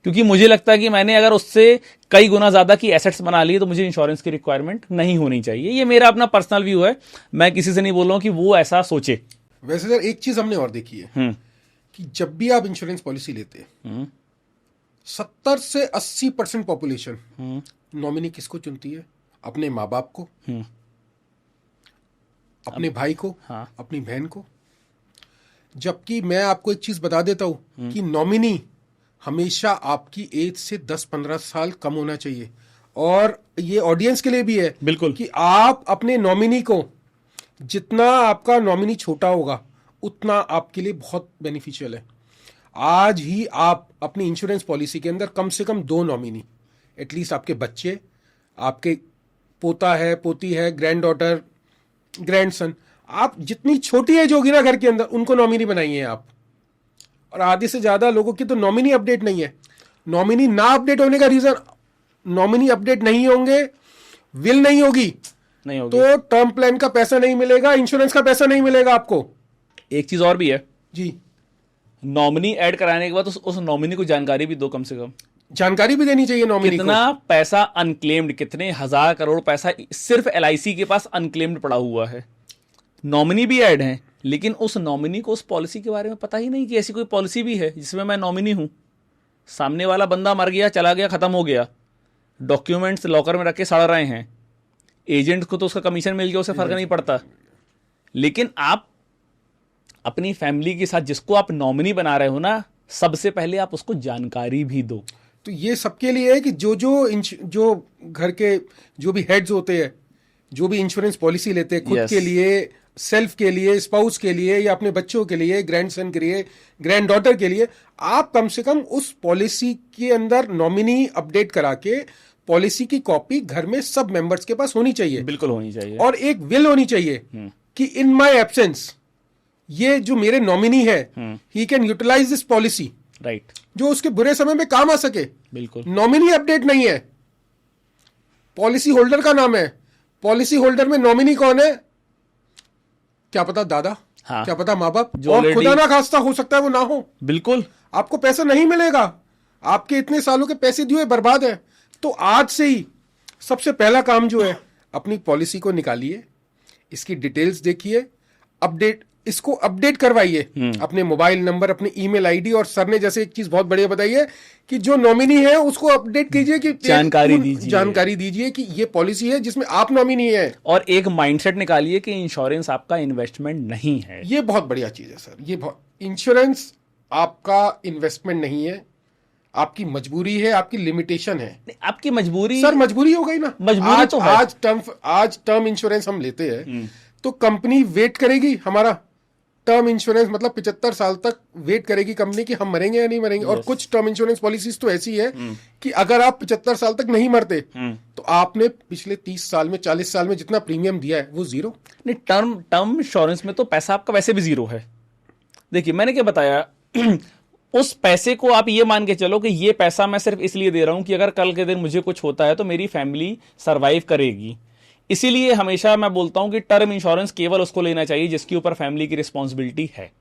क्योंकि मुझे लगता है कि मैंने अगर उससे कई गुना ज्यादा की एसेट्स बना लिए तो मुझे इंश्योरेंस की रिक्वायरमेंट नहीं होनी चाहिए। ये मेरा अपना पर्सनल व्यू है, मैं किसी से नहीं बोल रहा हूं कि वो ऐसा सोचे। वैसे सर एक चीज हमने और देखी है कि जब भी आप इंश्योरेंस पॉलिसी लेते हैं 70 से 80% पॉपुलेशन नॉमिनी किसको चुनती है? अपने माँ बाप को, अपने भाई को, अपनी बहन को। जबकि मैं आपको एक चीज बता देता हूं कि नॉमिनी हमेशा आपकी एज से 10-15 साल कम होना चाहिए। और ये ऑडियंस के लिए भी है बिल्कुल कि आप अपने नॉमिनी को, जितना आपका नॉमिनी छोटा होगा उतना आपके लिए बहुत बेनिफिशियल है। आज ही आप अपनी इंश्योरेंस पॉलिसी के अंदर कम से कम 2 नॉमिनी, एटलीस्ट आपके बच्चे, आपके पोता है, पोती है, ग्रैंड डॉटर, ग्रैंडसन, आप जितनी छोटी एज होगी ना घर के अंदर, उनको नॉमिनी बनाइए आप। और आधे से ज्यादा लोगों की तो नॉमिनी अपडेट नहीं है। नॉमिनी ना अपडेट होने का रीजन, नॉमिनी अपडेट नहीं होंगे, विल नहीं होगी तो टर्म प्लान का पैसा नहीं मिलेगा, इंश्योरेंस का पैसा नहीं मिलेगा आपको। एक चीज और भी है जी, नॉमिनी ऐड कराने के बाद उस नॉमिनी को जानकारी भी दो, कम से कम जानकारी भी देनी चाहिए नॉमिनी को। कितना पैसा अनक्लेम्ड, कितने हजार करोड़ पैसा सिर्फ LIC के पास अनक्लेम्ड पड़ा हुआ है। नॉमिनी भी ऐड है, लेकिन उस नॉमिनी को उस पॉलिसी के बारे में पता ही नहीं कि ऐसी कोई पॉलिसी भी है जिसमें मैं नॉमिनी हूं। सामने वाला बंदा मर गया, चला गया, खत्म हो गया, डॉक्यूमेंट्स लॉकर में रख के सड़ रहे हैं, एजेंट को तो उसका कमीशन मिल गया, उसे फर्क नहीं पड़ता। लेकिन आप अपनी फैमिली के साथ जिसको आप नॉमिनी बना रहे हो ना, सबसे पहले आप उसको जानकारी भी दो। तो ये सबके लिए है कि जो घर के जो भी हेड्स होते हैं, जो भी इंश्योरेंस पॉलिसी लेते हैं, खुद के लिए, सेल्फ के लिए, स्पाउस के लिए, या अपने बच्चों के लिए, ग्रैंडसन के लिए, ग्रैंड डॉटर के लिए, आप कम से कम उस पॉलिसी के अंदर नॉमिनी अपडेट करा के पॉलिसी की कॉपी घर में सब मेंबर्स के पास होनी चाहिए। बिल्कुल होनी चाहिए। और एक विल होनी चाहिए कि इन माय एब्सेंस ये जो मेरे नॉमिनी है, he can utilise this policy, right, जो उसके बुरे समय में काम आ सके। बिल्कुल। नॉमिनी अपडेट नहीं है, पॉलिसी होल्डर का नाम है। पॉलिसी होल्डर में नॉमिनी कौन है? क्या पता दादा, क्या पता माँ बाप, और खुदा ना खास्ता हो सकता है वो ना हो। बिल्कुल। आपको पैसा नहीं मिलेगा, आपके इतने सालों के पैसे दिए बर्बाद है। तो आज से ही सबसे पहला काम जो है, अपनी पॉलिसी को निकालिए, इसकी डिटेल्स देखिए, इसको अपडेट करवाइए, अपने मोबाइल नंबर, अपने ईमेल आईडी। और सर ने जैसे एक चीज बहुत बढ़िया बताई है कि जो नॉमिनी है उसको अपडेट कीजिए, कि जानकारी दीजिए कि ये पॉलिसी है जिसमें आप नॉमिनी है। और एक माइंडसेट निकालिए कि इंश्योरेंस आपका इन्वेस्टमेंट नहीं है। ये बहुत बढ़िया चीज है सर। इंश्योरेंस आपका इन्वेस्टमेंट नहीं है, आपकी मजबूरी है, आपकी लिमिटेशन है। आपकी मजबूरी सर, मजबूरी हो गई ना। मजबूरी तो है। आज टर्म इंश्योरेंस हम लेते हैं तो कंपनी वेट करेगी हमारा टर्म इंश्योरेंस मतलब 75 साल तक वेट करेगी कंपनी कि हम मरेंगे या नहीं मरेंगे। और Yes. कुछ टर्म इंश्योरेंस पॉलिसीज तो ऐसी है कि अगर आप 75 साल तक नहीं मरते तो आपने पिछले 30 साल में 40 साल में जितना प्रीमियम दिया है वो जीरो। नहीं, टर्म इंश्योरेंस में तो पैसा आपका वैसे भी जीरो है। देखिए मैंने क्या बताया उस पैसे को आप ये मान के चलो कि ये पैसा मैं सिर्फ इसलिए दे रहा हूं कि अगर कल के दिन मुझे कुछ होता है तो मेरी फैमिली सरवाइव करेगी। इसीलिए हमेशा मैं बोलता हूं कि टर्म इंश्योरेंस केवल उसको लेना चाहिए जिसके ऊपर फैमिली की रिस्पॉन्सिबिलिटी है।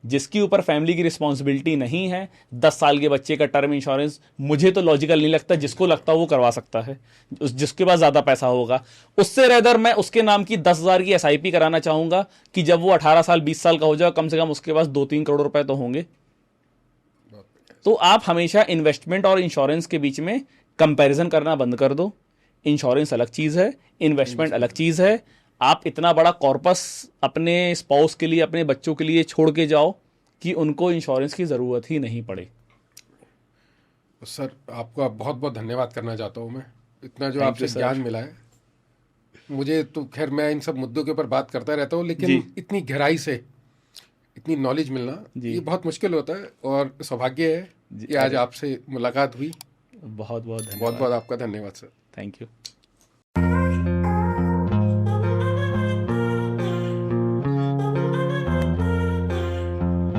जिसके ऊपर फैमिली की रिस्पॉन्सिबिलिटी नहीं है, 10 साल के बच्चे का टर्म इंश्योरेंस मुझे तो लॉजिकल नहीं लगता। जिसको लगता हो वो करवा सकता है, जिसके पास ज्यादा पैसा होगा। उससे रेदर मैं उसके नाम की 10,000 की SIP कराना चाहूंगा कि जब वो 18 साल 20 साल का हो जाए कम से कम उसके पास 2-3 करोड़ रुपए तो होंगे। तो आप हमेशा इन्वेस्टमेंट और इंश्योरेंस के बीच में कंपैरिजन करना बंद कर दो। इंश्योरेंस अलग चीज है, इन्वेस्टमेंट अलग चीज है। आप इतना बड़ा कॉर्पस अपने स्पाउस के लिए, अपने बच्चों के लिए छोड़ के जाओ कि उनको इंश्योरेंस की जरूरत ही नहीं पड़े। तो सर आपका बहुत बहुत धन्यवाद करना चाहता हूँ मैं, इतना जो Thank आपसे you, sir. ज्ञान मिला है मुझे। तो खैर मैं इन सब मुद्दों के ऊपर बात करता रहता हूँ, लेकिन जी। इतनी गहराई से इतनी नॉलेज मिलना जी। ये बहुत मुश्किल होता है और सौभाग्य है जी, कि आज आपसे मुलाकात हुई। बहुत बहुत धन्यवाद। बहुत बहुत आपका धन्यवाद सर। Thank you.